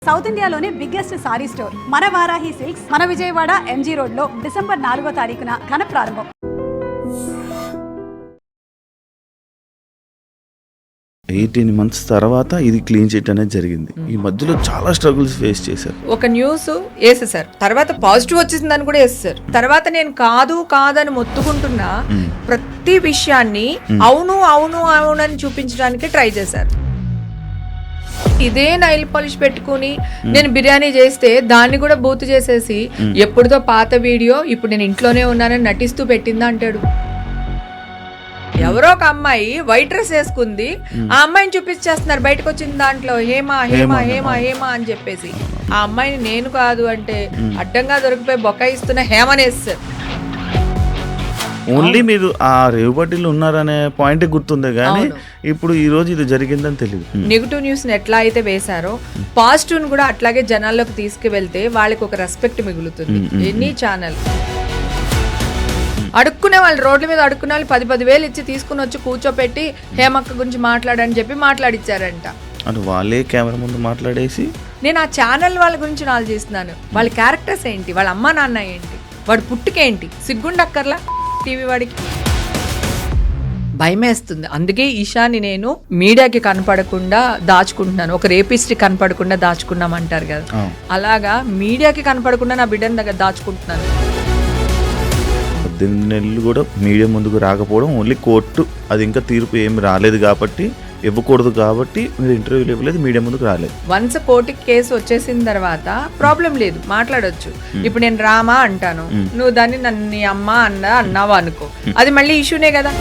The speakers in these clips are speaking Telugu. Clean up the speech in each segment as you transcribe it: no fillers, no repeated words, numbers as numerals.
సౌత్ ఇండియాలోనే బిగ్గెస్ట్ సారీ స్టోర్ మన వారాహి సిల్క్స్ మన విజయవాడ ఎంజీ రోడ్ లో డిసెంబర్ 4వ తారీఖున ఘన ప్రారంభం. 18 months తర్వాత ఇది క్లీన్ చిట్ అనేది జరిగింది. ఈ మధ్యలో చాలా స్ట్రగుల్స్ ఫేస్ చేశారు. ఒక న్యూస్ వేసేసారు, తర్వాత పాజిటివ్ వచ్చేసిందని కూడా వేసేసారు. తర్వాత నేను కాదని మొత్తుకుంటున్నా ప్రతి విషయాన్ని అవును అవును అవునని చూపించడానికి ట్రై చేశారు. ఇదే నైల్ పాలిష్ పెట్టుకుని నేను బిర్యానీ చేస్తే దాన్ని కూడా బూత్ చేసేసి ఎప్పుడుదో పాత వీడియో ఇప్పుడు నేను ఇంట్లోనే ఉన్నానని నటిస్తూ పెట్టిందా అంటాడు. ఎవరో ఒక అమ్మాయి వైట్ డ్రెస్ వేసుకుంది, ఆ అమ్మాయిని చూపించేస్తున్నారు బయటకు వచ్చిన దాంట్లో హేమ హేమ హేమ హేమ అని చెప్పేసి. ఆ అమ్మాయిని నేను కాదు అంటే అడ్డంగా దొరికిపోయి బొకాయిస్తున్న హేమనేస్తారు. ఓన్లీ మీరు ఆ రేవుపట్టిలో ఉన్నారనే పాయింట్ గుర్తుందే కానీ ఇప్పుడు ఈ రోజు ఇది జరిగిందని తెలియదు. నెగిటివ్ న్యూస్ ని ఎట్లా అయితే వేశారో పాజిటివ్ ని కూడా అట్లాగే జనాల్లోకి తీసుకువెళ్తే వాళ్ళకి ఒక రెస్పెక్ట్ మిగులుతుంది. ఎన్ని ఛానల్ అడుక్కునే వాళ్ళు రోడ్ల మీద అడుక్కునే వాళ్ళు 10,000 ఇచ్చి తీసుకుని వచ్చి కూర్చోపెట్టి హేమక్క గురించి మాట్లాడని చెప్పి మాట్లాడిచ్చారంట. అంటే వాళ్ళే కెమెరా ముందు మాట్లాడేసి నేను ఆ ఛానల్ వాళ్ళ గురించి ఆలోచిస్తున్నాను. వాళ్ళ క్యారెక్టర్స్ ఏంటి, వాళ్ళ అమ్మ నాన్న ఏంటి, వాడి పుట్టుకేంటి, సిగ్గుండక్కర్లా టీవీ వాడికి. భయమేస్తుంది. అందుకే ఈషాని నేను మీడియాకి కనపడకుండా దాచుకుంటున్నాను. ఒక రేపిస్ట్ కనపడకుండా దాచుకున్నామంటారు కదా, అలాగా మీడియాకి కనపడకుండా నా బిడ్డని దగ్గర దాచుకుంటున్నాను. 18 నెలలు కూడా మీడియా ముందుకు రాకపోవడం, ఓన్లీ కోర్టు అది ఇంకా తీర్పు ఏమి రాలేదు కాబట్టి ఇవ్వకూడదు కాబట్టి మీరు ఇంటర్వ్యూలు ఇవ్వలేదు, మీడియా ముందుకు రాలేదు. వన్స్ కోర్టుకి కేసు వచ్చేసిన తర్వాత ప్రాబ్లం లేదు, మాట్లాడొచ్చు. ఇప్పుడు నేను రామా అంటాను, నువ్వు దాన్ని నన్ను అమ్మ అన్నావా అనుకో, అది మళ్ళీ ఇష్యూనే కదా.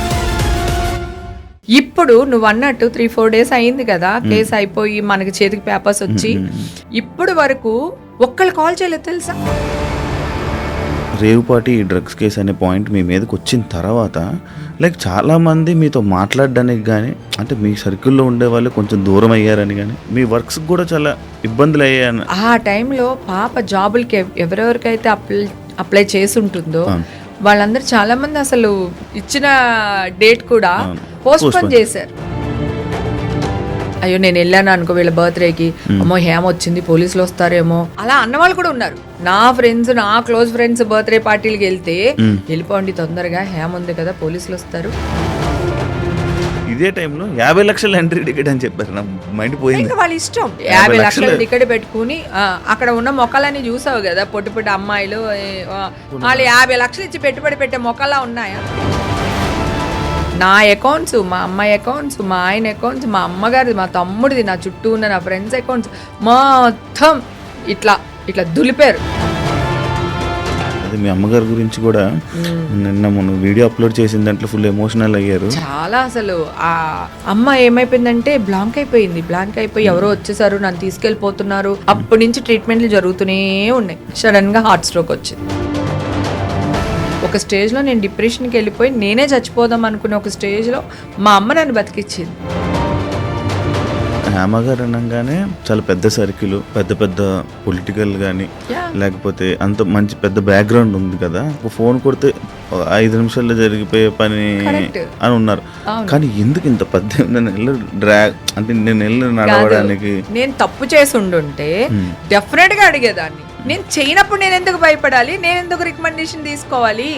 ఇప్పుడు నువ్వు అన్నట్టు 3-4 days అయింది కదా కేసు అయిపోయి మనకి చేతికి పేపర్స్ వచ్చి, ఇప్పుడు వరకు ఒక్కళ్ళు కాల్ చేయలేదు తెలుసా. రేవుపాటి డ్రగ్స్ కేసు అనే పాయింట్ మీ మీదకి వచ్చిన తర్వాత లైక్ చాలామంది మీతో మాట్లాడడానికి కానీ, అంటే మీ సర్కిల్లో ఉండే వాళ్ళు కొంచెం దూరం అయ్యారని కానీ, మీ వర్క్స్ కూడా చాలా ఇబ్బందులు అయ్యాయని. ఆ టైంలో పాప జాబులకి ఎవరెవరికైతే అప్లై చేసి ఉంటుందో వాళ్ళందరూ చాలా మంది అసలు ఇచ్చిన డేట్ కూడా పోస్ట్పోన్ చేశారు. అయ్యో నేను వెళ్ళాను అనుకో వీళ్ళ బర్త్డేకి, అమ్మో హేమ వచ్చింది పోలీసులు వస్తారేమో అలా అన్నవాళ్ళు కూడా ఉన్నారు. నా ఫ్రెండ్స్, నా క్లోజ్ ఫ్రెండ్స్ బర్త్డే పార్టీలకి వెళ్తే వెళ్ళిపోండి తొందరగా హేమ ఉంది కదా పోలీసులు వస్తారు. ఇదే టైంలో 50 లక్షల ఎంట్రీ టికెట్ అని చెప్పారు. నా మైండ్ పోయింది. వాళ్ళ ఇష్టం 50 లక్షల టికెట్ పెట్టుకుని అక్కడ ఉన్న మొక్కలని చూసావు కదా, పొట్టి పొట్టి అమ్మాయిలు వాళ్ళు 50 లక్షలు ఇచ్చి పెట్టుబడి పెట్టే మొక్కలా ఉన్నాయా. నా అకౌంట్స్, మా అమ్మాయి అకౌంట్స్, మా ఆయన అకౌంట్స్, మా అమ్మగారిది, మా తమ్ముడిది, నా చుట్టూ ఉన్న నా ఫ్రెండ్స్ అకౌంట్స్ మొత్తం ఇట్లా ఇట్లా దులిపారు. అది మీ అమ్మగారి గురించి కూడా నిన్న మనం వీడియో అప్లోడ్ చేసిన దాంట్లో ఫుల్ ఎమోషనల్ అయ్యారు. చాలా అసలు ఆ అమ్మ ఏమైపోయిందంటే బ్లాంక్ అయిపోయి ఎవరో వచ్చేసారు నన్ను తీసుకెళ్ళిపోతున్నారు. అప్పటి నుంచి ట్రీట్మెంట్లు జరుగుతూనే ఉన్నాయి. సడన్ గా హార్ట్ స్ట్రోక్ వచ్చింది. ఒక స్టేజ్లో నేను డిప్రెషన్కి వెళ్ళిపోయి నేనే చచ్చిపోదాం అనుకునే ఒక స్టేజ్లో మా అమ్మ నన్ను బతికిచ్చింది. హేమగారు అనగానే చాలా పెద్ద సర్కిల్, పెద్ద పొలిటికల్ కానీ లేకపోతే అంత మంచి పెద్ద బ్యాక్గ్రౌండ్ ఉంది కదా. ఫోన్ కొడితే 5 నిమిషాల్లో జరిగిపోయే పని అని ఉన్నారు. కానీ ఎందుకు ఇంత 18 నెలలు డ్రాగ్, అంటే 2 నెలలు నడవడానికి. నేను తప్పు చేసి ఉండుంటే డెఫినెట్ గా అడిగేదాన్ని. నేను చేయనప్పుడు నేను ఎందుకు భయపడాలి, నేను ఎందుకు రికమెండేషన్ తీసుకోవాలి.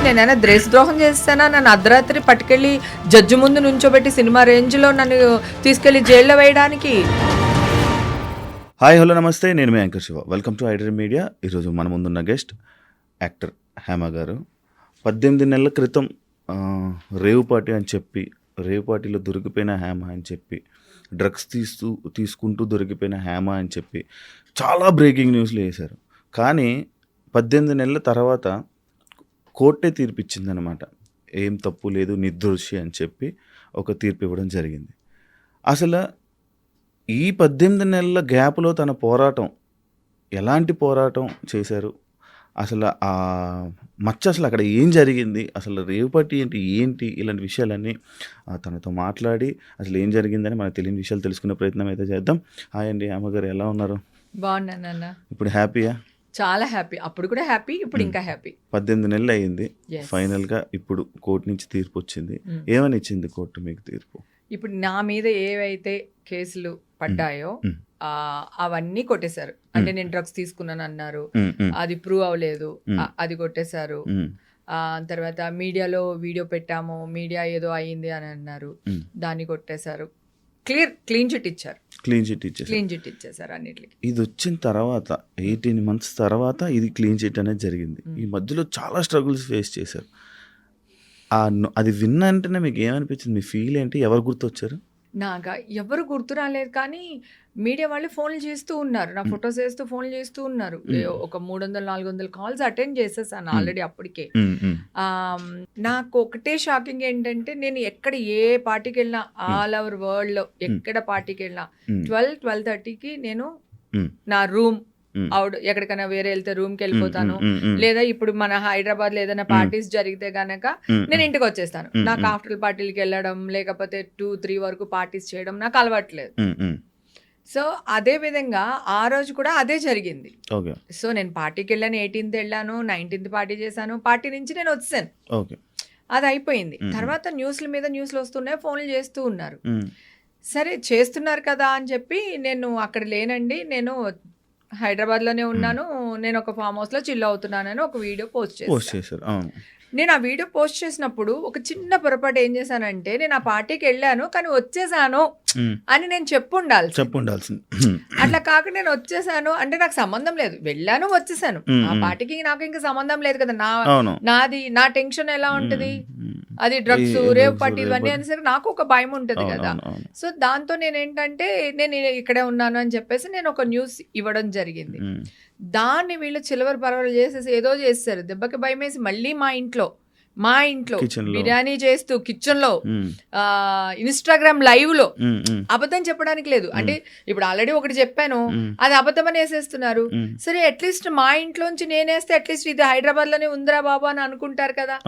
నేనైనా దేశద్రోహం చేస్తానా, నన్ను అర్ధరాత్రి పట్టుకెళ్ళి జడ్జి ముందు నుంచోబెట్టి సినిమా రేంజ్లో నన్ను తీసుకెళ్లి జైల్లో వేయడానికి. హాయ్ హలో నమస్తే, నేను మీ anchor Shiva. Welcome to iDream Media. ఈరోజు మన ముందున్న గెస్ట్ యాక్టర్ హేమ గారు. 18 నెలల క్రితం రేవుపాటి అని చెప్పి, రేవుపాటిలో దొరికిపోయిన హేమ అని చెప్పి, డ్రగ్స్ తీసుకుంటూ దొరికిపోయిన హేమ అని చెప్పి చాలా బ్రేకింగ్ న్యూస్లు వేశారు. కానీ 18 నెలల తర్వాత కోర్టే తీర్పిచ్చిందనమాట. ఏం తప్పు లేదు, నిర్దోషి అని చెప్పి ఒక తీర్పు ఇవ్వడం జరిగింది. అసలు ఈ 18 నెలల గ్యాప్లో తన పోరాటం, ఎలాంటి పోరాటం చేశారు, అసలు ఆ మచ్చ అసలు అక్కడ ఏం జరిగింది, అసలు రేవుపాటి ఏంటి ఇలాంటి విషయాలన్నీ తనతో మాట్లాడి అసలు ఏం జరిగిందని మనకు తెలియని విషయాలు తెలుసుకునే ప్రయత్నం అయితే చేద్దాం. హాయ్ అండి, అమ్మగారు ఎలా ఉన్నారు? బాగున్నాను. ఇప్పుడు హ్యాపీయా? చాలా హ్యాపీ. అప్పుడు కూడా హ్యాపీ, ఇప్పుడు ఇంకా హ్యాపీ. 18 నెలలు అయింది. ఫైనల్గా ఇప్పుడు కోర్టు నుంచి తీర్పు వచ్చింది. ఏమని ఇచ్చింది కోర్టు మీకు తీర్పు? ఇప్పుడు నా మీద ఏవైతే కేసులు పడ్డాయో అవన్నీ కొట్టేశారు. అంటే నేను డ్రగ్స్ తీసుకున్నాను అన్నారు, అది ప్రూవ్ అవ్వలేదు, అది కొట్టేశారు. తర్వాత మీడియాలో వీడియో పెట్టాము, మీడియా ఏదో అయ్యింది అని అన్నారు, దాన్ని కొట్టేశారు. క్లీన్ చిట్ ఇచ్చారు. క్లీన్ చిట్ ఇచ్చేసారు అన్నిటికి. ఇది వచ్చిన తర్వాత 18 months తర్వాత ఇది క్లీన్ చిట్ అనేది జరిగింది. ఈ మధ్యలో చాలా స్ట్రగుల్స్ ఫేస్ చేశారు. అది విన్న అంటేనే మీకు ఏమనిపించింది? మీ ఫీల్ ఏంటి? ఎవరు గుర్తొచ్చారు? నాగా ఎవరు గుర్తు రాలేదు, కానీ మీడియా వాళ్ళు ఫోన్లు చేస్తూ ఉన్నారు, నా ఫొటోస్ వేస్తూ ఫోన్లు చేస్తూ ఉన్నారు. ఒక 300-400 కాల్స్ అటెండ్ చేసేసాను ఆల్రెడీ అప్పటికే. నాకు ఒకటే షాకింగ్ ఏంటంటే, నేను ఎక్కడ ఏ పార్టీకి వెళ్ళినా ఆల్ ఓవర్ వరల్డ్ లో ఎక్కడ పార్టీకి వెళ్ళినా 12-12:30కి నేను నా రూమ్ అవుట్, ఎక్కడికైనా వేరే వెళ్తే రూమ్కి వెళ్ళిపోతాను. లేదా ఇప్పుడు మన హైదరాబాద్ లో ఏదైనా పార్టీస్ జరిగితే గనక నేను ఇంటికి వచ్చేస్తాను. నాకు ఆఫ్టర్ పార్టీలకి వెళ్ళడం, లేకపోతే 2-3 వరకు పార్టీస్ చేయడం నాకు అలవాట్లేదు. సో అదే విధంగా ఆ రోజు కూడా అదే జరిగింది. సో నేను పార్టీకి వెళ్ళాను, 18th వెళ్ళాను, 19th పార్టీ చేశాను, పార్టీ నుంచి నేను వచ్చాను, అది అయిపోయింది. తర్వాత న్యూస్లు వస్తున్నాయి, ఫోన్లు చేస్తూ ఉన్నారు. సరే చేస్తున్నారు కదా అని చెప్పి, నేను అక్కడ లేనండి, నేను హైదరాబాద్లోనే ఉన్నాను, నేను ఒక ఫామ్ హౌస్లో చిల్ అవుతున్నానని ఒక వీడియో పోస్ట్ చేశాను. నేను ఆ వీడియో పోస్ట్ చేసినప్పుడు ఒక చిన్న పొరపాటు ఏం చేశానంటే, నేను ఆ పార్టీకి వెళ్ళాను కానీ వచ్చేసాను అని నేను చెప్పుండాల్సింది. అట్లా కాక నేను వచ్చేసాను అంటే నాకు సంబంధం లేదు, వెళ్ళాను వచ్చేసాను, ఆ పార్టీకి నాకు ఇంకా సంబంధం లేదు కదా. నా టెన్షన్ ఎలా ఉంటది, అది డ్రగ్స్, రేవ్ పార్టీ ఇవన్నీ అనేసరికి నాకు ఒక భయం ఉంటది కదా. సో దాంతో నేనేంటంటే, నేను ఇక్కడే ఉన్నాను అని చెప్పేసి నేను ఒక న్యూస్ ఇవ్వడం జరిగింది. దాన్ని వీళ్ళు చిలవర పరవలు చేసేసి ఏదో చేస్తారు, దెబ్బకి భయం వేసి మళ్ళీ మా ఇంట్లో బిర్యానీ చేస్తూ కిచెన్ లో ఇన్స్టాగ్రామ్ లైవ్ లో అబద్ధం చెప్పడానికి లేదు. అంటే ఇప్పుడు ఆల్రెడీ ఒకటి చెప్పాను, అది అబద్ధం అని వేసేస్తున్నారు. సరే అట్లీస్ట్ మా ఇంట్లోంచి నేనేస్తే అట్లీస్ట్ ఇది హైదరాబాద్ లోనే ఉందిరా బాబా అని అనుకుంటారు కదా.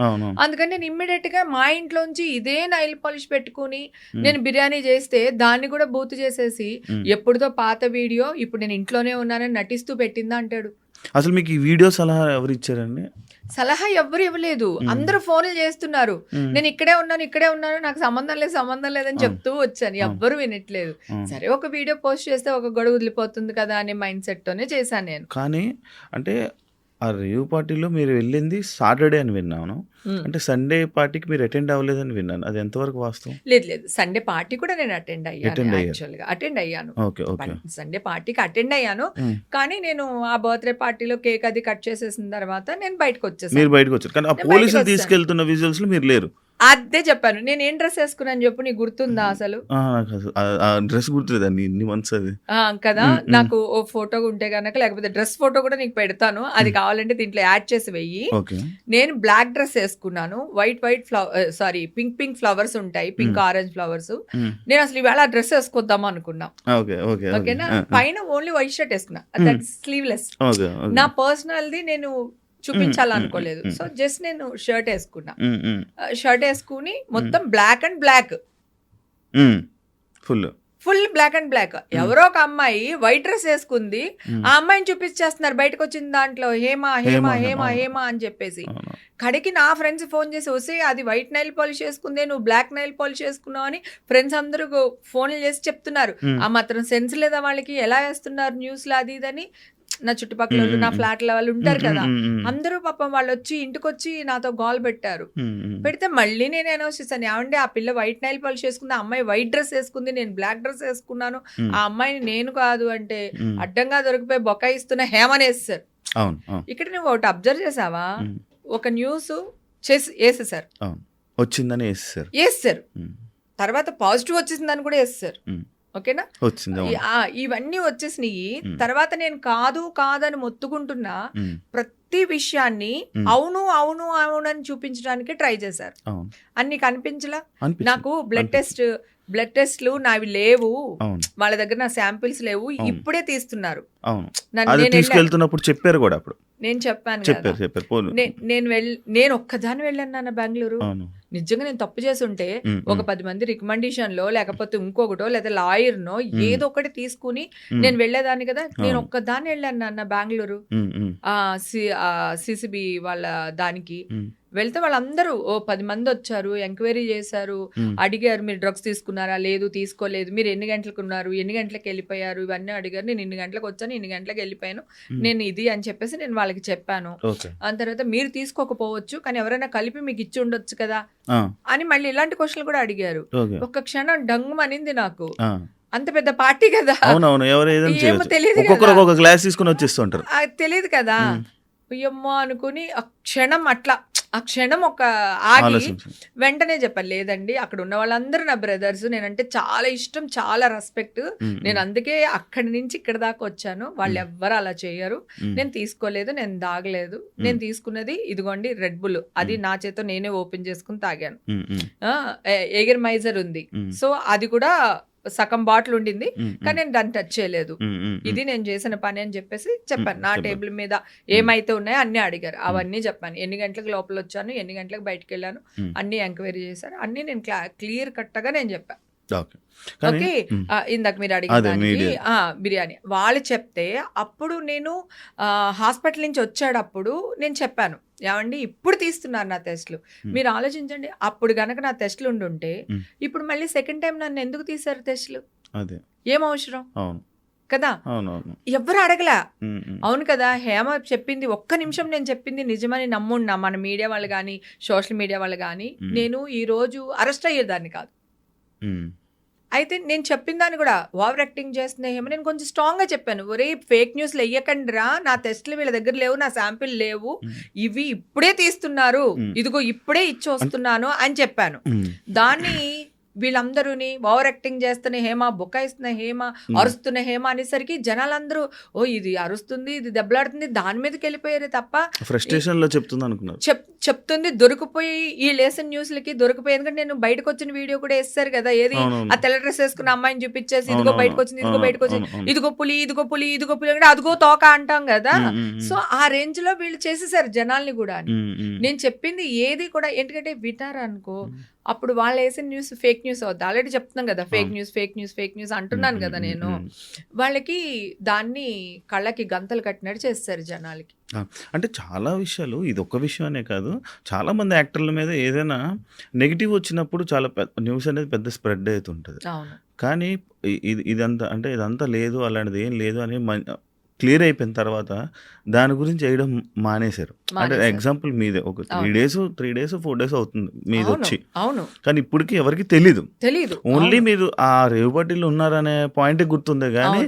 అందుకని నేను ఇమ్మీడియట్ గా మా ఇంట్లోంచి ఇదే నైల్ పాలిష్ పెట్టుకుని నేను బిర్యానీ చేస్తే దాన్ని కూడా బూత్ చేసేసి ఎప్పుడుదో పాత వీడియో ఇప్పుడు నేను ఇంట్లోనే ఉన్నానని నటిస్తూ పెట్టిందా అంటాడు. అసలు మీకు ఈ వీడియో సలహా ఎవరు ఇచ్చారండి? సలహా ఎవ్వరు ఇవ్వలేదు, అందరూ ఫోన్లు చేస్తున్నారు, నేను ఇక్కడే ఉన్నాను, నాకు సంబంధం లేదని చెప్తూ వచ్చాను, ఎవ్వరు వినట్లేదు. సరే ఒక వీడియో పోస్ట్ చేస్తే ఒక గొడవ వదిలిపోతుంది కదా అనే మైండ్ సెట్ తోనే చేశాను నేను. కానీ అంటే ఆ రేవ్ పార్టీలో మీరు వెళ్ళింది సాటర్డే అని విన్నాను, అంటే సండే పార్టీకి మీరు అటెండ్ అవ్వలేదని విన్నాను, అది ఎంతవరకు వాస్తవం? లేదు, సండే పార్టీ కూడా నేను అటెండ్ అయ్యాను. సండే పార్టీకి అటెండ్ అయ్యాను, కానీ నేను ఆ బర్త్డే పార్టీలో కేక్ అది కట్ చేసేసిన తర్వాత నేను బయటకు వచ్చేసాను. మీరు బయటకు వచ్చారు, కానీ ఆ పోలీసులు తీసుకెళ్తున్న విజువల్స్ లో మీరు లేరు. అదే చెప్పాను, నేను ఏం డ్రెస్ వేసుకున్నాను చెప్పు, నీకు గుర్తుందా? అసలు డ్రెస్ గుర్తులేదండి, కదా. నాకు ఓ ఫోటో ఉంటే గనక, లేకపోతే డ్రెస్ ఫోటో కూడా నీకు పెడతాను, అది కావాలంటే దీంట్లో యాడ్ చేసి వెయ్యి. నేను బ్లాక్ డ్రెస్ వేసుకున్నాను, పింక్ ఫ్లవర్స్ ఉంటాయి, పింక్ ఆరెంజ్ ఫ్లవర్స్. నేను అసలు ఇవాళ డ్రెస్ వేసుకొద్దాం అనుకున్నా, ఓకేనా. పైన ఓన్లీ వైట్ షర్ట్ వేసుకున్నా, దట్ స్లీవ్లెస్. నా పర్సనల్ది నేను చూపించాలనుకోలేదు, సో జస్ట్ నేను షర్ట్ వేసుకున్నా. షర్ట్ వేసుకుని మొత్తం black and black, full black and black. ఎవరో ఒక అమ్మాయి వైట్ డ్రెస్ వేసుకుంది, ఆ అమ్మాయిని చూపించేస్తున్నారు బయటకు వచ్చిన దాంట్లో, హేమా హేమా హేమా హేమా అని చెప్పేసి. కడికి నా ఫ్రెండ్స్ ఫోన్ చేసి, వస్తే అది వైట్ నైల్ పాలిష్ వేసుకుందే, నువ్వు బ్లాక్ నైల్ పాలిష్ వేసుకున్నావు అని ఫ్రెండ్స్ అందరూ ఫోన్లు చేసి చెప్తున్నారు. ఆ మాత్రం సెన్స్ లేదా వాళ్ళకి, ఎలా వేస్తున్నారు న్యూస్ లో అది ఇదని. నా చుట్టుపక్కల నా ఫ్లాట్ వాళ్ళు ఉంటారు కదా, అందరూ పాపం వాళ్ళు వచ్చి ఇంటికి వచ్చి నాతో గోల్ పెట్టారు. పెడితే మళ్ళీ నేను అనౌన్స్ చేశాను, ఏమంటే ఆ పిల్ల వైట్ నైల్ పాలిష్ వేసుకుంది, ఆ అమ్మాయి వైట్ డ్రెస్ వేసుకుంది, నేను బ్లాక్ డ్రెస్ వేసుకున్నాను, ఆ అమ్మాయిని నేను కాదు అంటే అడ్డంగా దొరికిపోయి బొకాయిస్తున్న హేమనేస్తారు. ఇక్కడ నువ్వు ఒకటి అబ్జర్వ్ చేసావా, ఒక న్యూస్ చేసి వేసేసారు, వచ్చిందని వేస్తారు, తర్వాత పాజిటివ్ వచ్చేసిందని కూడా వేస్తారు, ఓకేనా. ఇవన్నీ వచ్చేసినాయి. తర్వాత నేను కాదని మొత్తుకుంటున్నా ప్రతి విషయాన్ని అవును అని చూపించడానికి ట్రై చేశారు. అన్ని కనిపించలా నాకు. బ్లడ్ టెస్ట్లు నావి లేవు, వాళ్ళ దగ్గర నా శాంపిల్స్ లేవు, ఇప్పుడే తీస్తున్నారు. చెప్పారు కూడా, అప్పుడు నేను చెప్పాను నేను ఒక్కదాన్ని వెళ్ళాను నాన్న బెంగళూరు. నిజంగా నేను తప్పు చేసి ఉంటే ఒక 10 మంది రికమెండేషన్ లో, లేకపోతే ఇంకొకటో, లేదా లాయర్ నో ఏదో ఒకటి తీసుకుని నేను వెళ్ళేదాన్ని కదా. నేను ఒక్కదాన్ని వెళ్ళాను నాన్న బెంగళూరు, సిసిబి వాళ్ళ దానికి వెళ్తే వాళ్ళందరూ 10 మంది వచ్చారు, ఎంక్వైరీ చేశారు, అడిగారు మీరు డ్రగ్స్ తీసుకున్నారా, లేదు తీసుకోలేదు, మీరు ఎన్ని గంటలకు ఉన్నారు, ఎన్ని గంటలకు వెళ్ళిపోయారు, ఇవన్నీ అడిగారు. నేను ఇన్ని గంటలకు వచ్చాను, ఇన్ని గంటలకు వెళ్ళిపోయాను, నేను ఇది అని చెప్పేసి నేను వాళ్ళకి చెప్పాను. దాని తర్వాత మీరు తీసుకోకపోవచ్చు కానీ ఎవరైనా కలిపి మీకు ఇచ్చి ఉండొచ్చు కదా అని మళ్ళీ ఇలాంటి క్వశ్చన్లు కూడా అడిగారు. ఒక్క క్షణం డంగు అనింది నాకు. అంత పెద్ద పార్టీ కదా, ఏమో తెలియదు తెలియదు కదా, అయ్యమ్మో అనుకుని ఆ క్షణం ఒక ఆగి వెంటనే చెప్పాను, లేదండి అక్కడ ఉన్న వాళ్ళందరూ నా బ్రదర్స్, నేనంటే చాలా ఇష్టం, చాలా రెస్పెక్ట్, నేను అందుకే అక్కడి నుంచి ఇక్కడ దాకా వచ్చాను, వాళ్ళు ఎవ్వరు అలా చేయరు, నేను తీసుకోలేదు, నేను దాగలేదు, నేను తీసుకున్నది ఇదిగోండి రెడ్ బుల్, అది నా చేత నేనే ఓపెన్ చేసుకుని తాగాను, ఏగర్ మైజర్ ఉంది, సో అది కూడా సగం బాటిల్ ఉండింది కానీ నేను దాన్ని టచ్ చేయలేదు, ఇది నేను చేసిన పని అని చెప్పేసి చెప్పాను. నా టేబుల్ మీద ఏమైతే ఉన్నాయో అన్ని అడిగారు, అవన్నీ చెప్పాను, ఎన్ని గంటలకు లోపల వచ్చాను, ఎన్ని గంటలకు బయటకు వెళ్ళాను, అన్ని ఎంక్వైరీ చేశారు, అన్ని నేను క్లియర్ కట్ గా నేను చెప్పాను. ఓకే, ఇందాక మీరు అడిగిన బిర్యానీ వాళ్ళు చెప్తే అప్పుడు నేను హాస్పిటల్ నుంచి వచ్చేటప్పుడు నేను చెప్పాను, ఏమండి ఇప్పుడు తీస్తున్నారు నా టెస్ట్లు, మీరు ఆలోచించండి, అప్పుడు గనక నా టెస్ట్లు ఉండుంటే ఇప్పుడు మళ్ళీ సెకండ్ టైం నన్ను ఎందుకు తీశారు టెస్ట్లు, ఏం అవసరం కదా, ఎవ్వరు అడగలా. అవును కదా, హేమ చెప్పింది ఒక్క నిమిషం నేను చెప్పింది నిజమని నమ్మున్నా మన మీడియా వాళ్ళు కానీ సోషల్ మీడియా వాళ్ళు కానీ, నేను ఈ రోజు అరెస్ట్ అయ్యేదాన్ని కాదు. అయితే నేను చెప్పిన దాన్ని కూడా ఓవర్ యాక్టింగ్ చేస్తున్నా ఏమో, నేను కొంచెం స్ట్రాంగ్ గా చెప్పాను, ఒరే ఫేక్ న్యూస్లు వెయ్యకండి రా, నా టెస్ట్లు వీళ్ళ దగ్గర లేవు, నా శాంపిల్ లేవు, ఇవి ఇప్పుడే తీస్తున్నారు, ఇదిగో ఇప్పుడే ఇచ్చి వస్తున్నాను అని చెప్పాను. దాన్ని వీళ్ళందరూని ఓవర్ యాక్టింగ్ చేస్తున్న హేమ, బుకాయిస్తున్న హేమ, అరుస్తున్న హేమ అనేసరికి జనాలందరూ ఓ ఇది అరుస్తుంది, ఇది దెబ్బలాడుతుంది, దాని మీదకి వెళ్ళిపోయారు తప్ప ఫ్రస్ట్రేషన్ లో చెప్తుంది అనుకున్నారు. చెప్తుంది దొరికిపోయి ఈ లేసన్ న్యూస్లకి దొరికిపోయి, ఎందుకంటే నేను బయటకు వచ్చిన వీడియో కూడా వేస్తారు కదా, ఏది ఆ తెల్ల డ్రెస్ వేసుకున్న అమ్మాయిని చూపించేసి ఇదిగో బయటకు వచ్చింది, ఇదిగో బయటకు వచ్చింది, ఇదిగో పులి, ఇదిగో పులి, ఇదిగో పులి అంటే అదిగో తోక అంటాం కదా. సో ఆ రేంజ్ లో వీళ్ళు చేసేసారు జనాల్ని కూడా. నేను చెప్పింది ఏది కూడా ఎందుకంటే వింటారు అనుకో, అప్పుడు వాళ్ళు వేసిన న్యూస్ ఫేక్ న్యూస్ అవుద్ది. ఆల్రెడీ చెప్తున్నాను కదా, fake news fake news fake news అంటున్నాను కదా నేను. వాళ్ళకి దాన్ని కళ్ళకి గంతలు కట్టినట్టు చేస్తారు జనాలకి. అంటే చాలా విషయాలు, ఇది ఒక్క విషయం అనే కాదు, చాలా మంది యాక్టర్ల మీద ఏదైనా నెగిటివ్ వచ్చినప్పుడు చాలా న్యూస్ అనేది పెద్ద స్ప్రెడ్ అవుతుంటుంది. కానీ ఇదంతా అంటే ఇదంతా లేదు, అలాంటిది ఏం లేదు అని క్లియర్ అయిపోయిన తర్వాత దాని గురించి వేయడం మానేశారు. అంటే ఎగ్జాంపుల్ మీదే ఒక 3 days 4 days అవుతుంది మీది వచ్చి, కానీ ఇప్పటికి ఎవరికి తెలీదు, ఓన్లీ మీరు ఆ రేవు పార్టీలో ఉన్నారనే పాయింట్ గుర్తుందే కానీ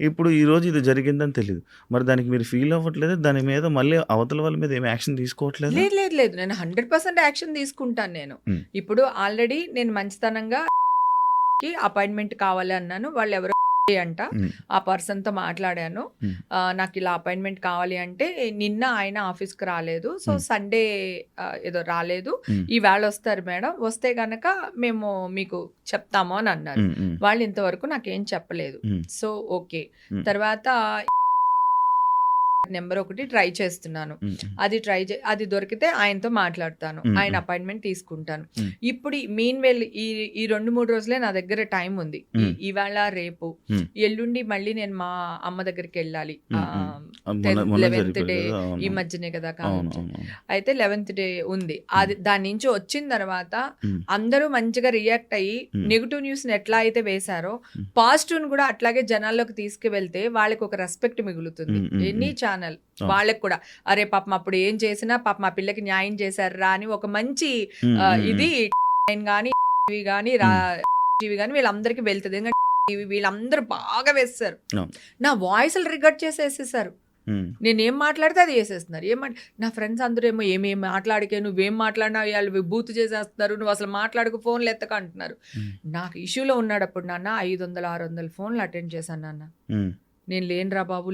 ఇప్పుడు ఈ రోజు ఇది జరిగిందని తెలియదు. మరి దానికి మీరు ఫీల్ అవ్వట్లేదు, దాని మీద మళ్ళీ అవతల వాళ్ళ మీద ఏమి యాక్షన్ తీసుకోవట్లేదు? లేదు, నేను 100% యాక్షన్ తీసుకుంటాను. నేను ఇప్పుడు ఆల్రెడీ నేను మంచితనంగా అపాయింట్మెంట్ కావాలి అన్నాను, వాళ్ళు ఎవరో అంట ఆ పర్సన్ తో మాట్లాడాను, నాకు ఇలా అపాయింట్మెంట్ కావాలి అంటే నిన్న ఆయన ఆఫీస్కి రాలేదు, సో సండే ఏదో రాలేదు, ఈవేళ వస్తారు మేడం, వస్తే గనక మేము మీకు చెప్తాము అని అన్నారు. వాళ్ళు ఇంతవరకు నాకేం చెప్పలేదు. సో ఓకే, తర్వాత నెంబర్ ఒకటి ట్రై చేస్తున్నాను, అది దొరికితే ఆయనతో మాట్లాడతాను, ఆయన అపాయింట్మెంట్ తీసుకుంటాను. ఇప్పుడు మీన్ వెల్ ఈ 2-3 రోజులే నా దగ్గర టైం ఉంది. ఇవాళ రేపు ఎల్లుండి మళ్ళీ నేను మా అమ్మ దగ్గరికి వెళ్ళాలి, 11th డే ఈ మధ్యనే కదా కావచ్చు. అయితే 11th డే ఉంది. అది దాని నుంచి వచ్చిన తర్వాత అందరూ మంచిగా రియాక్ట్ అయ్యి నెగిటివ్ న్యూస్ ని ఎట్లా అయితే వేశారో పాజిటివ్ ని కూడా అట్లాగే జనాల్లోకి తీసుకువెళ్తే వాళ్ళకి ఒక రెస్పెక్ట్ మిగులుతుంది. ఎనీ ఛానల్ వాళ్ళకి కూడా అరే పాపం అప్పుడు ఏం చేసినా పాప మా పిల్లకి న్యాయం చేశారా అని ఒక మంచి ఇది గానీ వీళ్ళందరికీ వెళ్తుంది. ఎందుకంటే వీళ్ళందరూ బాగా వేస్తారు, నా వాయిస్ రికార్డ్ చేసేసేసారు, నేనేం మాట్లాడితే అది చేసేస్తున్నారు. నా ఫ్రెండ్స్ అందరూ ఏమో ఏమేమి మాట్లాడికే, నువ్వేం మాట్లాడినా వాళ్ళు బూత్ చేసేస్తున్నారు, నువ్వు అసలు మాట్లాడుకు ఫోన్లు ఎత్తక అంటున్నారు. నాకు ఇష్యూలో ఉన్నాడప్పుడు నాన్న 500-600 ఫోన్లు అటెండ్ చేశాను నాన్న. నేను లేనురా బాబు,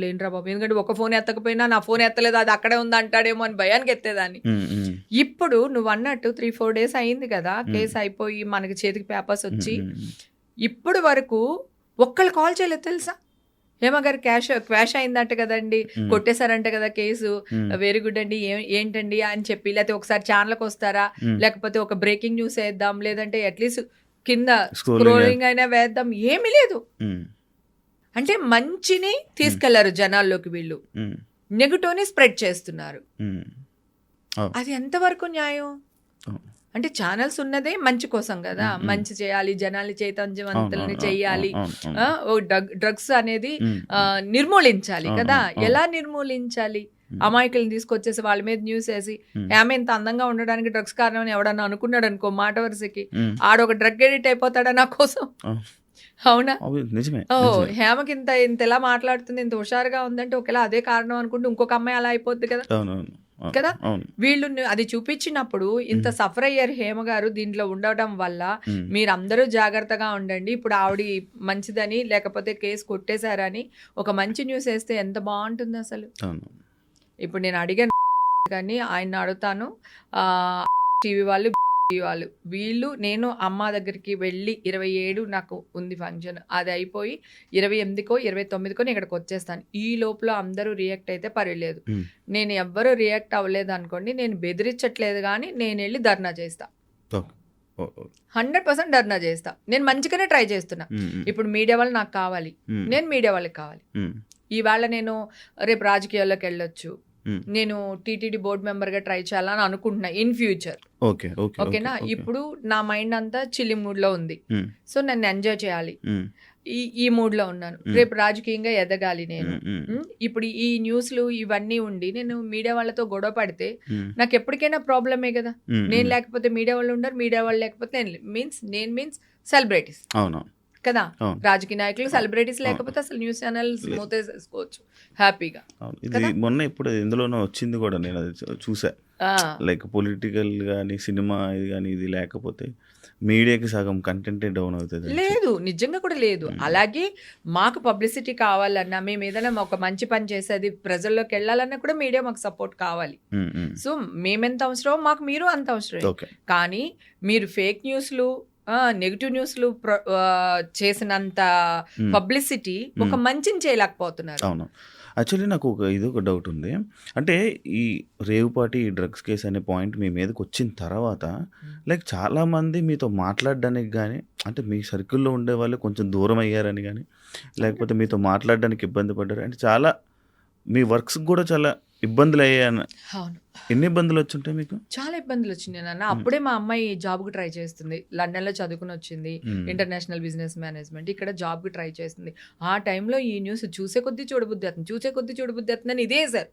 ఎందుకంటే ఒక ఫోన్ ఎత్తకపోయినా నా ఫోన్ ఎత్తలేదు, అది అక్కడే ఉంది అంటాడేమో అని భయానికి ఎత్తేదాన్ని. ఇప్పుడు నువ్వు అన్నట్టు 3-4 days అయింది కదా కేసు అయిపోయి మనకి చేతికి పేపర్స్ వచ్చి, ఇప్పుడు వరకు ఒక్కళ్ళు కాల్ చేయలేదు తెలుసా. హేమగారు క్వాష్ అయిందంట కదండి, కొట్టేశారంట కదా కేసు, వెరీ గుడ్ అండి, ఏంటండి అని చెప్పి, లేకపోతే ఒకసారి ఛానల్కి వస్తారా, లేకపోతే ఒక బ్రేకింగ్ న్యూస్ వేద్దాం, లేదంటే అట్లీస్ట్ కింద స్క్రోలింగ్ అయినా వేద్దాం, ఏమీ లేదు. అంటే మంచిని తీసుకెళ్లారు జనాల్లోకి, వీళ్ళు నెగటివ్ని స్ప్రెడ్ చేస్తున్నారు. అవును. అది ఎంతవరకు న్యాయం? అవును. అంటే ఛానల్స్ ఉన్నదే మంచి కోసం కదా, మంచి చేయాలి, జనాల్ని చైతన్యవంతుల్ని చెయ్యాలి, ఓ డ్రగ్స్ అనేది నిర్మూలించాలి కదా. ఎలా నిర్మూలించాలి? అమాయకులను తీసుకొచ్చేసి వాళ్ళ మీద న్యూస్ వేసి ఆమె ఇంత అందంగా ఉండడానికి డ్రగ్స్ కారణం అని ఎవడన్నా అనుకున్నాడు అనుకో, మాట వరుసకి ఆడొక డ్రగ్ ఎడిట్ అయిపోతాడా నా కోసం? అవునా? నిజమే. ఓ హేమకి ఇంత ఇంత ఎలా మాట్లాడుతుంది, ఇంత హుషారుగా ఉందంటే ఒకవేళ అదే కారణం అనుకుంటే ఇంకొక అమ్మాయి అలా అయిపోద్ది కదా కదా. వీళ్ళు అది చూపించినప్పుడు ఇంత సఫర్ అయ్యారు హేమ గారు దీంట్లో ఉండటం వల్ల. మీరందరూ జాగ్రత్తగా ఉండండి, ఇప్పుడు ఆవిడ మంచిదని లేకపోతే కేసు కొట్టేశారని ఒక మంచి న్యూస్ వేస్తే ఎంత బాగుంటుంది అసలు. ఇప్పుడు నేను అడిగాను కానీ ఆయన అడుగుతాను, టీవీ వాళ్ళు వీళ్ళు నేను అమ్మ దగ్గరికి వెళ్ళి 27 నాకు ఉంది ఫంక్షన్, అది అయిపోయి 28కో 29కో నేను ఇక్కడికి వచ్చేస్తాను. ఈ లోపల అందరూ రియాక్ట్ అయితే పర్వాలేదు, నేను ఎవ్వరూ రియాక్ట్ అవ్వలేదు అనుకోండి, నేను బెదిరించట్లేదు కానీ నేను వెళ్ళి ధర్నా చేస్తా, 100% ధర్నా చేస్తా. నేను మంచిగానే ట్రై చేస్తున్నా. ఇప్పుడు మీడియా వాళ్ళు నాకు కావాలి, నేను మీడియా వాళ్ళకి కావాలి. ఈవేళ నేను రేపు రాజకీయాల్లోకి వెళ్ళొచ్చు, నేను టీటీడీ బోర్డు మెంబర్ గా ట్రై చేయాలని అనుకుంటున్నా ఇన్ ఫ్యూచర్. ఓకేనా? ఇప్పుడు నా మైండ్ అంతా చిల్లి మూడ్ లో ఉంది, సో నన్ను ఎంజాయ్ చేయాలి, ఈ మూడ్ లో ఉన్నాను. రేపు రాజకీయంగా ఎదగాలి నేను. ఇప్పుడు ఈ న్యూస్లు ఇవన్నీ ఉండి నేను మీడియా వాళ్ళతో గొడవ పడితే నాకు ఎప్పటికైనా ప్రాబ్లమే కదా. నేను లేకపోతే మీడియా వాళ్ళు ఉండరు, మీడియా వాళ్ళు లేకపోతే నేను మీన్స్ సెలబ్రిటీస్ కదా. రాజకీయ నాయకులు సెలబ్రిటీస్ లేకపోతే అసలు న్యూస్ ఛానల్స్ మూతేసుకోవచ్చు హ్యాపీగా. ఇది మొన్న ఇప్పుడు ఎందులోనో వచ్చింది కూడా, నేను అది చూసా. లైక్ పొలిటికల్ కానీ సినిమా ఇది కానీ ఇది లేకపోతే మీడియాకి సగం కంటెంటే డౌన్ అవుతుంది. లేదు, నిజంగా కూడా లేదు. అలాగే మాకు పబ్లిసిటీ కావాలన్నా, మేము ఏదైనా ఒక మంచి పని చేసేది ప్రజల్లోకి వెళ్ళాలన్నా కూడా మీడియా మాకు సపోర్ట్ కావాలి. సో మేమెంత అవసరమో మాకు మీరు అంత అవసరం. కానీ మీరు ఫేక్ న్యూస్లు నెగిటివ్ న్యూస్లు చేసినంత పబ్లిసిటీ ఒక మంచిని చేయలేకపోతున్నారు. అవును. యాక్చువల్లీ నాకు ఒక డౌట్ ఉంది. అంటే ఈ రేవుపాటి ఈ డ్రగ్స్ కేసు అనే పాయింట్ మీ మీదకి వచ్చిన తర్వాత లైక్ చాలామంది మీతో మాట్లాడడానికి కానీ, అంటే మీ సర్కిల్లో ఉండే వాళ్ళు కొంచెం దూరం అయ్యారని కానీ, లేకపోతే మీతో మాట్లాడడానికి ఇబ్బంది పడ్డారు అంటే, చాలా మీ వర్క్స్ కూడా చాలా ఇబ్బందులు అయ్యాను. అవును. ఎన్ని ఇబ్బందులు వచ్చుంటాయి మీకు? చాలా ఇబ్బందులు వచ్చినాయి నాన్న. అప్పుడే మా అమ్మాయి జాబ్కి ట్రై చేస్తుంది, లండన్లో చదువుకుని వచ్చింది, ఇంటర్నేషనల్ బిజినెస్ మేనేజ్మెంట్, ఇక్కడ జాబ్కి ట్రై చేస్తుంది. ఆ టైంలో ఈ న్యూస్ చూసే కొద్దీ చూడబుద్ధి అవుతుందని ఇదే సార్.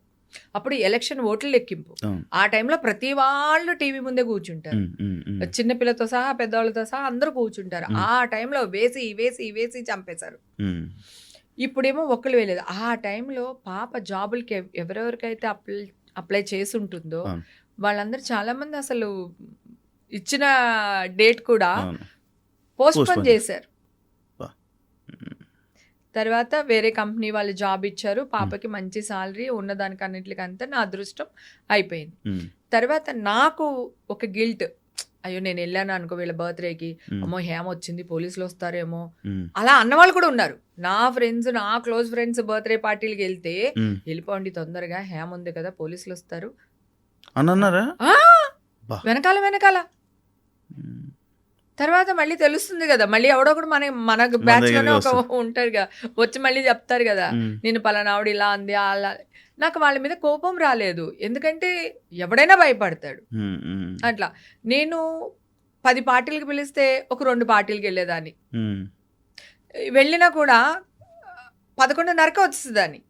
అప్పుడు ఎలక్షన్ ఓట్ల లెక్కింపు. ఆ టైంలో ప్రతి వాళ్ళు టీవీ ముందే కూర్చుంటారు, చిన్నపిల్లతో సహా పెద్దవాళ్ళతో సహా అందరూ కూర్చుంటారు. ఆ టైంలో వేసి చంపేశారు. ఇప్పుడేమో ఒక్కరు వేయలేదు. ఆ టైంలో పాప జాబులకి ఎవరెవరికైతే అప్లై చేసి ఉంటుందో వాళ్ళందరూ చాలా మంది అసలు ఇచ్చిన డేట్ కూడా పోస్ట్పోన్ చేశారు. తర్వాత వేరే కంపెనీ వాళ్ళు జాబ్ ఇచ్చారు, పాపకి మంచి సాలరీ ఉన్నదానికన్నిటికంతా నా అదృష్టం అయిపోయింది. తర్వాత నాకు ఒక గిల్ట్, అయ్యో నేను వెళ్ళాను అనుకో వీళ్ళ బర్త్డేకి, అమ్మో హేమ వచ్చింది పోలీసులు వస్తారేమో అలా అన్నవాళ్ళు కూడా ఉన్నారు. నా ఫ్రెండ్స్, నా క్లోజ్ ఫ్రెండ్స్ బర్త్డే పార్టీలకి వెళ్తే వెళ్ళిపోండి తొందరగా, హేమ ఉంది కదా పోలీసులు వస్తారు అన్నారా వెనకాల. తర్వాత మళ్ళీ తెలుస్తుంది కదా, మళ్ళీ ఎవడో కూడా మన బ్యాచ్ లోనే ఒక ఉంటారు కదా, వచ్చి మళ్ళీ చెప్తారు కదా నేను పలానా ఆవిడ ఇలా అంది అలా. నాకు వాళ్ళ మీద కోపం రాలేదు, ఎందుకంటే ఎవడైనా భయపడతాడు అట్లా. నేను 10 పార్టీలకు పిలిస్తే ఒక 2 పార్టీలకు వెళ్ళేదాన్ని, వెళ్ళినా కూడా 11:30కి వచ్చేదాన్ని.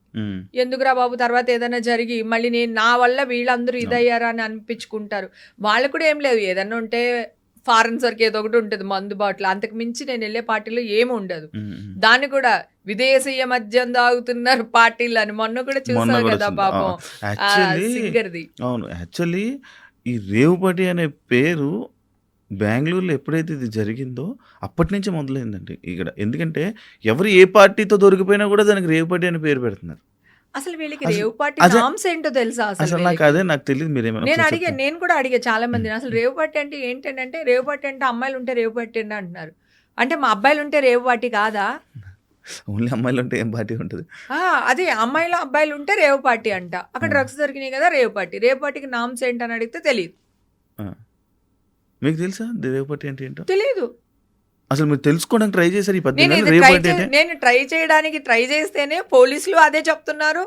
ఎందుకురా బాబు తర్వాత ఏదైనా జరిగి మళ్ళీ నేను నా వల్ల వీళ్ళందరూ ఇదయ్యారా అని అనిపించుకుంటారు. వాళ్ళు కూడా ఏం లేదు, ఏదన్నా ఉంటే ఫారెన్ సరికి ఏదో ఒకటి ఉంటుంది మందు బాటిల్, అంతకు మించి నేను వెళ్ళే పార్టీలో ఏమి ఉండదు. దాన్ని కూడా విదేశీయ మద్యం తాగుతున్నారు పార్టీలు అని మొన్న కూడా చూసావు కదా పాపం సింగర్ది. అవును, యాక్చువల్లీ ఈ రేవుపాటి అనే పేరు బెంగళూరులో ఎప్పుడైతే ఇది జరిగిందో అప్పటి నుంచి మొదలైందండి ఇక్కడ. ఎందుకంటే ఎవరు ఏ పార్టీతో దొరికిపోయినా కూడా దానికి రేవుపాటి అనే పేరు పెడుతున్నారు. అసలు వీళ్ళకి రేవుపాటి నామ్స్ ఏంటో తెలుసా? అసలు నాకు తెలియదు. నేను కూడా అడిగా చాలా మంది, అసలు రేవుపాటి అంటే ఏంటంటే, రేవుపాటి అంటే అమ్మాయిలు ఉంటే రేవుపాటి అంటున్నారు. అంటే మా అబ్బాయిలు ఉంటే రేవుపాటి కాదా? ఓన్లీ అమ్మాయిలు ఉంటే ఏం పార్టీ ఉంటుంది? అదే అమ్మాయిలు అబ్బాయిలు ఉంటే రేవుపాటి అంట. అక్కడ డ్రగ్స్ దొరికినాయి కదా రేవుపాటికి నామ్స్ ఏంటని అడిగితే తెలియదు. మీకు తెలుసా రేవుపాటి అంటే ఏంటో? తెలీదు. అసలు మీరు తెలుసుకోవడానికి ట్రై చేశారు ఈ 18 నేను నెలలు ఇది రేపు ట్రై అంటే ఏంటి? నేను ట్రై చేస్తేనే పోలీసులు అదే చెప్తున్నారు,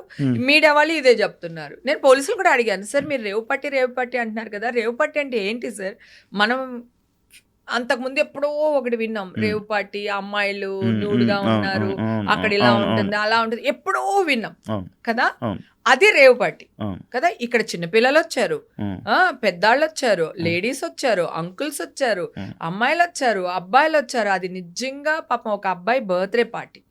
మీడియా వాళ్ళు ఇదే చెప్తున్నారు. నేను పోలీసులు కూడా అడిగాను, సార్ మీరు రేవు పట్టి అంటున్నారు కదా, రేవు పట్టి అంటే ఏంటి సార్? మనం అంతకుముందు ఎప్పుడో ఒకటి విన్నాం, రేవు పార్టీ అమ్మాయిలు న్యూడ్గా ఉన్నారు, అక్కడ ఇలా ఉంటుంది అలా ఉంటుంది, ఎప్పుడో విన్నాం కదా. అది రేవు పార్టీ కదా. ఇక్కడ చిన్నపిల్లలు వచ్చారు, పెద్దాళ్ళు వచ్చారు, లేడీస్ వచ్చారు, అంకుల్స్ వచ్చారు, అమ్మాయిలు వచ్చారు, అబ్బాయిలు వచ్చారు. అది నిజంగా పాపం ఒక అబ్బాయి బర్త్డే పార్టీ,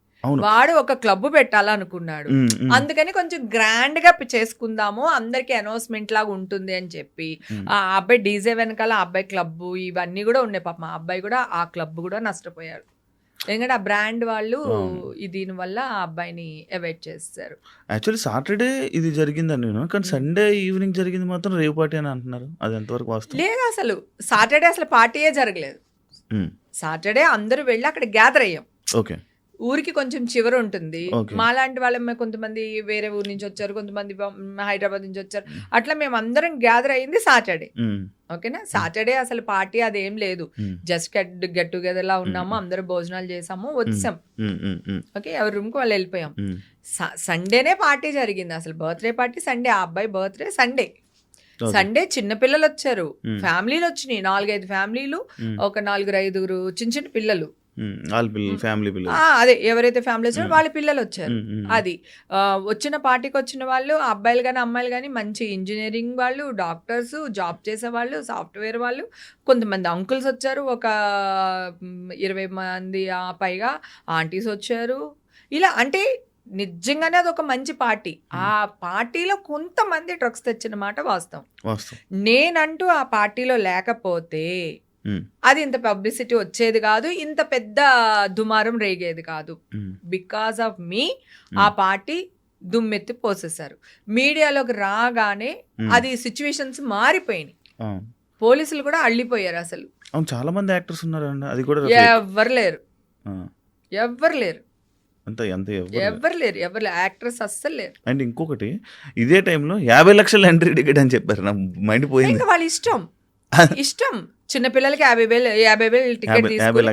వాడు ఒక క్లబ్ పెట్టాలనుకున్నాడు, అందుకని కొంచెం గ్రాండ్ గా చేసుకుందాము, అందరికి అనౌన్స్మెంట్ లాగా ఉంటుంది అని చెప్పి ఆ అబ్బాయి డీజే వెనకాల ఆ అబ్బాయి క్లబ్ ఇవన్నీ కూడా ఉన్నాయి. పాపం ఆ అబ్బాయి కూడా ఆ క్లబ్ కూడా నష్టపోయాడు, ఎందుకంటే ఆ బ్రాండ్ వాళ్ళు దీని వల్ల ఆ అబ్బాయిని అవాయిడ్ చేస్తారు. యాక్చువల్లీ సాటర్డే ఇది జరిగిందని నేను, కానీ సండే ఈవినింగ్ జరిగింది మాత్రం రేవ్ పార్టీ అని అంటున్నారు. అది ఎంతవరకు వాస్తవం? లేదు, అసలు సాటర్డే అసలు పార్టీయే జరగలేదు. సాటర్డే అందరూ వెళ్ళి అక్కడ గ్యాదర్ అయ్యాం. ఓకే, ఊరికి కొంచెం చివర ఉంటుంది, మాలాంటి వాళ్ళ కొంతమంది వేరే ఊరు నుంచి వచ్చారు, కొంతమంది హైదరాబాద్ నుంచి వచ్చారు, అట్లా మేము అందరం గ్యాదర్ అయింది సాటర్డే. ఓకేనా, సాటర్డే అసలు పార్టీ అదేం లేదు, జస్ట్ గెట్ టుగెదర్ లా ఉన్నాము, అందరూ భోజనాలు చేసాము, వచ్చాం. ఓకే, ఎవరి రూమ్ కి వాళ్ళు వెళ్ళిపోయాం. సండేనే పార్టీ జరిగింది, అసలు బర్త్డే పార్టీ సండే, ఆ అబ్బాయి బర్త్డే సండే. సండే చిన్నపిల్లలు వచ్చారు, ఫ్యామిలీలు వచ్చినాయి, 4-5 ఫ్యామిలీలు, ఒక 4-5 చిన్న చిన్న పిల్లలు, అదే ఎవరైతే ఫ్యామిలీ వచ్చారో వాళ్ళ పిల్లలు వచ్చారు. అది వచ్చిన పార్టీకి వచ్చిన వాళ్ళు అబ్బాయిలు కానీ అమ్మాయిలు కానీ మంచి ఇంజనీరింగ్ వాళ్ళు, డాక్టర్స్, జాబ్ చేసే వాళ్ళు, సాఫ్ట్వేర్ వాళ్ళు, కొంతమంది అంకుల్స్ వచ్చారు, ఒక 20 మంది పైగా ఆంటీస్ వచ్చారు. ఇలా అంటే నిజంగానే అది ఒక మంచి పార్టీ. ఆ పార్టీలో కొంతమంది డ్రగ్స్ తెచ్చిన మాట వాస్తవం. నేనంటూ ఆ పార్టీలో లేకపోతే అది ఇంత పబ్లిసిటీ వచ్చేది కాదు, ఇంత పెద్ద దుమారం రేగేది కాదు. బికాస్ ఆఫ్ మీ ఆ పార్టీ దుమ్మెత్తి పోసేశారు. మీడియాలోకి రాగానే అది సిచ్యువేషన్స్ మారిపోయినాయి, పోలీసులు కూడా అల్లిపోయారు. అసలు చాలా మంది యాక్టర్స్ ఉన్నారు, అది కూడా ఎవరు లేరు, ఎవరు లేరు, ఎవరు లేరు, యాక్టర్స్ అస్సలు లేరు. అండ్ ఇంకొకటి, ఇదే టైంలో 50 లక్షల ఎంట్రీ టికెట్ అని చెప్పారు, నా మైండ్ పోయింది. ఇంకా వాళ్ళ ఇష్టం చిన్నపిల్లలకి 50,000 టికెట్ తీసుకుని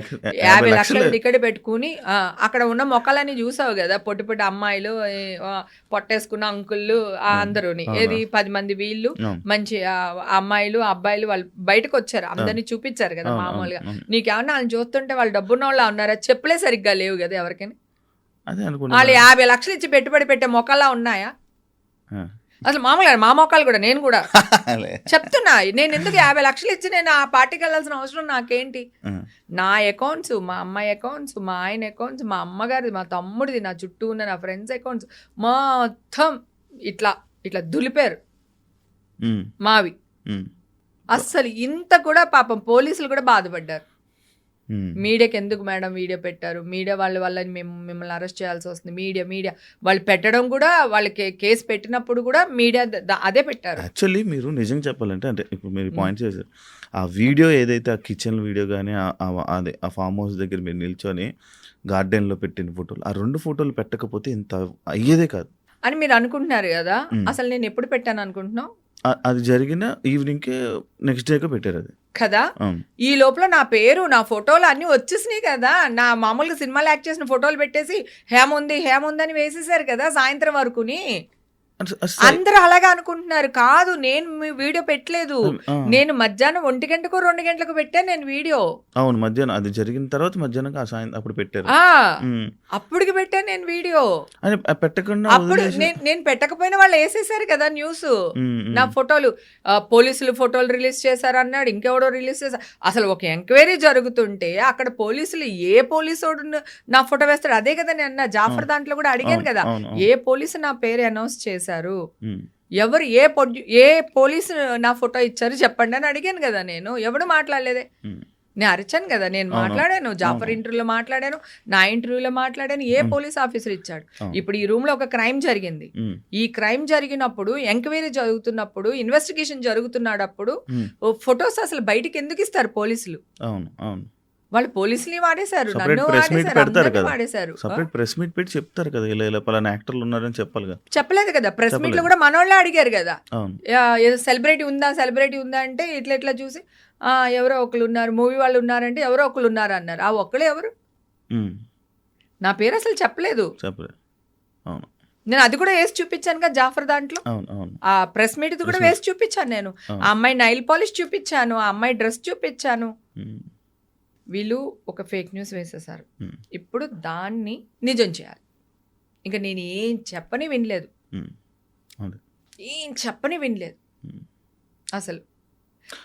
50 లక్షల టికెట్ పెట్టుకుని అక్కడ ఉన్న మొక్కలన్నీ చూసావు కదా, పొట్టి పొట్టి అమ్మాయిలు, పొట్టేసుకున్న అంకుళ్ళు, అందరూని ఏది 10 మంది వీళ్ళు, మంచి అమ్మాయిలు అబ్బాయిలు వాళ్ళు బయటకు వచ్చారు, అందరినీ చూపించారు కదా. మామూలుగా నీకేమన్నా వాళ్ళని చూస్తుంటే వాళ్ళు డబ్బున్న వాళ్ళు ఉన్నారా? చెప్పులే సరిగ్గా లేవు కదా ఎవరికైనా. వాళ్ళు 50 లక్షలు ఇచ్చి పెట్టుబడి పెట్టే మొక్కలా ఉన్నాయా? అసలు మామూలుగా మా మొక్కలు కూడా, నేను కూడా చెప్తున్నా, నేను ఎందుకు 50 లక్షలు ఇచ్చి నేను ఆ పార్టీకి వెళ్ళాల్సిన అవసరం నాకేంటి? నా అకౌంట్స్, మా అమ్మాయి అకౌంట్స్, మా ఆయన అకౌంట్స్, మా అమ్మగారిది, మా తమ్ముడిది, నా చుట్టూ ఉన్న నా ఫ్రెండ్స్ అకౌంట్స్ మొత్తం ఇట్లా ఇట్లా దులిపారు మావి. అస్సలు ఇంత కూడా పాపం పోలీసులు కూడా బాధపడ్డారు. మీడియాకి ఎందుకు మేడం వీడియో పెట్టారు, మీడియా వాళ్ళ వల్ల మేము మిమ్మల్ని అరెస్ట్ చేయాల్సి వస్తుంది, మీడియా వాళ్ళు పెట్టడం కూడా, వాళ్ళకి కేసు పెట్టినప్పుడు కూడా మీడియా అదే పెట్టారు. యాక్చువల్లీ మీరు నిజంగా చెప్పాలంటే, అంటే ఇప్పుడు మీరు పాయింట్ చేశారు, ఆ వీడియో ఏదైతే ఆ కిచెన్ వీడియో కానీ అదే ఆ ఫామ్ హౌస్ దగ్గర మీరు నిల్చొని గార్డెన్లో పెట్టిన ఫోటోలు, ఆ 2 ఫోటోలు పెట్టకపోతే ఇంత అయ్యేదే కాదు అని మీరు అనుకుంటున్నారు కదా. అసలు నేను ఎప్పుడు పెట్టాను అనుకుంటున్నావు? అది జరిగిన ఈవినింగ్కి నెక్స్ట్ డేగా పెట్టారు అది కదా. ఈ లోపల నా పేరు, నా ఫోటోలు అన్ని వచ్చేసినాయి కదా. నా మామూలుగా సినిమాలు యాక్ట్ చేసిన ఫోటోలు పెట్టేసి హేముంది అని వేసేసారు కదా సాయంత్రం వరకుని. అందరూ అలాగే అనుకుంటున్నారు. కాదు, నేను మీ వీడియో పెట్టలేదు, నేను మధ్యాహ్నం 1 గంటకు 2 గంటలకు పెట్టాను నేను వీడియో. అవును, మధ్యాహ్నం అది జరిగిన తర్వాత మధ్యాహ్నం అప్పుడు పెట్టారు, అప్పటికి పెట్టాను నేను వీడియో. పెట్టకుండా అప్పుడు నేను పెట్టకపోయినా వాళ్ళు వేసేసారు కదా న్యూస్. నా ఫోటోలు పోలీసులు ఫోటోలు రిలీజ్ చేశారు అన్నాడు, ఇంకెవడో రిలీజ్ చేశారు. అసలు ఒక ఎంక్వైరీ జరుగుతుంటే అక్కడ పోలీసులు ఏ పోలీసు నా ఫోటో వేస్తాడు? అదే కదా నేను అన్న జాఫర్ దాంట్లో కూడా అడిగాను కదా, ఏ పోలీసు నా పేరు అనౌన్స్ చేశారు, ఎవరు ఏ పోలీసు నా ఫోటో ఇచ్చారు చెప్పండి అని అడిగాను కదా. నేను ఎవడు మాట్లాడలేదే, నేను అరిచాను కదా. నేను మాట్లాడాను, జాఫర్ ఇంటర్వ్యూలో మాట్లాడాను, నా ఇంటర్వ్యూలో మాట్లాడాను, ఏ పోలీస్ ఆఫీసర్ ఇచ్చాడు. ఇప్పుడు ఈ రూమ్ లో ఒక క్రైమ్ జరిగింది, ఈ క్రైమ్ జరిగినప్పుడు ఎంక్వైరీ జరుగుతున్నప్పుడు ఇన్వెస్టిగేషన్ జరుగుతున్నప్పుడు ఫొటోస్ అసలు బయటికి ఎందుకు ఇస్తారు పోలీసులు? వాళ్ళు పోలీసుని వాడేశారు, సపరేట్ నన్ను ప్రెస్ మీట్ వాడేశారు, పెడతారు అందరినీ కదా, వాడేశారు. సపరేట్ ప్రెస్ మీట్ పెట్టి చెప్తారు కదా, ఇలా ఇలా పలానా యాక్టర్లు ఉన్నారని చెప్పాలి కదా. చెప్పలేదు కదా, ప్రెస్ మీట్ లో చెప్పలేదు. కూడా మనోళ్ళే అడిగారు కదా, అవును. ఏదో సెలబ్రిటీ ఉందా అంటే ఇట్లా చూసి ఎవరో ఒకళ్ళు ఉన్నారు, మూవీ వాళ్ళు ఉన్నారంటే ఎవరో ఒకళ్ళు ఉన్నారు అన్నారు. ఆ ఒక్కళ్ళు ఎవరు? ఉమ్. నా పేరు అసలు చెప్పలేదు. చెప్పలేదు. అవును నేను అది కూడా వేసి చూపించాను కదా జాఫర్ దాంట్లో, అవును అవును. ఆ ప్రెస్ మీట్ కూడా వేసి చూపించాను నేను. ఆ అమ్మాయి నైల్ పాలిష్ చూపించాను, ఆ అమ్మాయి డ్రెస్ చూపించాను. ఉమ్. వీళ్ళు ఒక ఫేక్ న్యూస్ వేసేసారు. ఉమ్. ఇప్పుడు దాన్ని నిజం చేయాలి. ఇంకా నేను ఏం చెప్పని వినలేదు, ఉమ్. అవును. ఏం చెప్పని వినలేదు ఉమ్. అసలు.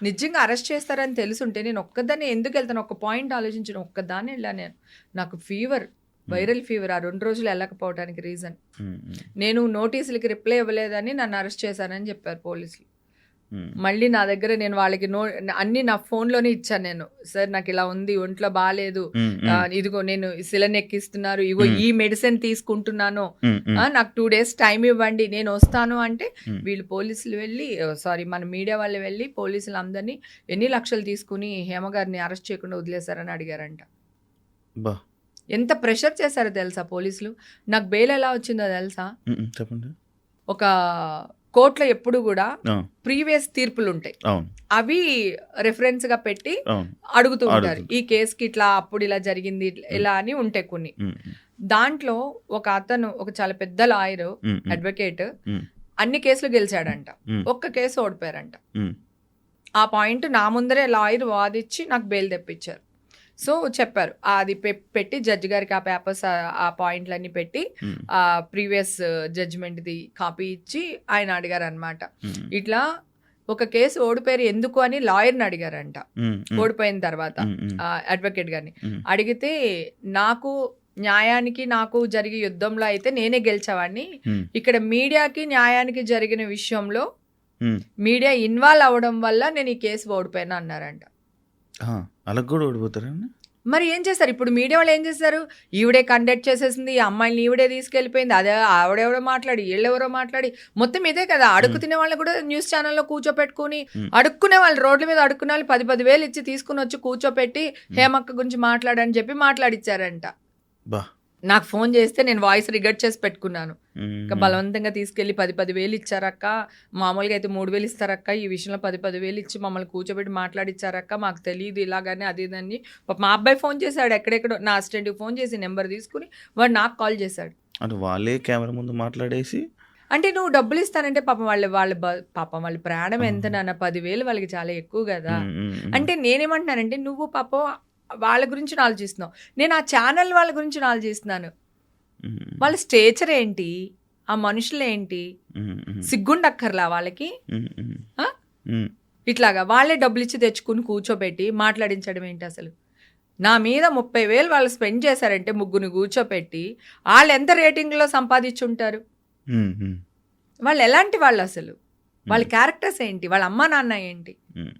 నిజంగా అరెస్ట్ చేస్తారని తెలుసుంటే నేను ఒక్కదాన్ని ఎందుకు వెళ్తాను? ఒక పాయింట్ ఆలోచించిన, ఒక్కదాన్ని వెళ్ళాను నేను. నాకు ఫీవర్, వైరల్ ఫీవర్, ఆ 2 రోజులు వెళ్ళకపోవడానికి రీజన్ ఉమ్. నేను నోటీసులకి రిప్లై ఇవ్వలేదని నన్ను అరెస్ట్ చేశానని చెప్పారు పోలీసులు. ఉమ్. మళ్ళీ నా దగ్గర నేను వాళ్ళకి అన్ని నా ఫోన్లోనే ఇచ్చాను నేను. సార్ నాకు ఇలా ఉంది, ఒంట్లో బాగాలేదు, ఉమ్. ఇదిగో నేను సిలన్ ఎక్కిస్తున్నారు, ఇగో ఈ మెడిసిన్ తీసుకుంటున్నాను, ఉమ్. ఉమ్. నాకు 2 days టైం ఇవ్వండి నేను వస్తాను అంటే Hmm. వీళ్ళు పోలీసులు వెళ్ళి, సారీ మన మీడియా వాళ్ళు వెళ్ళి పోలీసులు అందరినీ ఎన్ని లక్షలు తీసుకుని హేమ గారిని అరెస్ట్ చేయకుండా వదిలేశారని అడిగారంట. బా. ఎంత ప్రెషర్ చేశారో తెలుసా పోలీసులు. నాకు బెయిల్ ఎలా వచ్చిందో తెలుసా? ఉమ్. చెప్పండి. ఒక కోర్టులో ఎప్పుడు కూడా ఆ, ప్రీవియస్ తీర్పులు ఉంటాయి, అవును అవి రెఫరెన్స్ గా పెట్టి అవును. అడుగుతూ ఉంటారు. అడుగుతుంటారు. ఈ కేసుకి ఇట్లా అప్పుడు ఇలా జరిగింది ఇలా అని ఉంటాయి కొన్ని. ఉమ్. దాంట్లో ఒక అతను, ఒక చాలా పెద్ద లాయర్, ఉమ్. ఉమ్. అడ్వకేట్, ఉమ్. అన్ని కేసులు గెలిచాడంట, ఉమ్. ఒక్క కేసు ఓడిపోయారంట. ఉమ్. ఆ పాయింట్ నా ముందరే లాయర్ వాదిచ్చి నాకు బెయిల్ తెప్పించారు. సో చెప్పారు, అది పెట్టి జడ్జి గారికి ఆ పేపర్స్, ఆ పాయింట్లన్నీ పెట్టి ఉమ్. ఆ ప్రీవియస్ జడ్జిమెంట్ది కాపీ ఇచ్చి ఆయన అడిగారు అనమాట. ఉమ్. ఇట్లా ఒక కేసు ఓడిపోయారు ఎందుకు అని లాయర్ని అడిగారంట. ఉమ్. ఉమ్. ఓడిపోయిన తర్వాత ఉమ్. ఉమ్. అడ్వకేట్ గారిని ఉమ్. అడిగితే, నాకు న్యాయానికి నాకు జరిగే యుద్ధంలో అయితే నేనే గెలిచేవాడిని, ఉమ్. ఇక్కడ మీడియాకి న్యాయానికి జరిగిన విషయంలో ఉమ్. మీడియా ఇన్వాల్వ్ అవడం వల్ల నేను ఈ కేసు ఓడిపోయినా అన్నారంట. ఆ, అలా కూడా ఓడిపోతారండి. మరి ఏం చేస్తారు ఇప్పుడు మీడియా వాళ్ళు? ఏం చేస్తారు? ఈవిడే కండక్ట్ చేసేసింది, ఈ అమ్మాయిని ఈవిడే తీసుకెళ్ళిపోయింది, అదే ఆవిడెవరో మాట్లాడి వీళ్ళెవరో మాట్లాడి, మొత్తం ఇదే కదా. అడుగు తినే వాళ్ళు కూడా న్యూస్ ఛానల్లో కూర్చోపెట్టుకుని, అడుక్కునే వాళ్ళు రోడ్ల మీద అడుక్కునే వాళ్ళు 10,000 వేలు ఇచ్చి తీసుకుని వచ్చి కూర్చోపెట్టి హేమక్క గురించి మాట్లాడని చెప్పి మాట్లాడిచ్చారంట. బా. నాకు ఫోన్ చేస్తే నేను వాయిస్ రికార్డ్ చేసి పెట్టుకున్నాను. ఉమ్. ఇంకా బలవంతంగా తీసుకెళ్లి 10,000 వేలు ఇచ్చారక్క, మామూలుగా అయితే 3,000 ఇస్తారక్క, ఈ విషయంలో 10,000 వేలు ఇచ్చి మమ్మల్ని కూర్చోబెట్టి మాట్లాడిచ్చారక్క, మాకు తెలియదు ఇలాగానే అది ఇదని. మా అబ్బాయి ఫోన్ చేశాడు, ఎక్కడెక్కడో నా అసిస్టెంట్కి ఫోన్ చేసి నెంబర్ తీసుకుని వాడు నాకు కాల్ చేశాడు. అంటే వాళ్ళే కెమెరా ముందు మాట్లాడేసి, అంటే నువ్వు డబ్బులు ఇస్తానంటే పాపం పాపం వాళ్ళ ప్రాణం ఎంత నాన్న, 10,000 వాళ్ళకి చాలా ఎక్కువ కదా. ఉమ్. ఉమ్. ఉమ్. అంటే నేనేమంటున్నానంటే, నువ్వు పాపం వాళ్ళ గురించి ఆలోచిస్తున్నావు, నేను ఆ ఛానల్ వాళ్ళ గురించి ఆలోచిస్తున్నాను. ఉమ్. వాళ్ళ స్టేచర్ ఏంటి, ఆ మనుషులు ఏంటి, ఉమ్. ఉమ్. సిగ్గుండక్కర్లా వాళ్ళకి? ఉమ్. ఉమ్. ఆ? ఉమ్. ఇట్లాగా వాళ్ళే డబ్బులు ఇచ్చి తెచ్చుకుని కూర్చోబెట్టి మాట్లాడించడం ఏంటి అసలు? నా మీద 30,000 వాళ్ళు స్పెండ్ చేశారంటే ముగ్గురిని కూర్చోపెట్టి, వాళ్ళు ఎంత రేటింగ్లో సంపాదించుంటారు? ఉమ్. ఉమ్. వాళ్ళు ఎలాంటి వాళ్ళు అసలు? వాళ్ళ క్యారెక్టర్స్ ఏంటి? వాళ్ళ అమ్మా నాన్న ఏంటి? ఉమ్.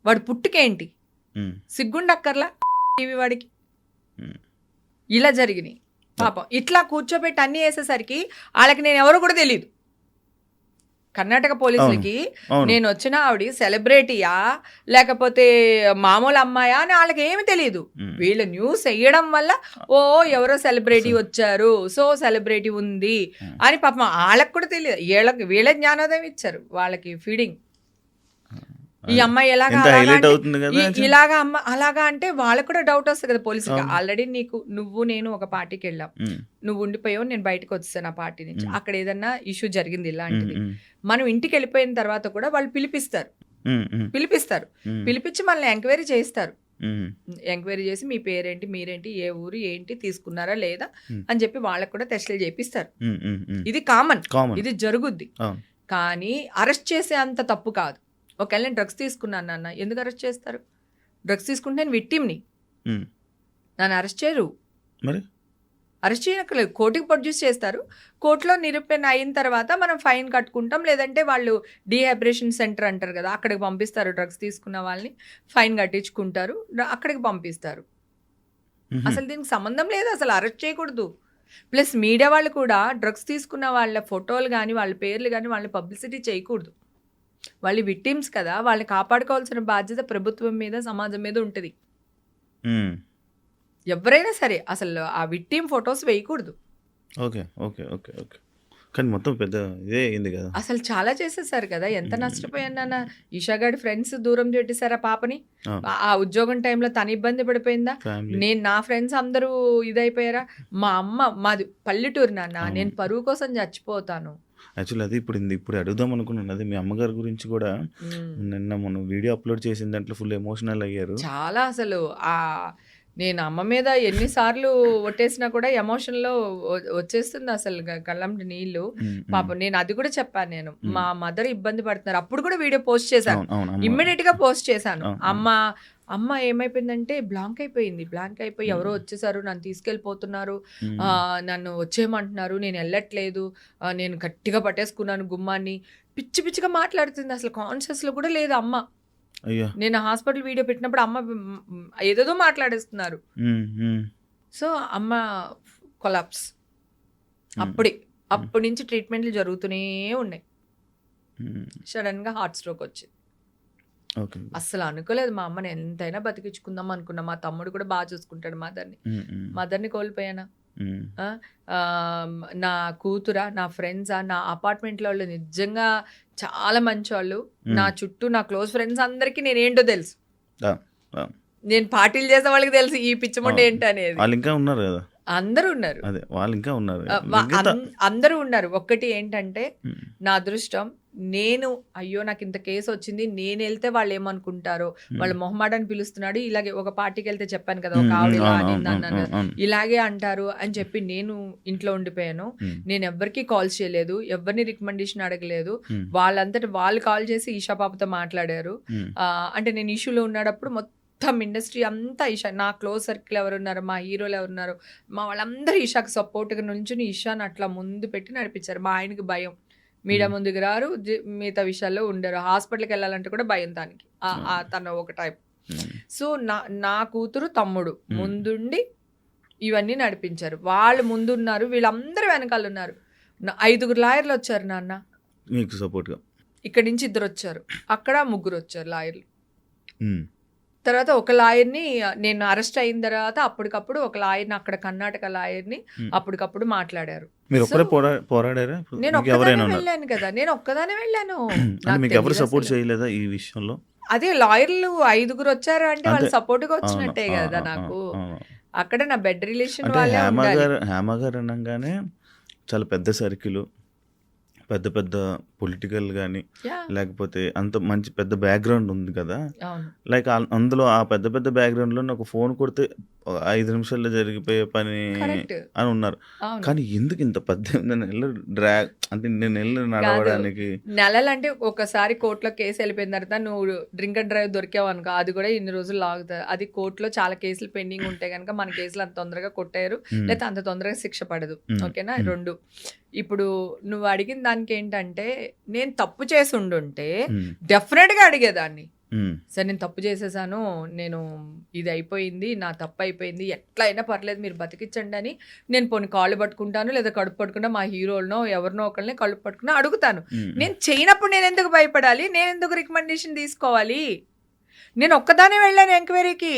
వాడు పుట్టుకేంటి? ఉమ్. సిగ్గుండక్కర్లా టీవీ వాడికి? ఉమ్. ఇలా జరిగినాయి పాపం. ఇట్లా కూర్చోబెట్టి అన్నీ వేసేసరికి వాళ్ళకి నేను ఎవరో కూడా తెలియదు. కర్ణాటక పోలీసులకి అవును. నేను వచ్చిన ఆవిడ సెలబ్రిటీయా లేకపోతే మామూలు అమ్మాయా అని వాళ్ళకి ఏమి తెలియదు. వీళ్ళు న్యూస్ వేయడం వల్ల ఓ ఎవరో సెలబ్రిటీ వచ్చారు, సో సెలబ్రిటీ ఉంది అని పాపం వాళ్ళకి కూడా తెలియదు. వీళ్ళ జ్ఞానోదయం ఇచ్చారు వాళ్ళకి ఫీడింగ్. ఈ అమ్మాయి ఎలాగా ఎంత హైలైట్ అవుతుంది కదా. ఇలాగా అమ్మ అలాగా అంటే వాళ్ళకు కూడా డౌట్ వస్తుంది కదా పోలీసుకి. ఆల్రెడీ నువ్వు నేను ఒక పార్టీకి వెళ్ళాం, నువ్వు ఉండిపోయావు, నేను బయటకు వచ్చేసాను ఆ పార్టీ నుంచి. అక్కడ ఏదన్నా ఇష్యూ జరిగింది ఇలాంటిది, మనం ఇంటికి వెళ్ళిపోయిన తర్వాత కూడా వాళ్ళు పిలిపిస్తారు, పిలిపించి మనల్ని ఎంక్వైరీ చేస్తారు. ఎంక్వైరీ చేసి మీ పేరేంటి, మీరేంటి, ఏ ఊరు, ఏంటి, తీసుకున్నారా లేదా అని చెప్పి వాళ్ళకు కూడా టెస్టులు చేపిస్తారు. ఇది కామన్, ఇది జరుగుద్ది. కానీ అరెస్ట్ చేసే అంత తప్పు కాదు. ఒకవేళ నేను డ్రగ్స్ తీసుకున్నాను నాన్న, ఎందుకు అరెస్ట్ చేస్తారు? డ్రగ్స్ తీసుకుంటే నేను విక్టిమ్ని, నన్ను అరెస్ట్ చేయరు. మరి అరెస్ట్ చేయనక్కర్లేదు, కోర్టుకి ప్రొడ్యూస్ చేస్తారు. కోర్టులో నిరూపణ అయిన తర్వాత మనం ఫైన్ కట్టుకుంటాం, లేదంటే వాళ్ళు డీహైబ్రేషన్ సెంటర్ అంటారు కదా, అక్కడికి పంపిస్తారు. డ్రగ్స్ తీసుకున్న వాళ్ళని ఫైన్ కట్టించుకుంటారు, అక్కడికి పంపిస్తారు. అసలు దీనికి సంబంధం లేదు, అసలు అరెస్ట్ చేయకూడదు. ప్లస్ మీడియా వాళ్ళు కూడా డ్రగ్స్ తీసుకున్న వాళ్ళ ఫోటోలు కానీ వాళ్ళ పేర్లు కానీ వాళ్ళని పబ్లిసిటీ చేయకూడదు. వాళ్ళు విక్టిమ్స్ కదా, వాళ్ళని కాపాడుకోవాల్సిన బాధ్యత ప్రభుత్వం మీద, సమాజం మీద ఉంటుంది. ఎవరైనా సరే అసలు ఆ విక్టిమ్ ఫొటోస్ వేయకూడదు. ఓకే ఓకే ఓకే ఓకే కానీ మొత్తం పెద్ద ఇదే అయింది కదా. అసలు చాలా చేసేసారు కదా. ఎంత నష్టపోయాను నాన్న. ఈషా గారి ఫ్రెండ్స్ దూరం పెట్టేశారు ఆ పాపని. ఆ ఉద్యోగం టైంలో తన ఇబ్బంది పడిపోయిందా, నేను నా ఫ్రెండ్స్ అందరూ ఇదైపోయారా. మా అమ్మ మాది పల్లెటూరు నాన్న, నేను పరువు కోసం చచ్చిపోతాను. యాక్చువల్లీ అది ఇప్పుడు అడుగుదాం అనుకున్నాను. అది మీ అమ్మగారి గురించి కూడా నిన్న మనం వీడియో అప్లోడ్ చేసిన దాంట్లో ఫుల్ ఎమోషనల్ అయ్యారు. చాలా అసలు నేను అమ్మ మీద ఎన్నిసార్లు ఒట్టేసినా కూడా ఎమోషన్లో వచ్చేస్తుంది అసలు కళ్ళంటి నీళ్ళు. పాపం నేను అది కూడా చెప్పాను. నేను మా మదర్ ఇబ్బంది పడుతున్నారు, అప్పుడు కూడా వీడియో పోస్ట్ చేశాను. ఇమ్మీడియట్ గా పోస్ట్ చేశాను. అమ్మ ఏమైపోయిందంటే బ్లాంక్ అయిపోయి ఎవరో వచ్చేసారు, నన్ను తీసుకెళ్ళిపోతున్నారు, నన్ను వచ్చేయమంటున్నారు, నేను వెళ్ళట్లేదు, నేను గట్టిగా పట్టేసుకున్నాను గుమ్మాన్ని, పిచ్చి పిచ్చిగా మాట్లాడుతుంది. అసలు కాన్షియస్ లో కూడా లేదు అమ్మ. నేను హాస్పిటల్ వీడియో పెట్టినప్పుడు అమ్మ ఏదేదో మాట్లాడేస్తున్నారు. సో అమ్మ కొలాప్స్. అప్పటి నుంచి ట్రీట్మెంట్లు జరుగుతూనే ఉన్నాయి. సడన్ గా హార్ట్ స్ట్రోక్ వచ్చింది. అస్సలు అనుకోలేదు. మా అమ్మని ఎంతైనా బతికించుకుందాం అనుకున్నా. మా తమ్ముడు కూడా బాగా చూసుకుంటాడు మదర్ని కోల్పోయానా. నా కూతురా, నా ఫ్రెండ్సా, నా అపార్ట్మెంట్లో వాళ్ళు నిజంగా చాలా మంచి వాళ్ళు. నా చుట్టూ నా క్లోజ్ ఫ్రెండ్స్ అందరికీ నేనేంటో తెలుసు. నేను పార్టీలు చేసే వాళ్ళకి తెలుసు ఈ పిచ్చమంటే ఏంటి అనేది. వాళ్ళు ఇంకా ఉన్నారు కదా, అందరూ ఉన్నారు. అందరూ ఉన్నారు. ఒక్కటి ఏంటంటే నా అదృష్టం, నేను అయ్యో నాకు ఇంత కేసు వచ్చింది, నేను వెళ్తే వాళ్ళు ఏమనుకుంటారో, వాళ్ళ మొహమాటని పిలుస్తున్నాడు, ఇలాగే ఒక పార్టీకి వెళ్తే చెప్పాను కదా ఒక ఆవిడ అన్నాను, ఇలాగే అంటారు అని చెప్పి నేను ఇంట్లో ఉండిపోయాను. నేను ఎవరికి కాల్స్ చేయలేదు, ఎవరిని రికమెండేషన్ అడగలేదు. వాళ్ళంతటి వాళ్ళు కాల్ చేసి ఈషా పాపతో మాట్లాడారు. అంటే నేను ఇష్యూలో ఉన్నప్పుడు మొత్తం ఇండస్ట్రీ అంతా ఈషా, నా క్లోజ్ సర్కిల్ ఎవరున్నారు, మా హీరోలు ఎవరున్నారు, మా వాళ్ళందరూ ఈషాకి సపోర్ట్గా నుంచుని ఈషాని అట్లా ముందు పెట్టి నడిపించారు. మా ఆయనకి భయం, మీడియా ముందుకు రారు, మిగతా విషయాల్లో ఉండరు, హాస్పిటల్కి వెళ్ళాలంటే కూడా భయం దానికి, తన ఒక టైప్. సో నా కూతురు తమ్ముడు ముందుండి ఇవన్నీ నడిపించారు. వాళ్ళు ముందున్నారు, వీళ్ళందరూ వెనకాల ఉన్నారు. 5 లాయర్లు వచ్చారు నాన్న మీకు సపోర్ట్గా. ఇక్కడి నుంచి 2 వచ్చారు, అక్కడ 3 వచ్చారు లాయర్లు. తర్వాత ఒక లాయర్ని నేను అరెస్ట్ అయిన తర్వాత అప్పటికప్పుడు ఒక లాయర్ని, అక్కడ కర్ణాటక లాయర్ని అప్పటికప్పుడు మాట్లాడారు. పోరాడారా? నేను ఒక్కదానే వెళ్ళాను కదా, నేను ఒక్కదానే వెళ్ళాను. సపోర్ట్ చేయలేదా ఈ విషయంలో? అదే లాయర్లు 5 వచ్చారు అంటే వాళ్ళు సపోర్ట్ గా వచ్చినట్టే కదా నాకు. అక్కడ నా బెడ్ రిలేషన్ వాళ్ళే ఉండాలి. హేమ గారు అనగానే చాలా పెద్ద సర్కిల్, పెద్ద పెద్ద పొలిటికల్ కానీ లేకపోతే అంత మంచి పెద్ద బ్యాక్గ్రౌండ్ ఉంది కదా. లైక్ అందులో ఆ పెద్ద పెద్ద బ్యాక్గ్రౌండ్లో నాకు ఫోన్ కొడితే 5 నిమిషాల్లో జరిగిపోయే పని అని ఉన్నారు. కానీ ఎందుకు ఇంత 18 నెలలు డ్రాగ్, అంటే నెలలు నడవడానికి? నెలలు అంటే ఒకసారి కోర్టులో కేసు వెళ్ళిపోయిన తర్వాత నువ్వు డ్రింక్ అండ్ డ్రైవ్ దొరికావు అనుకో, అది కూడా ఇన్ని రోజులు లాగుతుంది. అది కోర్టులో చాలా కేసులు పెండింగ్ ఉంటే కనుక మన కేసులు అంత తొందరగా కొట్టారు, లేకపోతే అంత తొందరగా శిక్ష పడదు. ఓకేనా? 2 ఇప్పుడు నువ్వు అడిగిన దానికి ఏంటంటే, నేను తప్పు చేసి ఉండుంటే డెఫినెట్ గా అడిగేదాన్ని. సరే నేను తప్పు చేసేసాను, నేను ఇది అయిపోయింది, నా తప్పు అయిపోయింది, ఎట్లా అయినా పర్లేదు మీరు బతికించండి అని నేను పోనీ కాళ్ళు పట్టుకుంటాను, లేదా కడుపు పట్టుకుంటా మా హీరోలనో ఎవరినో ఒకరిని కడుపు పట్టుకున్నా అడుగుతాను. నేను చేయనప్పుడు నేను ఎందుకు భయపడాలి, నేను ఎందుకు రికమెండేషన్ తీసుకోవాలి? నేను ఒక్కదానే వెళ్ళాను ఎంక్వైరీకి,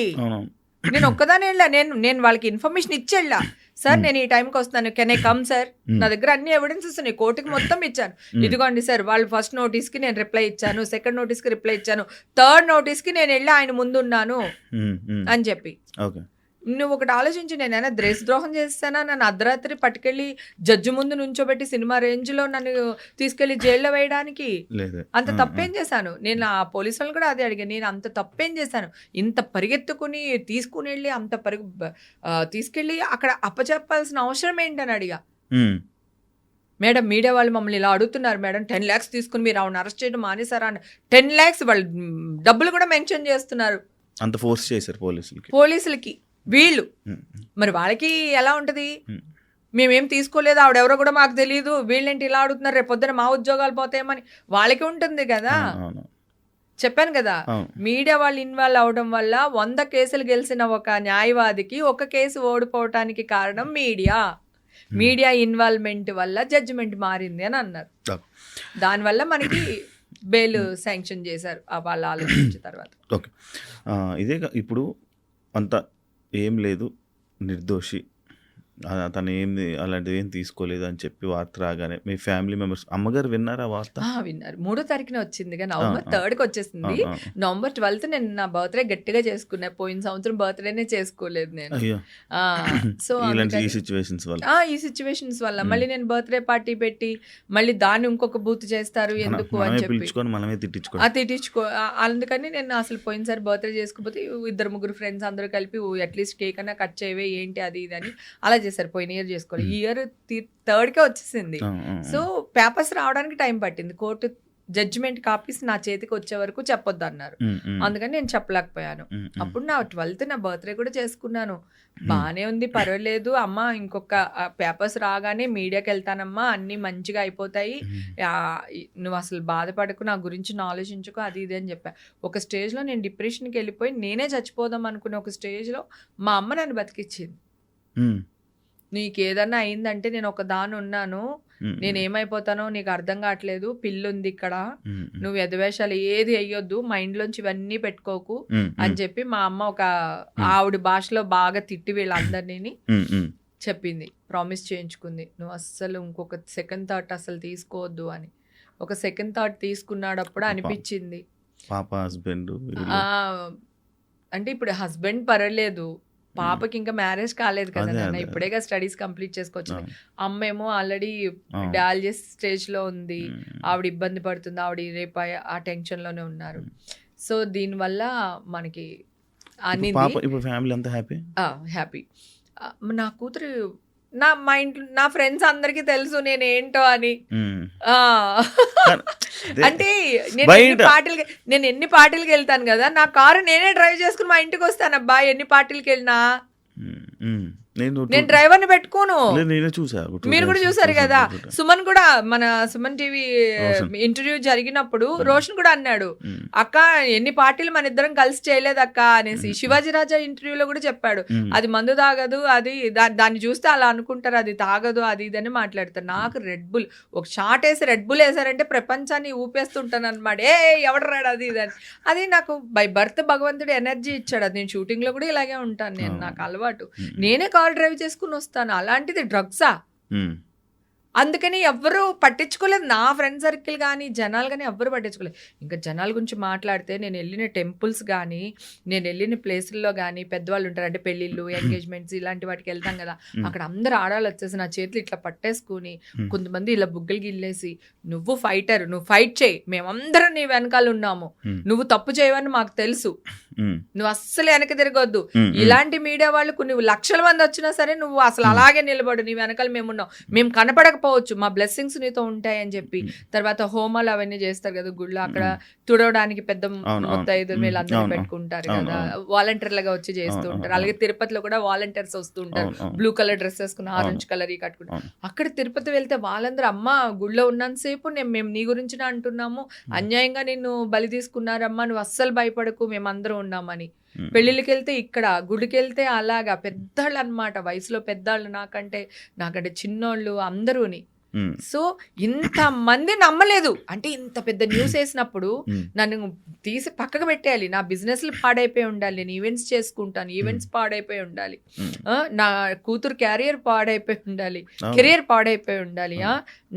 నేను ఒక్కదానే వెళ్ళా. నేను వాళ్ళకి ఇన్ఫర్మేషన్ ఇచ్చి వెళ్ళా. సార్ నేను ఈ టైంకి వస్తాను, కెన్ ఐ కమ్ సార్? నా దగ్గర అన్ని ఎవిడెన్సెస్ ఉన్నాయి, కోర్టుకి మొత్తం ఇచ్చాను. ఇదిగోండి సార్, వాళ్ళు ఫస్ట్ నోటీస్కి నేను రిప్లై ఇచ్చాను, సెకండ్ నోటీస్కి రిప్లై ఇచ్చాను, థర్డ్ నోటీస్కి నేను వెళ్ళి ఆయన ముందు ఉన్నాను అని చెప్పి. నువ్వు ఒకటి ఆలోచించి, నేనైనా దేశద్రోహం చేస్తానా? నన్ను అర్ధరాత్రి పట్టుకెళ్ళి జడ్జి ముందు నుంచోబెట్టి సినిమా రేంజ్లో నన్ను తీసుకెళ్లి జైల్లో వేయడానికి అంత తప్పేం చేశాను? నేను ఆ పోలీసు వాళ్ళు కూడా అదే అడిగాను, నేను అంత తప్పేం చేశాను? ఇంత పరిగెత్తుకుని తీసుకుని వెళ్ళి అంత తీసుకెళ్ళి అక్కడ అప్పచెప్పాల్సిన అవసరం ఏంటని అడిగా. మేడం మీడియా వాళ్ళు మమ్మల్ని ఇలా అడుగుతున్నారు మేడం, 10 lakhs తీసుకుని మీరు ఆవిడ అరెస్ట్ చేయడం మానేసారా అని. 10 lakhs వాళ్ళు డబ్బులు కూడా మెన్షన్ చేస్తున్నారు. అంత ఫోర్స్ చేశారు పోలీసులకి వీళ్ళు. మరి వాళ్ళకి ఎలా ఉంటది? మేమేం తీసుకోలేదు, ఆవిడెవరో కూడా మాకు తెలియదు, వీళ్ళేంటి ఇలా అడుగుతున్నారు, రేపు పొద్దున మా ఉద్యోగాలు పోతాయేమని వాళ్ళకి ఉంటుంది కదా. చెప్పాను కదా, మీడియా వాళ్ళు ఇన్వాల్వ్ అవడం వల్ల 100 కేసులు గెలిచిన ఒక న్యాయవాదికి 1 కేసు ఓడిపోవటానికి కారణం మీడియా ఇన్వాల్వ్మెంట్ వల్ల జడ్జిమెంట్ మారింది అని అన్నారు. దానివల్ల మనకి బెయిల్ శాంక్షన్ చేశారు వాళ్ళు ఆలోచించిన తర్వాత. ఓకే, ఇదే ఇప్పుడు అంత ఏం లేదు, నిర్దోషి, తను ఏంది అలాంటిది ఏం తీసుకోలేదు అని చెప్పి వార్త రాగానే మీ ఫ్యామిలీ మెంబర్స్, అమ్మగారు విన్నారా వార్త? విన్నారు. 3వ తారీఖున వచ్చిందిగా, నవంబర్ 3కి వచ్చేసింది. ఆ. నవంబర్ 12th నేను నా బర్త్డే గట్టిగా చేసుకున్నా. పోయిన సంవత్సరం బర్త్డేనే చేసుకోలేదు నేను. అయ్యో, సో ఇలాంటి ఈ సిచ్యువేషన్స్ వల్ల ఈ సిచ్యువేషన్స్ వల్ల మళ్ళీ నేను బర్త్డే పార్టీ పెట్టి మళ్ళీ దాన్ని ఇంకొక బూత్ చేస్తారు ఎందుకు అని మనమే చెప్పి పిలుచుకొని మనమే తిట్టించుకోవాలి. తిట్టించుకో అందుకని నేను అసలు పోయినసారి బర్త్డే చేసుకోకపోతే 2-3 ఫ్రెండ్స్ అందరూ కలిపి అట్లీస్ట్ కేక్ అన్నా కట్ చేయవే ఏంటి అది ఇది అని అలా చేశారు. పోయిన ఇయర్ చేసుకోవాలి. ఈ ఇయర్ 3కే వచ్చేసింది. సో పేపర్స్ రావడానికి టైం పట్టింది. కోర్టు జడ్జిమెంట్ కాపీస్ నా చేతికి వచ్చే వరకు చెప్పొద్దు అన్నారు. అందుకని నేను చెప్పలేకపోయాను. అప్పుడు నా 12th నా బర్త్డే కూడా చేసుకున్నాను. బానే ఉంది, పర్వాలేదు అమ్మ, ఇంకొక పేపర్స్ రాగానే మీడియాకి వెళ్తానమ్మా, అన్ని మంచిగా అయిపోతాయి, నువ్వు అసలు బాధపడకు, నా గురించి ఆలోచించుకో, అది ఇది అని చెప్పా. ఒక స్టేజ్లో నేను డిప్రెషన్కి వెళ్ళిపోయి నేనే చచ్చిపోదాం అనుకునే ఒక స్టేజ్లో మా అమ్మ నన్ను బతికిచ్చింది. నీకు ఏదన్నా అయిందంటే నేను ఒక దాని ఉన్నాను, నేను ఏమైపోతానో నీకు అర్థం కావట్లేదు, పిల్లుంది ఇక్కడ, నువ్వు ఎదవేషాలు ఏది అయ్యొద్దు, మైండ్లోంచి ఇవన్నీ పెట్టుకోకు అని చెప్పి మా అమ్మ ఒక ఆవిడ భాషలో బాగా తిట్టి వీళ్ళందరినీ చెప్పింది. ప్రామిస్ చేయించుకుంది, నువ్వు అస్సలు ఇంకొక సెకండ్ థాట్ అసలు తీసుకోవద్దు అని. ఒక సెకండ్ థాట్ తీసుకున్నాడప్పుడు అనిపించింది పాప హస్బెండ్ అంటే ఇప్పుడు హస్బెండ్ పర్వాలేదు, పాపకి ఇంకా మ్యారేజ్ కాలేదు కదా నాన్న, ఇప్పుడేగా స్టడీస్ కంప్లీట్ చేసుకోవచ్చు. అమ్మేమో ఆల్రెడీ డయాలసిస్ స్టేజ్ లో ఉంది, ఆవిడ ఇబ్బంది పడుతుంది, ఆవిడ రేపు ఆ టెన్షన్ లోనే ఉన్నారు. సో దీనివల్ల మనకి హ్యాపీ. నా కూతురు మా ఇంట్లో నా ఫ్రెండ్స్ అందరికి తెలుసు నేనేంటో అని. అంటే నేను ఎన్ని పార్టీలకి వెళ్తాను కదా, నా కారు నేనే డ్రైవ్ చేసుకుని మా ఇంటికి వస్తాను అబ్బా. ఎన్ని పార్టీలకి వెళ్ళినా నేను డ్రైవర్ ని పెట్టుకోను. మీరు కూడా చూసారు కదా, సుమన్ కూడా మన సుమన్ టీవీ ఇంటర్వ్యూ జరిగినప్పుడు రోషన్ కూడా అన్నాడు, అక్క ఎన్ని పార్టీలు మన ఇద్దరం కలిసి చేయలేదు అక్క అనేసి. శివాజీ రాజా ఇంటర్వ్యూలో కూడా చెప్పాడు, అది మందు తాగదు, అది దాన్ని చూస్తే అలా అనుకుంటారు, అది తాగదు, అది ఇది అని మాట్లాడతారు. నాకు రెడ్ బుల్ ఒక షాట్ వేసి రెడ్ బుల్ వేసారంటే ప్రపంచాన్ని ఊపేస్తుంటాను అనమాట. ఎవడు రాడు అది ఇది అని. అది నాకు బై బర్త్ భగవంతుడు ఎనర్జీ ఇచ్చాడు. అది నేను షూటింగ్ లో కూడా ఇలాగే ఉంటాను, నేను నాకు అలవాటు, నేనే కార్ డ్రైవ్ చేసుకుని వస్తాను. అలాంటిది డ్రగ్సా? అందుకని ఎవ్వరూ పట్టించుకోలేదు, నా ఫ్రెండ్ సర్కిల్ కానీ జనాలు కానీ ఎవ్వరు పట్టించుకోలేదు. ఇంకా జనాల గురించి మాట్లాడితే నేను వెళ్ళిన టెంపుల్స్ కానీ నేను వెళ్ళిన ప్లేసుల్లో కానీ పెద్దవాళ్ళు ఉంటారు, అంటే పెళ్ళిళ్ళు, ఎంగేజ్మెంట్స్ ఇలాంటి వాటికి వెళ్తాం కదా, అక్కడ అందరు ఆడాలి వచ్చేసి నా చేతులు ఇట్లా పట్టేసుకుని, కొంతమంది ఇలా బుగ్గలు గిల్లేసి, నువ్వు ఫైటర్, నువ్వు ఫైట్ చేయి, మేమందరం నీ వెనకాల ఉన్నాము, నువ్వు తప్పు చేయవని మాకు తెలుసు, నువ్వు అస్సలు వెనక తిరగొద్దు, ఇలాంటి మీడియా వాళ్ళు కొన్ని లక్షల మంది వచ్చినా సరే నువ్వు అసలు అలాగే నిలబడు, నీ వెనకాల మేమున్నాం, మేము కనపడకపోవచ్చు, మా బ్లెస్సింగ్స్ నీతో ఉంటాయి అని చెప్పి. తర్వాత హోమాలు అవన్నీ చేస్తారు కదా గుళ్ళో, అక్కడ తుడవడానికి పెద్ద మొత్తం వీళ్ళందరూ పెట్టుకుంటారు కదా, వాలంటీర్లుగా వచ్చి చేస్తూ ఉంటారు. అలాగే తిరుపతిలో కూడా వాలంటీర్స్ వస్తూ ఉంటారు, బ్లూ కలర్ డ్రెస్ వేసుకుని ఆరెంజ్ కలర్ ఈ కట్టుకుంటారు. అక్కడ తిరుపతి వెళ్తే వాళ్ళందరూ, అమ్మ గుళ్ళో ఉన్నంతసేపు మేము నీ గురించి అంటున్నాము, అన్యాయంగా నిన్ను బలి తీసుకున్నారమ్మా, నువ్వు అస్సలు భయపడకు, మేమందరం ఉన్నామని. పెళ్ళిళ్ళకి వెళ్తే ఇక్కడ, గుడికి వెళ్తే అలాగా పెద్దవాళ్ళు అనమాట, వయసులో పెద్దవాళ్ళు, నాకంటే చిన్నోళ్ళు అందరూని. సో ఇంత మంది నమ్మలేదు, అంటే ఇంత పెద్ద న్యూస్ వేసినప్పుడు నన్ను తీసి పక్కకు పెట్టేయాలి. నా బిజినెస్లు పాడైపోయి ఉండాలి, నేను ఈవెంట్స్ చేసుకుంటాను, ఈవెంట్స్ పాడైపోయి ఉండాలి, నా కూతురు కెరియర్ పాడైపోయి ఉండాలి,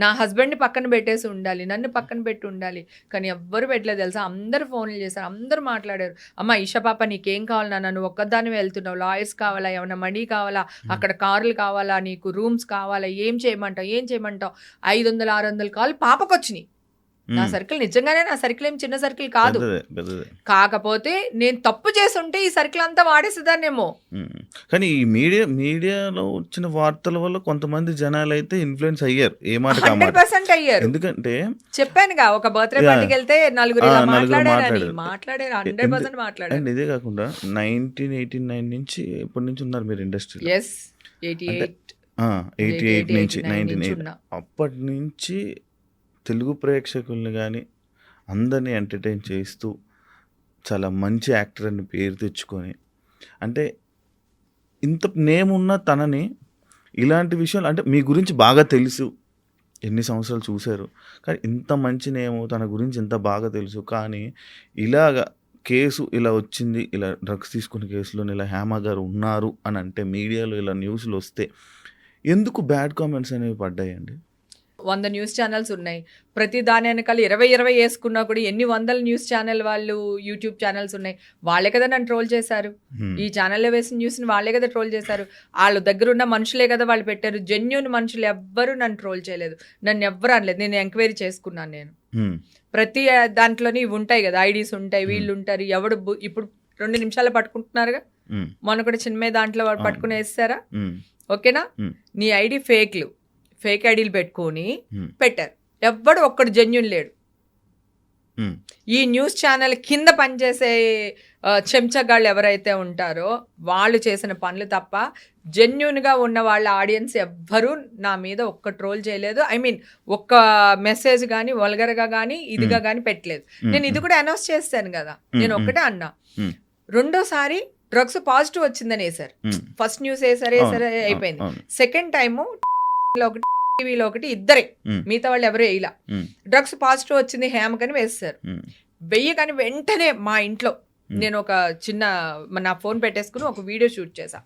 నా హస్బెండ్ని పక్కన పెట్టేసి ఉండాలి, నన్ను పక్కన పెట్టి ఉండాలి. కానీ ఎవ్వరు పెట్టలేదు తెలుసా, అందరు ఫోన్లు చేశారు, అందరు మాట్లాడారు. అమ్మ ఈషా పాప నీకేం కావాలి నాన్న, నువ్వు ఒక్కదాన్ని వెళ్తున్నావు, లాయర్స్ కావాలా, ఏమన్నా మనీ కావాలా, అక్కడ కార్లు కావాలా, నీకు రూమ్స్ కావాలా, ఏం చేయమంటావు 500-600 కాల్ పాపకు వచ్చినాయి. నా సర్కిల్ నిజంగానే నా సర్కిల్ ఏం చిన్న సర్కిల్ కాదు, కాకపోతే నేను తప్పు చేస్తుంటే ఈ సర్కిల్ అంతా వాడేసేదాన్నేమో. కానీ ఈ మీడియాలో వచ్చిన వార్తల వల్ల కొంతమంది జనాలు అయితే ఇన్ఫ్లుయెన్స్ అయ్యారు, 100% అయ్యారు. ఎందుకంటే చెప్పానుగా, ఒక బర్త్డే పార్టీకి వెళ్తే నలుగురు మాట్లాడారు 100% మాట్లాడారు. అండ్ ఇదే కాకుండా 1989 నుంచి ఎప్పటి నుంచి ఉన్నారు మీరు ఇండస్ట్రీ? 88 నుంచి 1988. అప్పటి నుంచి తెలుగు ప్రేక్షకుల్ని కానీ అందరినీ ఎంటర్టైన్ చేస్తూ చాలా మంచి యాక్టర్ అని పేరు తెచ్చుకొని, అంటే ఇంత నేమ్ ఉన్న తనని ఇలాంటి విషయాలు, అంటే మీ గురించి బాగా తెలుసు, ఎన్ని సంవత్సరాలు చూశారు, కానీ ఇంత మంచి నేము, తన గురించి ఇంత బాగా తెలుసు, కానీ ఇలాగా కేసు ఇలా వచ్చింది, ఇలా డ్రగ్స్ తీసుకున్న కేసులో ఇలా హేమ గారు ఉన్నారు అని అంటే మీడియాలో ఇలా న్యూస్లు వస్తే ఎందుకు బ్యాడ్ కామెంట్స్ అనేవి పడ్డాయండి? 100 న్యూస్ ఛానల్స్ ఉన్నాయి. ప్రతి దాని వెనకాల 20 వేసుకున్నా కూడా ఎన్ని వందల న్యూస్ ఛానల్ వాళ్ళు, యూట్యూబ్ ఛానల్స్ ఉన్నాయి. వాళ్ళే కదా నన్ను ట్రోల్ చేశారు. ఈ ఛానల్లో వేసిన న్యూస్ని వాళ్ళే కదా ట్రోల్ చేశారు. వాళ్ళ దగ్గర ఉన్న మనుషులే కదా వాళ్ళు పెట్టారు. జెన్యూన్ మనుషులు ఎవ్వరూ నన్ను ట్రోల్ చేయలేదు, నన్ను ఎవ్వరు అనలేదు. నేను ఎంక్వైరీ చేసుకున్నాను. నేను ప్రతి దాంట్లోని ఇవి ఉంటాయి కదా, ఐడీస్ ఉంటాయి, వీళ్ళు ఉంటారు. ఎవడు ఇప్పుడు 2 నిమిషాలు పట్టుకుంటున్నారుగా, మొన్న కూడా చిన్న దాంట్లో వాడు పట్టుకుని వేస్తారా? ఓకేనా? నీ ఐడి ఫేక్ ఐడీలు పెట్టుకొని పెట్టారు. ఎవ్వడు ఒక్కడు జెన్యూన్ లేడు. ఈ న్యూస్ ఛానల్ కింద పనిచేసే చెంచగాళ్ళు ఎవరైతే ఉంటారో వాళ్ళు చేసిన పనులు తప్ప జెన్యూన్గా ఉన్న వాళ్ళ ఆడియన్స్ ఎవ్వరూ నా మీద ఒక్క ట్రోల్ చేయలేదు. ఐ మీన్ ఒక్క మెసేజ్ కానీ వల్గర్గా కానీ ఇదిగా కానీ పెట్టలేదు. నేను ఇది కూడా అనౌన్స్ చేస్తాను కదా. నేను ఒక్కటే అన్నా, రెండోసారి డ్రగ్స్ పాజిటివ్ వచ్చిందని వేసారు. ఫస్ట్ న్యూస్ వేసారే అయిపోయింది. సెకండ్ టైము ఒకటి, టీవీలో ఒకటి, ఇద్దరే, మిగతా వాళ్ళు ఎవరు వేయలా. డ్రగ్స్ పాజిటివ్ వచ్చింది హేమకని వేస్తారు. వెయ్యగాని వెంటనే మా ఇంట్లో నేను ఒక చిన్న నా ఫోన్ పెట్టేసుకుని ఒక వీడియో షూట్ చేశా.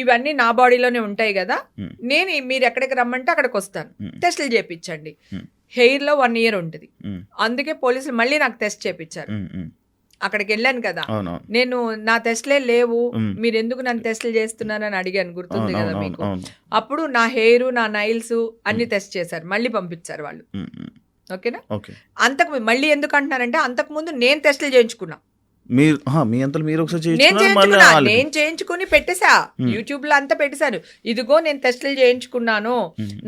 ఇవన్నీ నా బాడీలోనే ఉంటాయి కదా, నేను మీరు ఎక్కడికి రమ్మంటే అక్కడికి వస్తాను, టెస్టులు చేయించండి. హెయిర్ లో 1 year ఉంటుంది. అందుకే పోలీసులు మళ్ళీ నాకు టెస్ట్ చేయించారు. అక్కడికి వెళ్ళాను కదా, నేను నా టెస్ట్లే లేవు, మీరు ఎందుకు నన్ను టెస్టులు చేస్తున్నారని అడిగాను, గుర్తుంది కదా మీకు. అప్పుడు నా హెయిర్, నా నైల్స్ అన్ని టెస్ట్ చేశారు, మళ్ళీ పంపించారు వాళ్ళు. ఓకేనా? అంతకు మళ్ళీ ఎందుకు అంటున్నారంటే, అంతకు ముందు నేను టెస్టులు చేయించుకున్నా. నేను చేయించుకుని పెట్టేశా, యూట్యూబ్ లో అంతా పెట్టేశాను. ఇదిగో నేను టెస్టులు చేయించుకున్నాను,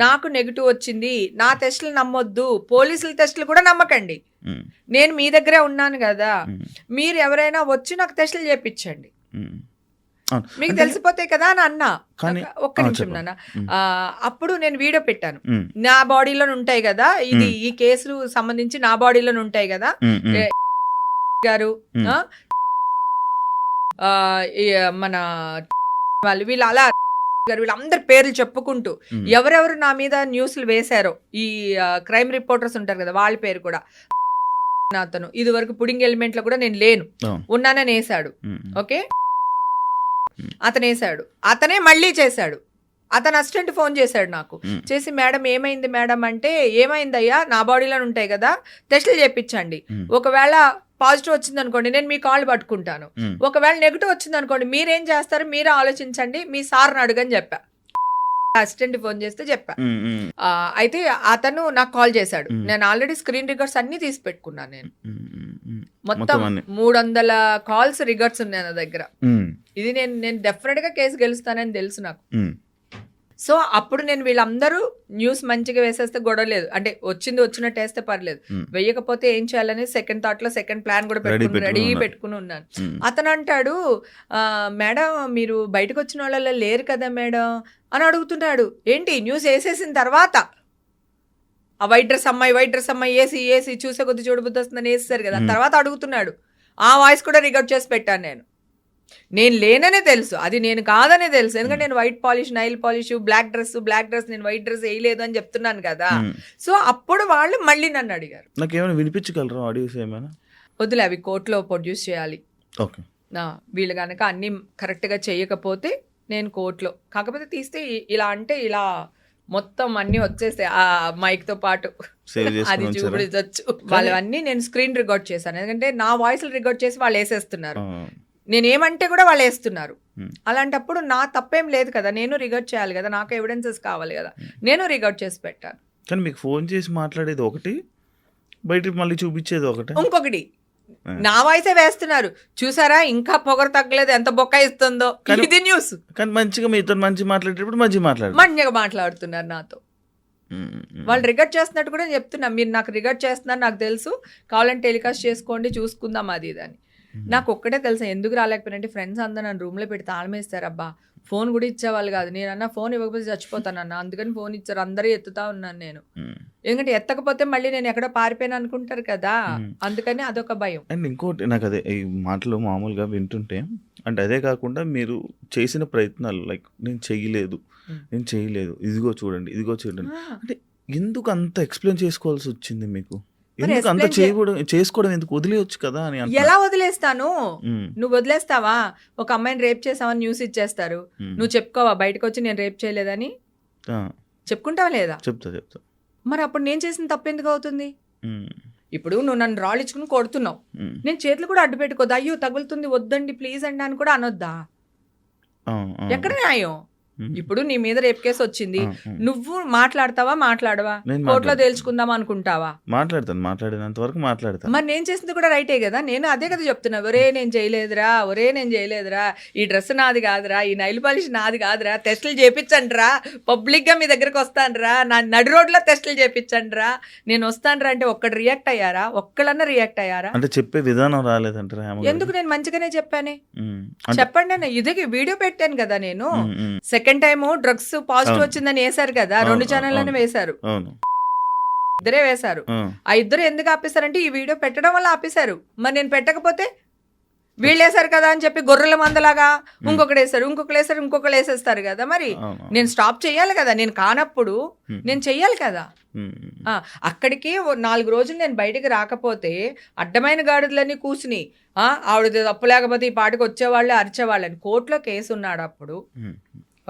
నాకు నెగిటివ్ వచ్చింది, నా టెస్టులు నమ్మొద్దు, పోలీసుల టెస్టులు కూడా నమ్మకండి, నేను మీ దగ్గరే ఉన్నాను కదా, మీరు ఎవరైనా వచ్చి నాకు టెస్టులు చేయించండి, మీకు తెలిసిపోతాయి కదా అని అన్నా. ఒక్క నిమిషం నాన్న. అప్పుడు నేను వీడియో పెట్టాను, నా బాడీలోనే ఉంటాయి కదా, ఇది ఈ కేసు సంబంధించి నా బాడీలోనే ఉంటాయి కదా గారు, మన వాళ్ళు వీళ్ళు అలా గారు వీళ్ళందరి పేర్లు చెప్పుకుంటూ ఎవరెవరు నా మీద న్యూస్లు వేశారో, ఈ క్రైమ్ రిపోర్టర్స్ ఉంటారు కదా వాళ్ళ పేరు కూడా. అతను ఇది వరకు పుడింగ్ ఎలిమెంట్ లో కూడా నేను లేను, ఉన్నానని వేసాడు. ఓకే, అతను వేసాడు, అతనే మళ్ళీ చేశాడు. అతను అసిస్టెంట్ ఫోన్ చేశాడు నాకు, చేసి మేడం ఏమైంది మేడం అంటే, ఏమైందయ్యా నా బాడీలో ఉంటాయి కదా టెస్టులు చేయించండి, ఒకవేళ పాజిటివ్ వచ్చింది అనుకోండి నేను మీ కాళ్ళు పట్టుకుంటాను, ఒకవేళ నెగిటివ్ వచ్చింది అనుకోండి మీరేం చేస్తారు మీరే ఆలోచించండి, మీ సార్ని అడగని చెప్పా. అసిస్టెంట్ ఫోన్ చేస్తే చెప్పా. అయితే అతను నాకు కాల్ చేశాడు. నేను ఆల్రెడీ స్క్రీన్ రికార్డ్స్ అన్ని తీసి పెట్టుకున్నాను. నేను మొత్తం 300 కాల్స్ రికార్డ్స్ ఉన్నాయి నా దగ్గర. ఇది నేను డెఫినెట్ గా కేసు గెలుస్తానని తెలుసు నాకు. సో అప్పుడు నేను వీళ్ళందరూ న్యూస్ మంచిగా వేసేస్తే గొడవ లేదు, అంటే వచ్చినట్టు వేస్తే పర్లేదు, వేయకపోతే ఏం చేయాలని సెకండ్ థాట్ లో సెకండ్ ప్లాన్ కూడా రెడీ పెట్టుకుని ఉన్నాను. అతను అంటాడు, మేడం మీరు బయటకు వచ్చిన వాళ్ళ లేరు కదా మేడం అని అడుగుతున్నాడు. ఏంటి న్యూస్ వేసేసిన తర్వాత ఆ వైట్ డ్రెస్ అమ్మాయి ఏసి చూసే కొద్ది చూడబుద్ధి వస్తుందని వేస్తారు కదా, తర్వాత అడుగుతున్నాడు. ఆ వాయిస్ కూడా రికార్డ్ చేసి పెట్టాను. నేను లేననే తెలుసు, అది నేను కాదనే తెలుసు, ఎందుకంటే నేను white polish, nail polish, black dress నేను వైట్ డ్రెస్ వేయలేదు అని చెప్తున్నాను కదా. సో అప్పుడు వాళ్ళు మళ్ళీ నన్ను అడిగారు, నాకేమైనా వినిపించగలరా ఆడియోస్ ఏమైనా? వద్దులే, అవి కోర్టులో ప్రొడ్యూస్ చేయాలి. వీళ్ళు కనుక అన్ని కరెక్ట్ గా చేయకపోతే నేను కోర్టులో, కాకపోతే తీస్తే ఇలా అంటే ఇలా మొత్తం అన్ని వచ్చేస్తాయి ఆ మైక్ తో పాటు, అది చూపించచ్చు. వాళ్ళవన్నీ నేను స్క్రీన్ రికార్డ్ చేశాను, ఎందుకంటే నా వాయిస్ రికార్డ్ చేసి వాళ్ళు వేసేస్తున్నారు, నేనేమంటే కూడా వాళ్ళు వేస్తున్నారు. అలాంటప్పుడు నా తప్పేం లేదు కదా, నేను రికార్డ్ చేయాలి కదా, నాకు ఎవిడెన్సెస్ కావాలి కదా, నేను రికార్డ్ చేసి పెట్టాను. కానీ మీకు ఫోన్ చేసి మాట్లాడేది ఒకటి, బయట మళ్ళీ చూపించేది ఒకటి, ఇంకొకటి నా వాయిసే వేస్తున్నారు. చూసారా ఇంకా పొగరు తగ్గలేదు, ఎంత బొక్క ఇస్తుందో, ఇది న్యూస్. కానీ మంచిగా మీతో మాట్లాడేటప్పుడు మంచిగా మాట్లాడుతున్నారు నాతో. వాళ్ళు రికార్డ్ చేస్తున్నట్టు కూడా చెప్తున్నా, మీరు నాకు రికార్డ్ చేస్తున్నారు నాకు తెలుసు, కావాలంటే టెలికాస్ట్ చేసుకోండి చూసుకుందాం అది ఇదని. నాకు ఒక్కటే తెలుసా ఎందుకు రాలేకపోయినంటే, ఫ్రెండ్స్ అందరూ నన్ను రూమ్లో పెట్టి తాళమేస్తారు. అబ్బా ఫోన్ కూడా ఇచ్చేవాళ్ళు కాదు, నేనన్నా ఫోన్ ఇవ్వకపోతే చచ్చిపోతానన్నా, అందుకని ఫోన్ ఇచ్చారు. అందరూ ఎత్తుతా ఉన్నాను నేను, ఎందుకంటే ఎత్తకపోతే మళ్ళీ నేను ఎక్కడో పారిపోయాను అనుకుంటారు కదా, అందుకని అదొక భయం. అండ్ ఇంకోటి నాకు అదే ఈ మాటలు మామూలుగా వింటుంటే, అంటే అదే కాకుండా మీరు చేసిన ప్రయత్నాలు, లైక్ నేను చేయలేదు ఇదిగో చూడండి అంటే ఎందుకు అంత ఎక్స్ప్లెయిన్ చేసుకోవాల్సి వచ్చింది మీకు? ఎందుకు అంత చేసుకోవడం ఎందుకు, వదిలేయచ్చు కదా అని ఎలా వదిలేస్తాను? ఉమ్, నువ్వు వదిలేస్తావా? ఒక అమ్మాయిని రేప్ చేసావని న్యూస్ ఇచ్చేస్తారు, నువ్వు చెప్పుకోవా బయటకు వచ్చి నేను రేప్ చేయలేదని? ఆ, చెప్పుకుంటావా లేదా? చెప్తా మరి అప్పుడు నేను చేసిన తప్పు ఎందుకు అవుతుంది? ఉమ్, ఇప్పుడు నువ్వు నన్ను రాళ్ళు ఇచ్చుకుని కొడుతున్నావు, ఉమ్, నేను చేతులు కూడా అడ్డు పెట్టుకోద్దా? అయ్యో తగులుతుంది వద్దండి ప్లీజ్ అండి అని కూడా అనొద్దా? ఆ, ఆ, ఎక్కడ న్యాయం? ఉమ్, ఇప్పుడు నీ మీద రేప్ కేసు వచ్చింది, ఆ, ఆ. నువ్వు మాట్లాడతావా మాట్లాడవా? నేను కోర్టులో మాట్లాడతాను. తేల్చుకుందాం అనుకుంటావా? మాట్లాడినంత వరకు మాట్లాడతాను. మరి నేను చేసింది కూడా రైటే కదా. నేను అదే కదా చెప్తున్నా, ఒరే నేను చేయలేదురా, ఈ డ్రెస్ నాది కాదురా, ఈ నైల్ పాలిష్ నాది కాదురా, టెస్టులు చేపించండిరా, పబ్లిక్ గా మీ దగ్గరకు వస్తానురా, నా నడి రోడ్లో టెస్టులు చేపించండిరా, నేను వస్తానురా అంటే ఒక్కడు రియాక్ట్ అయ్యారా? ఒక్కళ్ళన్నా రియాక్ట్ అయ్యారా? అంటే చెప్పే విధానం రాలేదంటారా హేమ గారు? ఎందుకు? నేను మంచిగానే చెప్పానే. ఉమ్, అంటే చెప్పండి అన్న, ఇదే వీడియో పెట్టాను కదా నేను. ఉమ్, ఉమ్, సెకండ్ టైం డ్రగ్స్ పాజిటివ్ అవును. వచ్చిందని వేశారు కదా, అవును, 2 ఛానళ్ళని అవును. వేశారు, అవును, ఇద్దరే వేశారు. ఆ, ఆ ఇద్దరు ఎందుకు ఆపేశారంటే ఈ వీడియో పెట్టడం వల్ల ఆపేశారు. మరి నేను పెట్టకపోతే వీళ్ళు వేశారు కదా అని చెప్పి గొర్రెల మందలాగా ఇంకొకటి వేస్తారు, ఇంకొకరు వేసేస్తారు కదా. మరి అవును, నేను స్టాప్ చేయాలి కదా, నేను కానప్పుడు నేను చెయ్యాలి కదా. ఉమ్, అక్కడికి 4 రోజులు నేను బయటికి రాకపోతే అడ్డమైన గాడిదలన్నీ కూర్చుని ఆవిడ తప్పు లేకపోతే ఈ పాటికి వచ్చేవాళ్ళే అరిచేవాళ్ళని కోర్టులో కేసు ఉన్నాడు అప్పుడు. ఉమ్,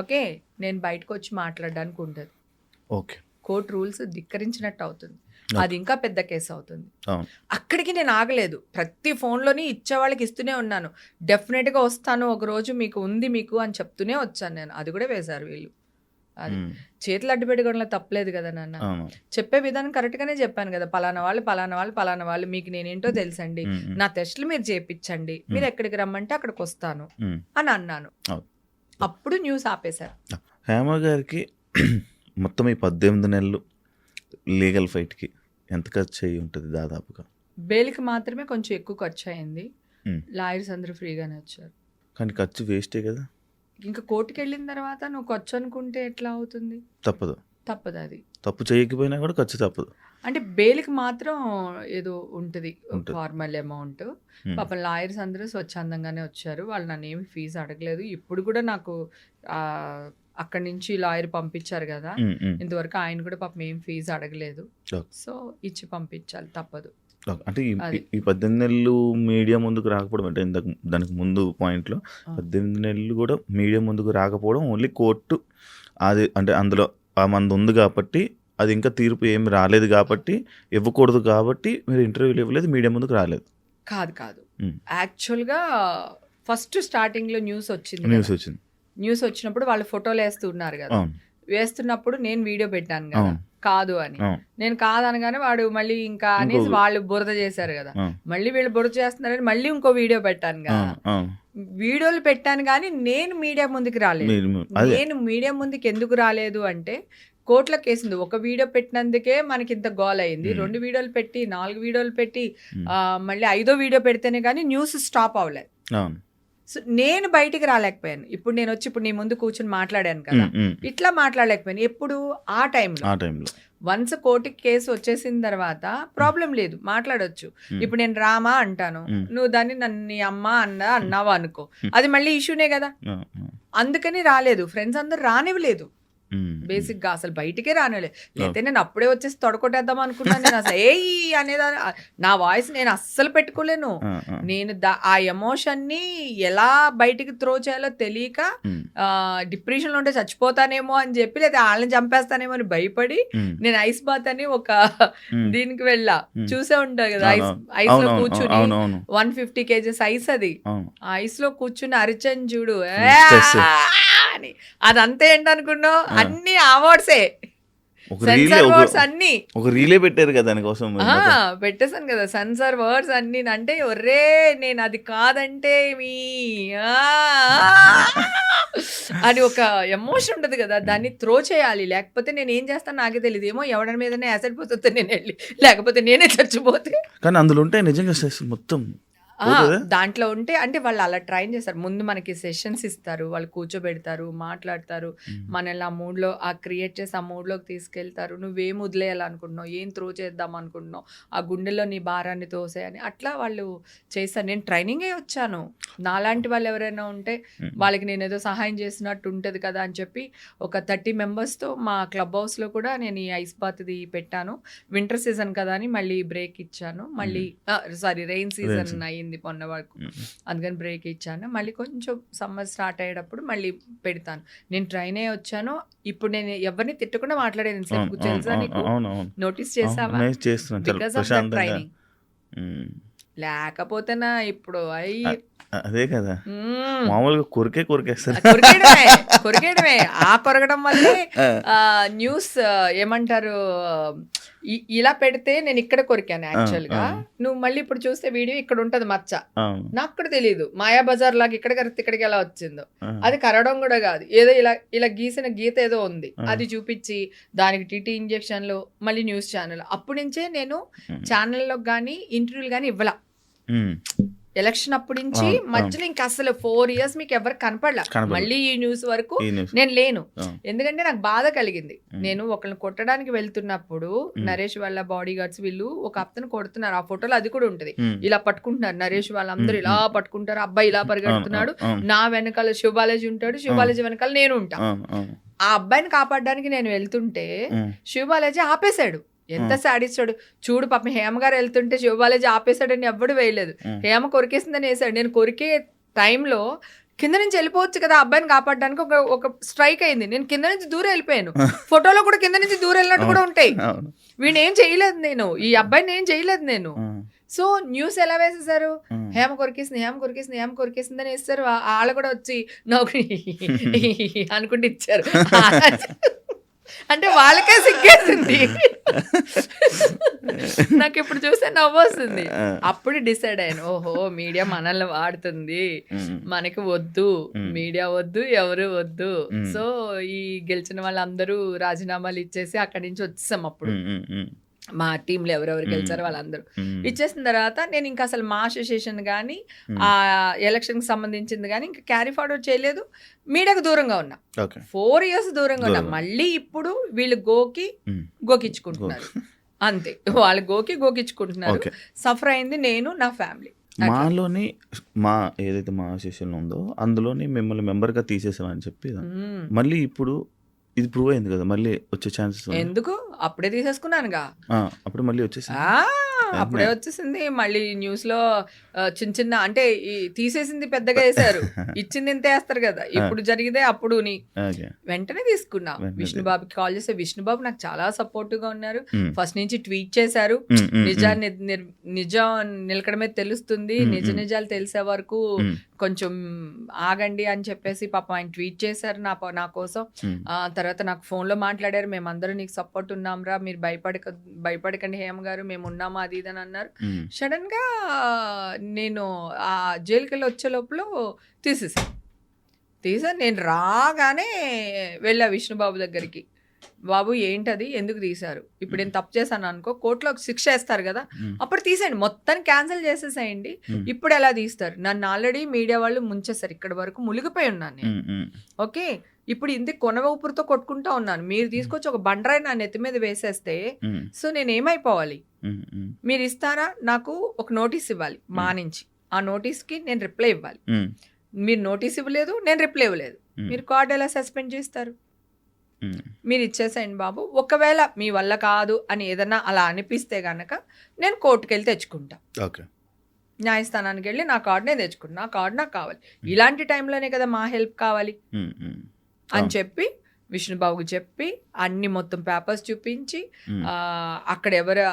ఓకే, నేను బయటకు వచ్చి మాట్లాడడానికి ఉంటుంది. ఓకే, కోర్టు రూల్స్ ధిక్కరించినట్టు అవుతుంది, అది ఇంకా పెద్ద కేసు అవుతుంది. అవును, అక్కడికి నేను ఆగలేదు, ప్రతి ఫోన్లోని ఇచ్చే వాళ్ళకి ఇస్తూనే ఉన్నాను. డెఫినెట్గా వస్తాను ఒక రోజు, మీకు ఉంది మీకు అని చెప్తూనే వచ్చాను నేను. అది కూడా వేశారు వీళ్ళు. అది ఉమ్, చేతులు అడ్డు పెట్టుకోవడంలో తప్పలేదు కదా నాన్న. అవును, చెప్పే విధానం కరెక్ట్గానే చెప్పాను కదా, పలానా వాళ్ళు మీకు నేనేంటో తెలుసండి, ఉమ్, ఉమ్, నా టెస్టులు మీరు చేయించండి, మీరు ఎక్కడికి రమ్మంటే అక్కడికి వస్తాను ఉమ్. అని అన్నాను. అవును. అప్పుడు న్యూస్ ఆపేశారు. హేమ గారికి మొత్తం ఈ 18 నెలలు లీగల్ ఫైట్కి ఎంత ఖర్చు అయ్యి ఉంటుంది దాదాపుగా? బెయిల్కి మాత్రమే కొంచెం ఎక్కువ ఖర్చు అయింది, ఉమ్. లాయర్స్ అందరూ ఫ్రీగానే వచ్చారు. కానీ ఖర్చు వేస్టే కదా. ఇంకా కోర్టుకి వెళ్ళిన తర్వాత నువ్వు ఖర్చు అనుకుంటే ఎట్లా అవుతుంది? తప్పదు, అది తప్పు చేయకపోయినా కూడా ఖర్చు తప్పదు. అంటే బెయిల్కి మాత్రం ఏదో ఉంటుంది ఉంటుంది. Formal amount. ఉమ్, పాపం లాయర్స్ అందరూ స్వచ్ఛందంగానే వచ్చారు, వాళ్ళు నన్ను ఏమి ఫీజు అడగలేదు. ఇప్పుడు కూడా నాకు అక్కడి నుంచి లాయర్ పంపించారు కదా, ఉమ్, ఉమ్. ఇంతవరకు ఆయన కూడా పాపం ఏం ఫీజు అడగలేదు. ఓకే. సో ఇచ్చి పంపించాలి, తప్పదు. ఓకే. అంటే అది. ఈ 18 నెలలు మీడియా ముందుకు రాకపోవడం అంటే దానికి ముందు పాయింట్లో 18 నెలలు కూడా మీడియా ముందుకు రాకపోవడం ఓన్లీ కోర్టు అది అంటే అందులో ఆ మంది ఉంది కాబట్టి, అది ఇంకా తీర్పు ఏమి రాలేదు కాబట్టి, ఇవ్వకూడదు కాబట్టి మీరు ఇంటర్వ్యూలు ఇవ్వలేదు, మీడియా ముందుకు రాలేదు. కాదు ఉమ్. యాక్చువల్గా ఫస్ట్ స్టార్టింగ్లో న్యూస్ వచ్చింది న్యూస్ కదా. వచ్చింది. న్యూస్ వచ్చినప్పుడు వాళ్ళు ఫోటోలు వేస్తున్నారు కదా, అవును, వేస్తున్నప్పుడు నేను వీడియో పెట్టాను కదా అవును. కాదు అని. అవును, నేను కాదనగానే వాడు మళ్ళీ ఇంకా అనేసి వాళ్ళు బురద చేశారు కదా, అవును. మళ్ళీ వీళ్ళు బురద చేస్తున్నారని మళ్ళీ ఇంకో వీడియో పెట్టాను కదా. అవును, అవును. వీడియోలు పెట్టాను కానీ నేను మీడియా ముందుకి రాలేదు. అదే నేను మీడియా ముందుకు ఎందుకు రాలేదు అంటే కోర్టులో కేసింది. ఒక వీడియో పెట్టినందుకే మనకి ఇంత గోల్ అయింది, 2 వీడియోలు పెట్టి 4 వీడియోలు పెట్టి మళ్ళీ 5వ వీడియో పెడితేనే కానీ న్యూస్ స్టాప్ అవ్వలేదు. అవును. సో నేను బయటికి రాలేకపోయాను. ఇప్పుడు నేను వచ్చి ఇప్పుడు నీ ముందు కూర్చొని మాట్లాడాను కదా, ఇట్లా మాట్లాడలేకపోయాను. ఎప్పుడు ఆ టైంలో వన్స్ కోర్టుకి కేసు వచ్చేసిన తర్వాత ప్రాబ్లం లేదు, మాట్లాడొచ్చు. ఇప్పుడు నేను రామా అంటాను, నువ్వు దాన్ని నన్ను నీ అమ్మ అన్నావా అనుకో, అది మళ్ళీ ఇష్యూనే కదా. అందుకని రాలేదు, ఫ్రెండ్స్ అందరు రానివ్వలేదు బేసిక్ గా, అసలు బయటికే రానివ్వలేదు. లేకపోతే నేను అప్పుడే వచ్చేసి తొడకొట్టేద్దాం అనుకున్నాను. నేను అసలు అనేది నా వాయిస్ నేను అస్సలు పెట్టుకోలేను. నేను ఆ ఎమోషన్ ని ఎలా బయటికి త్రో చేయాలో తెలియక డిప్రెషన్ లో ఉంటే చచ్చిపోతానేమో అని చెప్పి, లేదా వాళ్ళని చంపేస్తానేమో అని భయపడి నేను ఐస్ బాత్ అని ఒక దీనికి వెళ్ళా. చూసే ఉంటావు కదా, ఐస్ లో కూర్చుని 150 kgs ఐస్, అది ఆ ఐస్ లో కూర్చుని అరిచని చూడు అని. అదంతా ఏంటనుకున్నావు, అన్ని అవార్డ్సే, సెన్సార్ వర్డ్స్ అన్ని ఒక రీలే పెట్టారు కదా దానికోసం. పెట్టేశాను కదా సెన్సార్ వర్డ్స్ అన్ని. అంటే ఒర్రే నేను అది కాదంటే మీ అని ఒక ఎమోషన్ ఉంటుంది కదా, దాన్ని త్రో చేయాలి. లేకపోతే నేను ఏం చేస్తాను నాకే తెలియదు. ఏమో ఎవరి మీదనే యాసిడ్ పోతే నేను వెళ్ళి, లేకపోతే నేనే చచ్చిపోతే. కానీ అందులో ఉంటాయి నిజంగా మొత్తం దాంట్లో ఉంటే అంటే వాళ్ళు అలా ట్రైన్ చేస్తారు. ముందు మనకి సెషన్స్ ఇస్తారు, వాళ్ళు కూర్చోబెడతారు, మాట్లాడతారు, మనల్ని ఆ మూడ్లో క్రియేట్ చేసి ఆ మూడ్లోకి తీసుకెళ్తారు. నువ్వేం వదిలేయాలనుకుంటున్నావు, ఏం త్రో చేద్దాం అనుకుంటున్నావు, ఆ గుండెలో నీ భారాన్ని తోసేయని అట్లా వాళ్ళు చేస్తారు. నేను ట్రైనింగే వచ్చాను. నాలాంటి వాళ్ళు ఎవరైనా ఉంటే వాళ్ళకి నేను ఏదో సహాయం చేసినట్టు ఉంటుంది కదా అని చెప్పి ఒక 30 మెంబర్స్తో మా క్లబ్ హౌస్లో కూడా నేను ఈ ఐస్ బాత్ది పెట్టాను. వింటర్ సీజన్ కదా అని మళ్ళీ బ్రేక్ ఇచ్చాను. మళ్ళీ రెయిన్ సీజన్ అయ్యింది మొన్న వరకు, అందుకని బ్రేక్ ఇచ్చాను. మళ్ళీ కొంచెం సమ్మర్ స్టార్ట్ అయ్యేటప్పుడు మళ్ళీ పెడతాను. నేను ట్రైన్ అయ్యి వచ్చాను. ఇప్పుడు నేను ఎవరిని తిట్టకుండా మాట్లాడేది తెలుసా నీకు? నోటీస్ చేసావా? Because of the training. లేకపోతేనా ఇప్పుడు అదే కదా, మామూలుగా కొరికేస్తారు. కొరికేయడమే. ఆ కొరగడం వల్లే న్యూస్ ఏమంటారు, ఇలా పెడితే నేను ఇక్కడ కొరికాను యాక్చువల్ గా. నువ్వు మళ్ళీ ఇప్పుడు చూస్తే వీడియో ఇక్కడ ఉంటది మచ్చ, నాకు కూడా తెలియదు. మాయా బజార్ లాగా ఇక్కడ కరెక్ట్ ఇక్కడికి ఎలా వచ్చిందో. అది కరవడం కూడా కాదు, ఏదో ఇలా ఇలా గీసిన గీత ఏదో ఉంది, అది చూపించి దానికి టీటీ ఇంజెక్షన్లు, మళ్ళీ న్యూస్ ఛానల్. అప్పటి నుంచే నేను ఛానల్లో కానీ ఇంటర్వ్యూలు కానీ ఇవ్వాల. ఎలక్షన్ అప్పటి నుంచి మధ్యలో ఇంకా అసలు 4 years మీకు ఎవరు కనపడలా. మళ్ళీ ఈ న్యూస్ వరకు నేను లేను. ఎందుకంటే నాకు బాధ కలిగింది. నేను ఒకరిని కొట్టడానికి వెళ్తున్నప్పుడు నరేష్ వాళ్ళ బాడీ గార్డ్స్ వీళ్ళు ఒక అతను కొడుతున్నారు. ఆ ఫోటోలో అది కూడా ఉంటది. ఇలా పట్టుకుంటున్నారు, నరేష్ వాళ్ళందరూ ఇలా పట్టుకుంటారు, అబ్బాయి ఇలా పరిగెడుతున్నాడు, నా వెనకాల శివబాలాజీ ఉంటాడు, శివబాలాజీ వెనకాల నేను ఉంటా. ఆ అబ్బాయిని కాపాడడానికి నేను వెళ్తుంటే శివబాలాజీ ఆపేశాడు. ఎంత సాడిస్తాడు చూడు. పాపం హేమ గారు వెళ్తుంటే శివబాలాజీ ఆపేశాడని ఎవ్వడు వేయలేదు. హేమ కొరికేసిందని వేసాడు. నేను కొరికే టైంలో కింద నుంచి వెళ్ళిపోవచ్చు కదా అబ్బాయిని కాపాడడానికి ఒక స్ట్రైక్ అయింది. నేను కింద నుంచి దూరం వెళ్ళిపోయాను. ఫోటోలో కూడా కింద నుంచి దూరం వెళ్ళినట్టు కూడా ఉంటాయి. వీడిని ఏం చేయలేదు నేను, ఈ అబ్బాయిని ఏం చేయలేదు నేను. సో న్యూస్ ఎలా వేసేసారు, హేమ కొరికేసింది, హేమ కొరికేసింది, హేమ కొరికేసిందని వేస్తారు. వాళ్ళు కూడా వచ్చి నౌకరి అనుకుంటే ఇచ్చారు. అంటే వాళ్ళకే సిగ్గేసింది. నాకు ఇప్పుడు చూస్తే నవ్వు వస్తుంది. అప్పుడు డిసైడ్ అయ్యాను, ఓహో మీడియా మనల్ని వాడుతుంది, మనకి వద్దు మీడియా వద్దు, ఎవరు వద్దు. సో ఈ గెలిచిన వాళ్ళందరూ రాజీనామాలు ఇచ్చేసి అక్కడి నుంచి వచ్చేసాం. అప్పుడు మా టీంలో ఎవరెవరు గెలిచారో వాళ్ళందరూ ఇచ్చేసిన తర్వాత నేను ఇంకా అసలు మా అసోసియేషన్ కానీ ఆ ఎలక్షన్కి సంబంధించింది కానీ ఇంకా క్యారీ ఫార్వర్డ్ చేయలేదు. మీడియాకు దూరంగా ఉన్నా, 4 years దూరంగా ఉన్నా. మళ్ళీ ఇప్పుడు వీళ్ళు గోకిచ్చుకుంటున్నారు అంతే. వాళ్ళు గోకిచ్చుకుంటున్నారు. సఫర్ అయింది నేను, నా ఫ్యామిలీ. మాలోని ఏదైతే మా అసోసియేషన్ ఉందో అందులోని మిమ్మల్ని మెంబర్గా తీసేసామని చెప్పి మళ్ళీ ఇప్పుడు ఇది ప్రూవ్ అయింది కదా, మళ్ళీ వచ్చే ఛాన్సెస్ ఎందుకు? అప్పుడే తీసేసుకున్నానుగా, అప్పుడు మళ్ళీ వచ్చేసి అప్పుడే వచ్చేసింది. మళ్ళీ న్యూస్ లో చిన్న చిన్న అంటే తీసేసింది పెద్దగా వేసారు, ఇచ్చింది ఇంత వేస్తారు కదా. ఇప్పుడు జరిగితే అప్పుడు వెంటనే తీసుకున్నా. విష్ణుబాబుకి కాల్ చేస్తే విష్ణుబాబు నాకు చాలా సపోర్టివ్ గా ఉన్నారు. ఫస్ట్ నుంచి ట్వీట్ చేశారు, నిజం నిలకడమే తెలుస్తుంది, నిజాలు తెలిసే వరకు కొంచెం ఆగండి అని చెప్పేసి పాపం ఆయన ట్వీట్ చేశారు నా కోసం. తర్వాత నాకు ఫోన్ లో మాట్లాడారు, మేమందరం నీకు సపోర్ట్ ఉన్నాంరా, మీరు భయపడకండి హేమ గారు, మేము ఉన్నామా అది ఇదని అన్నారు. సడన్ గా నేను ఆ జైలుకి వెళ్ళి వచ్చే లోపల తీసాను. నేను రాగానే వెళ్ళా విష్ణుబాబు దగ్గరికి. బాబు ఏంటది, ఎందుకు తీశారు, ఇప్పుడు నేను తప్పు చేశాను అనుకో కోర్టులో శిక్ష వేస్తారు కదా, అప్పుడు తీసేయండి, మొత్తాన్ని క్యాన్సిల్ చేసేసేయండి. ఇప్పుడు ఎలా తీస్తారు, నన్ను ఆల్రెడీ మీడియా వాళ్ళు ముంచేస్తారు, ఇక్కడ వరకు మునిగిపోయి ఉన్నాను నేను. ఓకే, ఇప్పుడు ఇంత కొన ఊపిరితో కొట్టుకుంటా ఉన్నాను, మీరు తీసుకొచ్చి ఒక బండరాయి నా నెత్తి మీద వేసేస్తే సో నేను ఏమైపోవాలి? మీరు ఇస్తారా, నాకు ఒక నోటీస్ ఇవ్వాలి మా నుంచి, ఆ నోటీస్కి నేను రిప్లై ఇవ్వాలి. మీరు నోటీస్ ఇవ్వలేదు, నేను రిప్లై ఇవ్వలేదు, మీరు కార్డు ఎలా సస్పెండ్ చేస్తారు? మీరు ఇచ్చేసేయండి బాబు. ఒకవేళ మీ వల్ల కాదు అని ఏదన్నా అలా అనిపిస్తే గనక నేను కోర్టుకు వెళ్ళి తెచ్చుకుంటా, న్యాయస్థానానికి వెళ్ళి నా కార్డు నేను తెచ్చుకుంటా, నా కార్డు నాకు కావాలి. ఇలాంటి టైంలోనే కదా మా హెల్ప్ కావాలి అని చెప్పి విష్ణుబాబుకి చెప్పి అన్ని మొత్తం పేపర్స్ చూపించి అక్కడ ఎవరు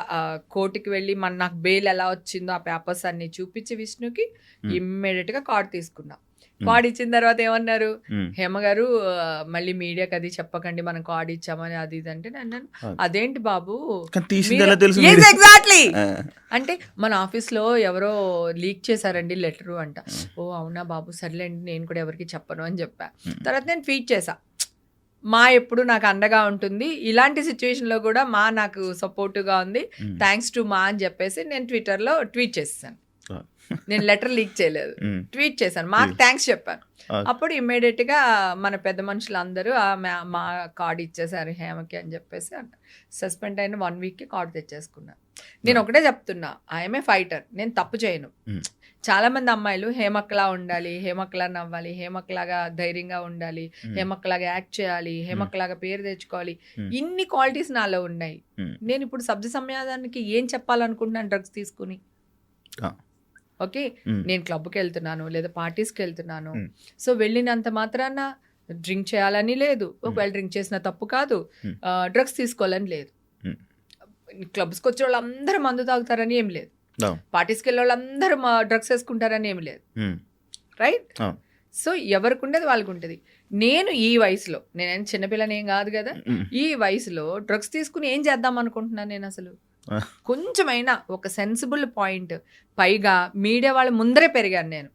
కోర్టుకి వెళ్ళి నాకు బెయిల్ ఎలా వచ్చిందో ఆ పేపర్స్ అన్ని చూపించి విష్ణుకి ఇమ్మీడియట్ గా కార్డు తీసుకున్నా. కార్డు ఇచ్చిన తర్వాత ఏమన్నారు, హేమ గారు మళ్ళీ మీడియాకి అది చెప్పకండి మనం కార్డు ఇచ్చామని అది ఇది అంటే, అన్నాను అదేంటి బాబు ఎగ్జాక్ట్లీ అంటే మన ఆఫీస్ లో ఎవరో లీక్ చేశారండి లెటరు అంట. ఓ అవునా బాబు, సర్లేండి నేను కూడా ఎవరికి చెప్పను అని చెప్పా. తర్వాత నేను ట్వీట్ చేశా, మా ఎప్పుడు నాకు అండగా ఉంటుంది, ఇలాంటి సిచ్యువేషన్ లో కూడా మా నాకు సపోర్టివ్గా ఉంది, థ్యాంక్స్ టు మా అని చెప్పేసి నేను ట్విట్టర్లో ట్వీట్ చేస్తాను. నేను లెటర్ లీక్ చేయలేదు, ట్వీట్ చేశాను, మాకు థ్యాంక్స్ చెప్పాను. అప్పుడు ఇమ్మీడియట్ గా మన పెద్ద మనుషులు అందరూ మా కార్డు ఇచ్చేసారు హేమకి అని చెప్పేసి సస్పెండ్ అయిన 1 week కార్డు తెచ్చేసుకున్నా. నేను ఒకటే చెప్తున్నా, ఐఎమ్ ఏ ఫైటర్, నేను తప్పు చేయను. చాలా మంది అమ్మాయిలు హేమక్లా ఉండాలి, హేమక్లా నవ్వాలి, హేమక్లాగా ధైర్యంగా ఉండాలి, హేమక్లాగా యాక్ట్ చేయాలి, హేమక్లాగా పేరు తెచ్చుకోవాలి, ఇన్ని క్వాలిటీస్ నాలో ఉన్నాయి. నేను ఇప్పుడు సబ్జ సమాజానికి ఏం చెప్పాలనుకుంటున్నాను డ్రగ్స్ తీసుకుని? ఓకే, నేను క్లబ్కి వెళ్తున్నాను లేదా పార్టీస్కి వెళ్తున్నాను, సో వెళ్ళినంత మాత్రాన డ్రింక్ చేయాలని లేదు, ఒకవేళ డ్రింక్ చేసిన తప్పు కాదు, డ్రగ్స్ తీసుకోవాలని లేదు, క్లబ్స్కి వచ్చే వాళ్ళందరూ మందు తాగుతారని ఏం లేదు, పార్టీస్కి వెళ్ళే వాళ్ళందరూ డ్రగ్స్ వేసుకుంటారని ఏమి లేదు, రైట్? సో ఎవరికి ఉండేది వాళ్ళకు ఉంటుంది. నేను ఈ వయసులో, నేనేం చిన్నపిల్లని ఏం కాదు కదా, ఈ వయసులో డ్రగ్స్ తీసుకుని ఏం చేద్దాం అనుకుంటున్నాను నేను? అసలు కొంచెమైనా ఒక సెన్సిబుల్ పాయింట్, పైగా మీడియా వాళ్ళ ముందరే పెరిగాను నేను.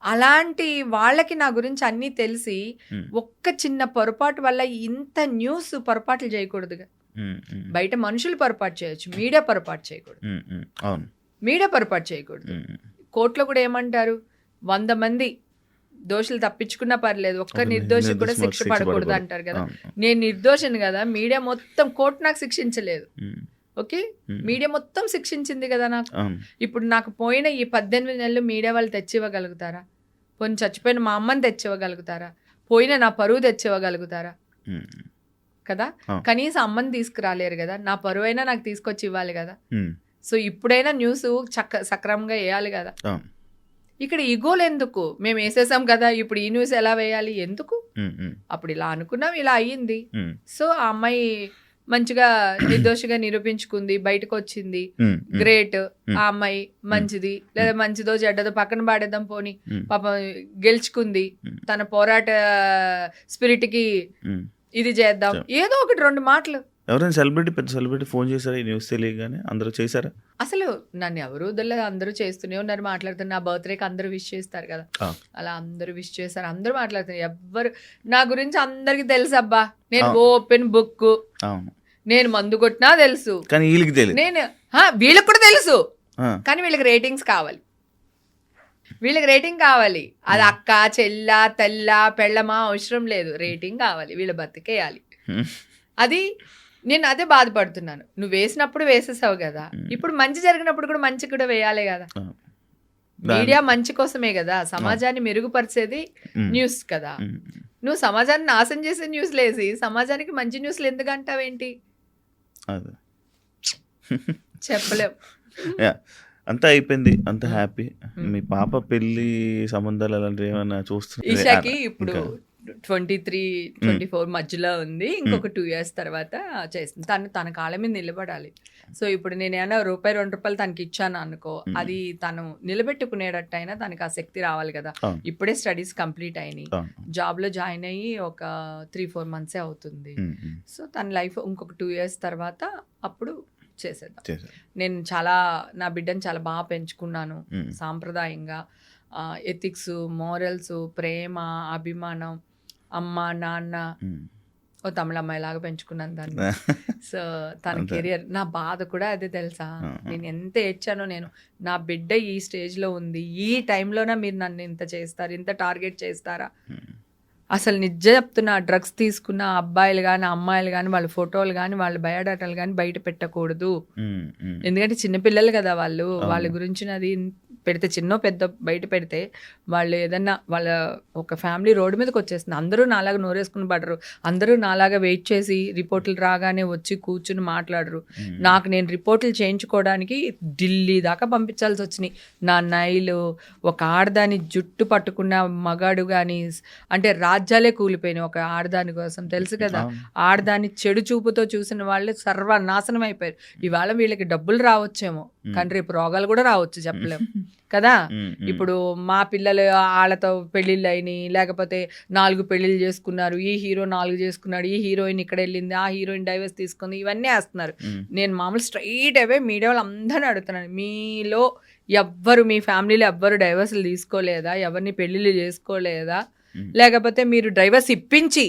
అలాంటి వాళ్ళకి నా గురించి అన్నీ తెలిసి ఒక్క చిన్న పొరపాటు వల్ల ఇంత న్యూస్ పొరపాట్లు చేయకూడదుగా. బయట మనుషులు పొరపాటు చేయొచ్చు, మీడియా పొరపాటు చేయకూడదు. మీడియా పొరపాటు చేయకూడదు. కోర్టులో కూడా ఏమంటారు, 100 మంది దోషులు తప్పించుకున్నా పర్లేదు, ఒక్క నిర్దోషి కూడా శిక్ష పడకూడదు అంటారు కదా. నేను నిర్దోషిని కదా, మీడియా మొత్తం, కోర్టు నాకు శిక్షించలేదు. ఓకే, మీడియా మొత్తం శిక్షించింది కదా నాకు. ఇప్పుడు నాకు పోయిన ఈ 18 నెలలు మీడియా వాళ్ళు తెచ్చివ్వగలుగుతారా? పోయిన చచ్చిపోయిన మా అమ్మని తెచ్చివ్వగలుగుతారా? పోయిన నా పరువు తెచ్చివ్వగలుగుతారా? కదా, కనీసం అమ్మని తీసుకురాలేరు కదా, నా పరువు అయినా నాకు తీసుకొచ్చి ఇవ్వాలి కదా. సో ఇప్పుడైనా న్యూస్ సక్రమంగా వేయాలి కదా. ఇక్కడ ఈగోలు ఎందుకు? మేము వేసేసాం కదా, ఇప్పుడు ఈ న్యూస్ ఎలా వేయాలి ఎందుకు? అప్పుడు ఇలా అనుకున్నాం, ఇలా అయ్యింది. సో ఆ అమ్మాయి మంచిగా నిర్దోషిగా నిరూపించుకుంది, బయటకు వచ్చింది, గ్రేట్. ఆ అమ్మాయి మంచిది, లేదా మంచిదో చెడ్డదో పక్కన పాడేద్దాం పోని, పాప గెలుచుకుంది, తన పోరాట స్పిరిట్ కి ఇది చేద్దాం, ఏదో ఒకటి 2 మాటలు. ఎవరైనా సెలబ్రిటీ, పెద్ద సెలబ్రిటీ ఫోన్ చేశారా ఈ న్యూస్ తెలియగానే? అందరూ చేశారా? అసలు నన్ను ఎవరు వదలలేదు, అందరూ చేస్తూనే ఉన్నారు, మాట్లాడుతున్నారు. నా బర్త్డేకి అందరూ విష్ చేస్తారు కదా, అలా అందరూ విష్ చేస్తారు, అందరూ మాట్లాడుతున్నారు. ఎవ్వరు నా గురించి అందరికి తెలుసు అబ్బా, నేను ఓపెన్ బుక్, నేను మందు కొట్టినా తెలుసు, కానీ వీళ్ళకి తెలియదు. నేను వీళ్ళకి కూడా తెలుసు, కానీ వీళ్ళకి రేటింగ్స్ కావాలి, వీళ్ళకి రేటింగ్ కావాలి. అది అక్క, చెల్ల, తెల్ల, పెళ్ళమా అవసరం లేదు, రేటింగ్ కావాలి, వీళ్ళ బతికేయాలి. అది నేను అదే బాధపడుతున్నాను. నువ్వు వేసినప్పుడు వేసేసావు కదా, ఇప్పుడు మంచి జరిగినప్పుడు కూడా మంచి కూడా వేయాలి కదా. మీడియా మంచి కోసమే కదా, సమాజాన్ని మెరుగుపరిచేది న్యూస్ కదా. నువ్వు సమాజాన్ని నాశనం చేసే న్యూస్ లేసి సమాజానికి మంచి న్యూస్లు ఎందుకు అంటావేంటి? చెప్పలేం. అంతా అయిపోయింది, అంత హ్యాపీ. మీ పాప పెళ్లి సంబంధాలు అలాంటివి ఏమైనా చూస్తున్నా? ఈషాకి ఇప్పుడు 23-24 మధ్యలో ఉంది, ఇంకొక 2 years తర్వాత చేస్తుంది. తన కాళ్ళ మీద నిలబడాలి. సో ఇప్పుడు నేను ఏమైనా ₹1-2 తనకి ఇచ్చాను అనుకో, అది తను నిలబెట్టుకునేటట్టయినా తనకి ఆ శక్తి రావాలి కదా. ఇప్పుడే స్టడీస్ కంప్లీట్ అయినాయి, జాబ్ లో జాయిన్ అయ్యి ఒక 3-4 months అవుతుంది. సో తన లైఫ్ ఇంకొక 2 years తర్వాత అప్పుడు చేసేద్దాం. నేను నా బిడ్డను చాలా బాగా పెంచుకున్నాను, సాంప్రదాయంగా, ఎథిక్స్, మోరల్స్, ప్రేమ, అభిమానం, అమ్మ నాన్న, ఓ తమిళ అమ్మాయి లాగా పెంచుకున్నాను దాన్ని. సో తన కెరియర్, నా బాధ కూడా అదే తెలుసా, నేను ఎంత ఏడ్చానో. నేను నా బిడ్డ ఈ స్టేజ్ లో ఉంది, ఈ టైంలోనే మీరు నన్ను ఇంత చేస్తారు, ఇంత టార్గెట్ చేస్తారా? అసలు నిజం చెప్తున్నా, డ్రగ్స్ తీసుకున్న అబ్బాయిలు కానీ అమ్మాయిలు కానీ వాళ్ళ ఫోటోలు కానీ వాళ్ళ బయోడాటాలు కానీ బయట పెట్టకూడదు. ఎందుకంటే చిన్నపిల్లలు కదా వాళ్ళు, వాళ్ళ గురించి అది పెడితే, చిన్న పెద్ద బయట పెడితే వాళ్ళు ఏదన్నా వాళ్ళ ఒక ఫ్యామిలీ రోడ్డు మీదకి వచ్చేస్తుంది. అందరూ నాలాగా నోరేసుకుని పడరు, అందరూ నాలాగా వెయిట్ చేసి రిపోర్టులు రాగానే వచ్చి కూర్చుని మాట్లాడరు. నేను రిపోర్టులు చేయించుకోవడానికి ఢిల్లీ దాకా పంపించాల్సి వచ్చినాయి. నా నైలు, ఒక ఆడదాని జుట్టు పట్టుకున్న మగాడు కానీ, అంటే రాజ్యాలే కూలిపోయినాయి ఒక ఆడదాని కోసం, తెలుసు కదా. ఆడదాన్ని చెడు చూపుతో చూసిన వాళ్ళు సర్వనాశనం అయిపోయారు. ఇవాళ వీళ్ళకి డబ్బులు రావచ్చేమో, కానీ రేపు రోగాలు కూడా రావచ్చు, చెప్పలేము కదా. ఇప్పుడు మా పిల్లలు వాళ్ళతో పెళ్ళిళ్ళు అయినాయి, లేకపోతే 4 పెళ్ళిళ్ళు చేసుకున్నారు, ఈ హీరో 4 చేసుకున్నాడు, ఈ హీరోయిన్ ఇక్కడ వెళ్ళింది, ఆ హీరోయిన్ డైవర్స్ తీసుకుంది, ఇవన్నీ వేస్తున్నారు. నేను మామూలు స్ట్రైట్ అవే మీడియా వాళ్ళు అందరినీ అడుగుతున్నాను, మీలో ఎవ్వరు, మీ ఫ్యామిలీలో ఎవ్వరు డైవర్స్లు తీసుకోలేదా, ఎవరిని పెళ్ళిళ్ళు చేసుకోలేదా, లేకపోతే మీరు డ్రైవర్స్ ఇప్పించి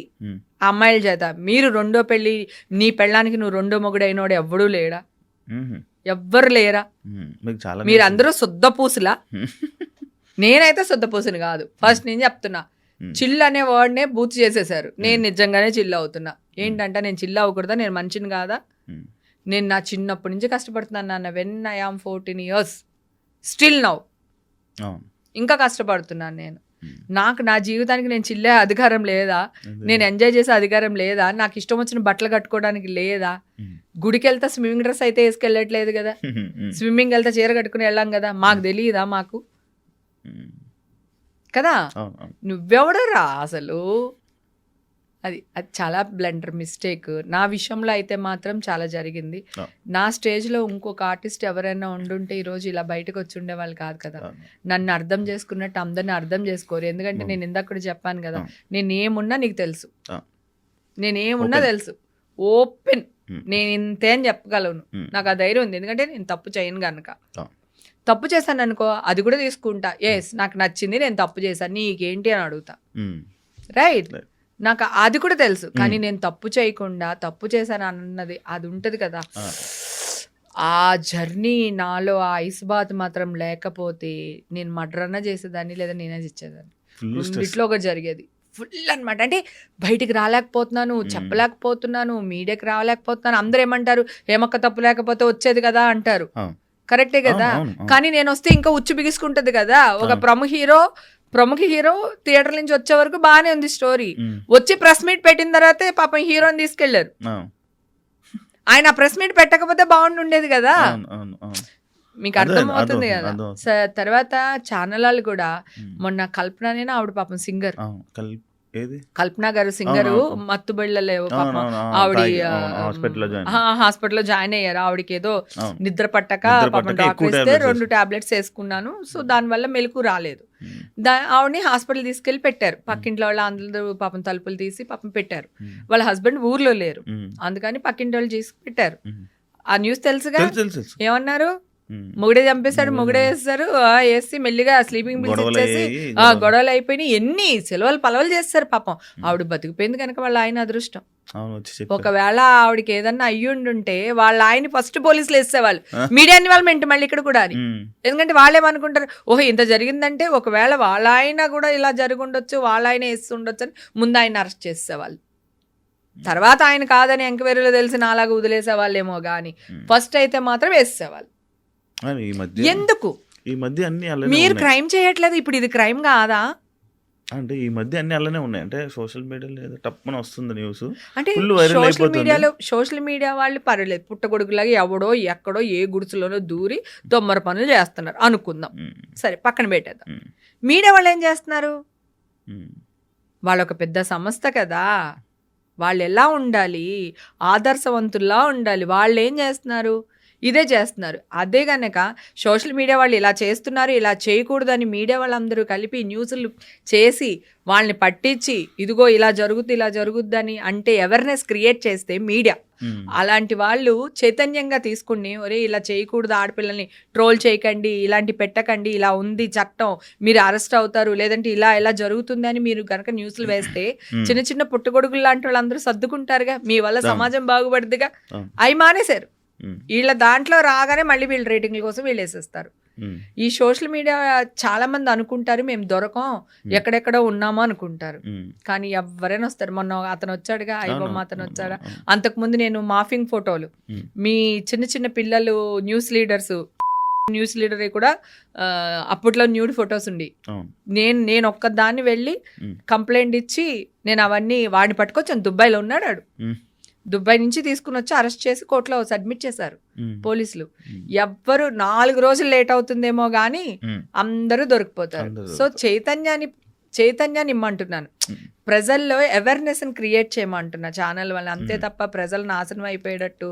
అమ్మాయిల చేత మీరు 2వ పెళ్ళి, నీ పెళ్ళానికి నువ్వు 2వ మొగుడు అయినోడు ఎవ్వడూ లేడా? ఎవ్వరు లేరా? మీకు చాలా మీరు అందరూ శుద్ధ పూసులా? నేనైతే శుద్ధ పూసుని కాదు. ఫస్ట్ నేను చెప్తున్నా, చిల్ అనే వర్డ్నే బూత్ చేసేసారు. నేను నిజంగానే చిల్ అవుతున్నా. ఏంటంటే నేను చిల్ అవ్వకూడదా? నేను మంచిని కాదా? నేను నా చిన్నప్పటి నుంచి కష్టపడుతున్నాను నాన్న. When I am 14 years still now ఇంకా కష్టపడుతున్నాను నేను. నాకు నా జీవితానికి నేను చిల్లే అధికారం లేదా? నేను ఎంజాయ్ చేసే అధికారం లేదా? నాకు ఇష్టం వచ్చిన బట్టలు కట్టుకోవడానికి లేదా? గుడికి వెళ్తే స్విమ్మింగ్ డ్రెస్ అయితే వేసుకెళ్ళట్లేదు కదా, స్విమ్మింగ్ వెళ్తే చీర కట్టుకుని వెళ్ళాం కదా. మాకు తెలియదా? మాకు కదా. నువ్వెవడరా అసలు? అది చాలా బ్లండర్ మిస్టేక్. నా విషయంలో అయితే మాత్రం చాలా జరిగింది. నా స్టేజ్లో ఇంకొక ఆర్టిస్ట్ ఎవరైనా ఉండుంటే ఈరోజు ఇలా బయటకు వచ్చి ఉండేవాళ్ళు కాదు కదా. నన్ను అర్థం చేసుకున్నట్టు అందరిని అర్థం చేసుకోరు. ఎందుకంటే నేను ఇందాక కూడా చెప్పాను కదా, నేను ఏమున్నా నీకు తెలుసు, నేనేమున్నా తెలుసు, ఓపెన్. నేను ఇంతే అని చెప్పగలను. నాకు ఆ ధైర్యం ఉంది, ఎందుకంటే నేను తప్పు చేయను కనుక. తప్పు చేశాను అనుకో, అది కూడా తీసుకుంటా. ఎస్, నాకు నచ్చింది, నేను తప్పు చేశాను, నీకేంటి అని అడుగుతా. రైట్, నాకు అది కూడా తెలుసు. కానీ నేను తప్పు చేయకుండా తప్పు చేశాను అన్నది అది ఉంటుంది కదా. ఆ జర్నీ నాలో ఆ ఐస్ బాత్ మాత్రం లేకపోతే నేను మర్డర్ అన్నా చేసేదాన్ని, లేదా నేనే ఇచ్చేదాన్ని. రెండిట్లో ఒకటి జరిగేది. ఫుల్ అనమాట. అంటే బయటికి రాలేకపోతున్నాను, చెప్పలేకపోతున్నాను, మీడియాకి రాలేకపోతున్నాను. అందరూ ఏమంటారు, ఏమక్క తప్పు లేకపోతే వచ్చేది కదా అంటారు. కరెక్టే కదా. కానీ నేను వస్తే ఇంకా ఉచ్చు బిగుసుకుంటది కదా. ఒక ప్రముఖ హీరో థియేటర్ నుంచి వచ్చే వరకు బాగానే ఉంది స్టోరీ. వచ్చి ప్రెస్ మీట్ పెట్టిన తర్వాతే పాపం హీరోని తీసుకెళ్లారు. ఆయన ప్రెస్ మీట్ పెట్టకపోతే బాగుండేది కదా. మీకు అర్థమవుతుంది కదా. తర్వాత ఛానల్ వాళ్ళు కూడా మొన్న కల్పననేనా ఆవిడ పాపం సింగర్, కల్పన గారు సింగరు, మత్తుబళ్ళలేవు పాపం ఆవిడ హాస్పిటల్లో జాయిన్ అయ్యారు. ఆవిడకి ఏదో నిద్ర పట్టక పాపం డాక్టర్ ఇస్తే 2 టాబ్లెట్స్ వేసుకున్నాను. సో దానివల్ల మెలకు రాలేదు. ఆవిడని హాస్పిటల్ తీసుకెళ్లి పెట్టారు. పక్కింట్లో వాళ్ళు అందరూ పాపం తలుపులు తీసి పాపం పెట్టారు. వాళ్ళ హస్బెండ్ ఊర్లో లేరు, అందుకని పక్కింటి వాళ్ళు చేసి పెట్టారు. ఆ న్యూస్ తెలుసుగా. ఏమన్నారు, మొగుడే చంపేశాడు, మొగుడే వేస్తారు, వేసి మెల్లిగా స్లీపింగ్ పిల్స్ ఇచ్చేసి గొడవలు అయిపోయినాయి. ఎన్ని సెలవులు పలవలు చేస్తారు పాపం. ఆవిడ బతికిపోయింది కనుక వాళ్ళ ఆయన అదృష్టం. ఒకవేళ ఆవిడకి ఏదన్నా అయ్యుండుంటే వాళ్ళ ఆయన ఫస్ట్ పోలీసులు వేసేవాళ్ళు, మీడియా ఇన్వాల్వ్మెంట్ మళ్ళీ ఇక్కడ కూడా అని. ఎందుకంటే వాళ్ళేమనుకుంటారు, ఓహో ఇంత జరిగిందంటే ఒకవేళ వాళ్ళ ఆయన కూడా ఇలా జరుగుండొచ్చు, వాళ్ళ ఆయన వేస్తుండొచ్చు అని ముందు ఆయన అరెస్ట్ చేసేవాళ్ళు. తర్వాత ఆయన కాదని ఎంక్వైరీలో తెలిసిన అలాగా వదిలేసేవాళ్ళేమో కానీ ఫస్ట్ అయితే మాత్రం వేసేవాళ్ళు. ఎందుకు ఈ మధ్య అన్ని మీరు క్రైమ్ చేయట్లేదు? ఇప్పుడు ఇది క్రైమ్ కాదా? అంటే ఈ మధ్య అన్ని అలానే ఉన్నాయి. అంటే సోషల్ మీడియాలో టప్పున వస్తుంది న్యూస్. అంటే సోషల్ మీడియా వాళ్ళు పర్వాలేదు, పుట్టగొడుగులాగా ఎవడో ఎక్కడో ఏ గుడిసెలోనో దూరి దొమ్మర పనులు చేస్తున్నారు అనుకుందాం, సరే పక్కన పెట్టేద్దాం. మీడియా వాళ్ళు ఏం చేస్తున్నారు? వాళ్ళు ఒక పెద్ద సంస్థ కదా, వాళ్ళు ఎలా ఉండాలి, ఆదర్శవంతుల్లా ఉండాలి. వాళ్ళు ఏం చేస్తున్నారు? ఇదే చేస్తున్నారు. అదే కనుక సోషల్ మీడియా వాళ్ళు ఇలా చేస్తున్నారు, ఇలా చేయకూడదని మీడియా వాళ్ళందరూ కలిపి న్యూస్లు చేసి వాళ్ళని పట్టించి ఇదిగో ఇలా జరుగుద్దని అంటే అవేర్నెస్ క్రియేట్ చేస్తే మీడియా, అలాంటి వాళ్ళు చైతన్యంగా తీసుకుని ఒరే ఇలా చేయకూడదు, ఆడపిల్లల్ని ట్రోల్ చేయకండి, ఇలాంటి పెట్టకండి, ఇలా ఉంది చట్టం, మీరు అరెస్ట్ అవుతారు, లేదంటే ఇలా జరుగుతుంది అని మీరు కనుక న్యూస్లు వేస్తే చిన్న చిన్న పుట్టగొడుగులు లాంటి వాళ్ళందరూ సర్దుకుంటారుగా, మీ వల్ల సమాజం బాగుపడుతుందిగా. అవి మానేశారు. వీళ్ళ దాంట్లో రాగానే మళ్ళీ వీళ్ళు రేటింగ్ల కోసం వీళ్ళు వేసేస్తారు. ఈ సోషల్ మీడియా చాలా మంది అనుకుంటారు మేము దొరకం, ఎక్కడెక్కడో ఉన్నామో అనుకుంటారు. కానీ ఎవరైనా వస్తారు. మొన్న అతను వచ్చాడుగా, ఐబొమ్మ అతను వచ్చాడా. అంతకుముందు నేను మాఫింగ్ ఫోటోలు, మీ చిన్న చిన్న పిల్లలు న్యూస్ లీడర్ కూడా అప్పట్లో న్యూడ్ ఫొటోస్ ఉండి నేను ఒక్కదాన్ని వెళ్ళి కంప్లైంట్ ఇచ్చి నేను అవన్నీ వాడిని పట్టుకొచ్చాను. దుబాయ్లో ఉన్నాడు వాడు. దుబాయ్ నుంచి తీసుకుని వచ్చి అరెస్ట్ చేసి కోర్టులో సబ్మిట్ చేశారు పోలీసులు. ఎవ్వరు 4 రోజులు లేట్ అవుతుందేమో గానీ అందరూ దొరికిపోతారు. సో చైతన్యాన్ని ఇమ్మంటున్నాను, ప్రజల్లో అవేర్నెస్ క్రియేట్ చేయమంటున్నా ఛానల్ వల్ల, అంతే తప్ప ప్రజలు నాశనం అయిపోయేటట్టు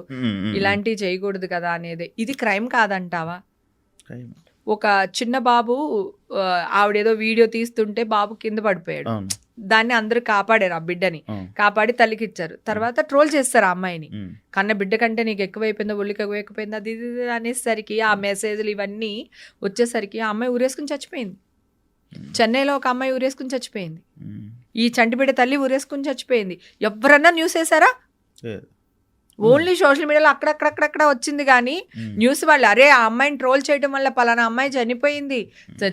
ఇలాంటివి చేయకూడదు కదా అనేది. ఇది క్రైమ్ కాదంటావా? ఒక చిన్న బాబు, ఆవిడేదో వీడియో తీస్తుంటే బాబు కింద పడిపోయాడు. దాన్ని అందరూ కాపాడారు, ఆ బిడ్డని కాపాడి తల్లికి ఇచ్చారు. తర్వాత ట్రోల్ చేస్తారు ఆ అమ్మాయిని, కన్న బిడ్డ కంటే నీకు ఎక్కువైపోయిందా, ఒళ్ళకి ఎక్కువైపోయిందా, అది అనేసరికి ఆ మెసేజ్లు ఇవన్నీ వచ్చేసరికి ఆ అమ్మాయి ఊరేసుకుని చచ్చిపోయింది. చెన్నైలో ఒక అమ్మాయి ఊరేసుకుని చచ్చిపోయింది. ఈ చంటిబిడ్డ తల్లి ఊరేసుకుని చచ్చిపోయింది. ఎవరన్నా న్యూస్ వేసారా? ఓన్లీ సోషల్ మీడియాలో అక్కడక్కడక్కడక్కడ వచ్చింది కానీ న్యూస్ వాళ్ళు అరే ఆ అమ్మాయిని ట్రోల్ చేయడం వల్ల పలానా అమ్మాయి చనిపోయింది,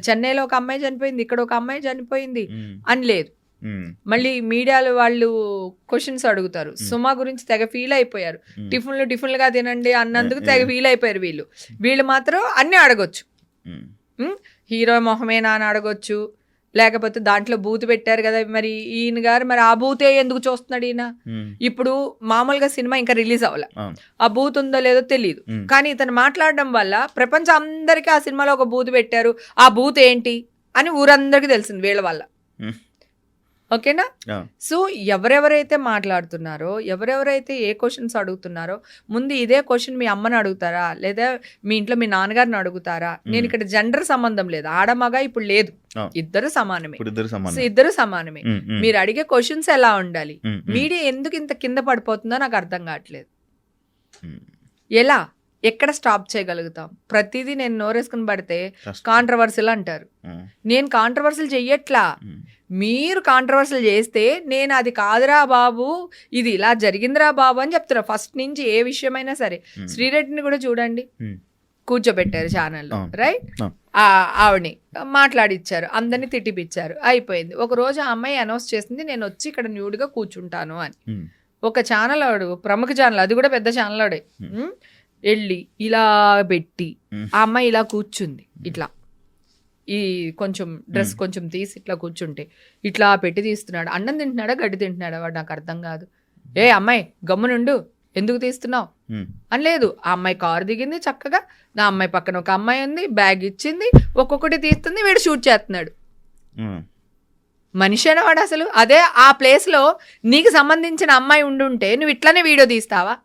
చెన్నైలో ఒక అమ్మాయి చనిపోయింది, ఇక్కడ ఒక అమ్మాయి చనిపోయింది అని లేదు. మళ్ళీ మీడియాలో వాళ్ళు క్వశ్చన్స్ అడుగుతారు. సుమా గురించి తెగ ఫీల్ అయిపోయారు. టిఫిన్లుగా తినండి అన్నందుకు తెగ ఫీల్ అయిపోయారు వీళ్ళు మాత్రం అన్నీ అడగొచ్చు. హీరో మొహమేనా అని అడగొచ్చు, లేకపోతే దాంట్లో బూత్ పెట్టారు కదా మరి ఈయన గారు మరి ఆ బూతే ఎందుకు చూస్తున్నాడు ఈయన. ఇప్పుడు మామూలుగా సినిమా ఇంకా రిలీజ్ అవ్వాలి, ఆ బూత్ ఉందో లేదో తెలియదు, కానీ ఇతను మాట్లాడడం వల్ల ప్రపంచం అందరికీ ఆ సినిమాలో ఒక బూత్ పెట్టారు, ఆ బూత్ ఏంటి అని ఊరందరికీ తెలిసింది వీళ్ళ వల్ల. ఓకేనా? సో ఎవరెవరైతే మాట్లాడుతున్నారో, ఎవరెవరైతే ఏ క్వశ్చన్స్ అడుగుతున్నారో, ముందు ఇదే క్వశ్చన్ మీ అమ్మని అడుగుతారా, లేదా మీ ఇంట్లో మీ నాన్నగారిని అడుగుతారా? నేను ఇక్కడ జెండర్ సంబంధం లేదు, ఆడమగా ఇప్పుడు లేదు, ఇద్దరు సమానమే. ఇద్దరు సమానమే. మీరు అడిగే క్వశ్చన్స్ ఎలా ఉండాలి? మీడియా ఎందుకు ఇంత కింద పడిపోతుందో నాకు అర్థం కావట్లేదు. ఎలా ఎక్కడ స్టాప్ చేయగలుగుతాం? ప్రతిదీ నేను నోరేసుకుని పడితే కాంట్రవర్సీలు అంటారు. నేను కాంట్రవర్సీలు చెయ్యట్లా, మీరు కాంట్రవర్సీలు చేస్తే నేను అది కాదురా బాబు, ఇది ఇలా జరిగిందిరా బాబు అని చెప్తున్నా ఫస్ట్ నుంచి. ఏ విషయమైనా సరే, శ్రీరెడ్డిని కూడా చూడండి, కూర్చోబెట్టారు ఛానల్లో, రైట్? ఆవిడని మాట్లాడిచ్చారు, అందరినీ తిట్టిపిచ్చారు, అయిపోయింది. ఒక రోజు ఆ అమ్మాయి అనౌన్స్ చేసింది నేను వచ్చి ఇక్కడ న్యూడ్గా కూర్చుంటాను అని. ఒక ఛానల్ వాడు, ప్రముఖ ఛానల్, అది కూడా పెద్ద ఛానల్ వాడే, వెళ్ళి ఇలా పెట్టి ఆ అమ్మాయి ఇలా కూర్చుంది, ఇట్లా ఈ కొంచెం డ్రెస్ కొంచెం తీసి ఇట్లా కూర్చుంటే ఇట్లా పెట్టి తీస్తున్నాడు. అన్నం తింటున్నాడా గడ్డి తింటున్నాడా వాడు నాకు అర్థం కాదు. ఏ అమ్మాయి గమ్మునుండు, ఎందుకు తీస్తున్నావు అని లేదు. ఆ అమ్మాయి కారు దిగింది చక్కగా, నా అమ్మాయి పక్కన ఒక అమ్మాయి ఉంది, బ్యాగ్ ఇచ్చింది, ఒక్కొక్కటి తీస్తుంది, వీడు షూట్ చేస్తున్నాడు. మనిషి వాడు అసలు. అదే ఆ ప్లేస్లో నీకు సంబంధించిన అమ్మాయి ఉండుంటే నువ్వు ఇట్లానే వీడియో తీస్తావా?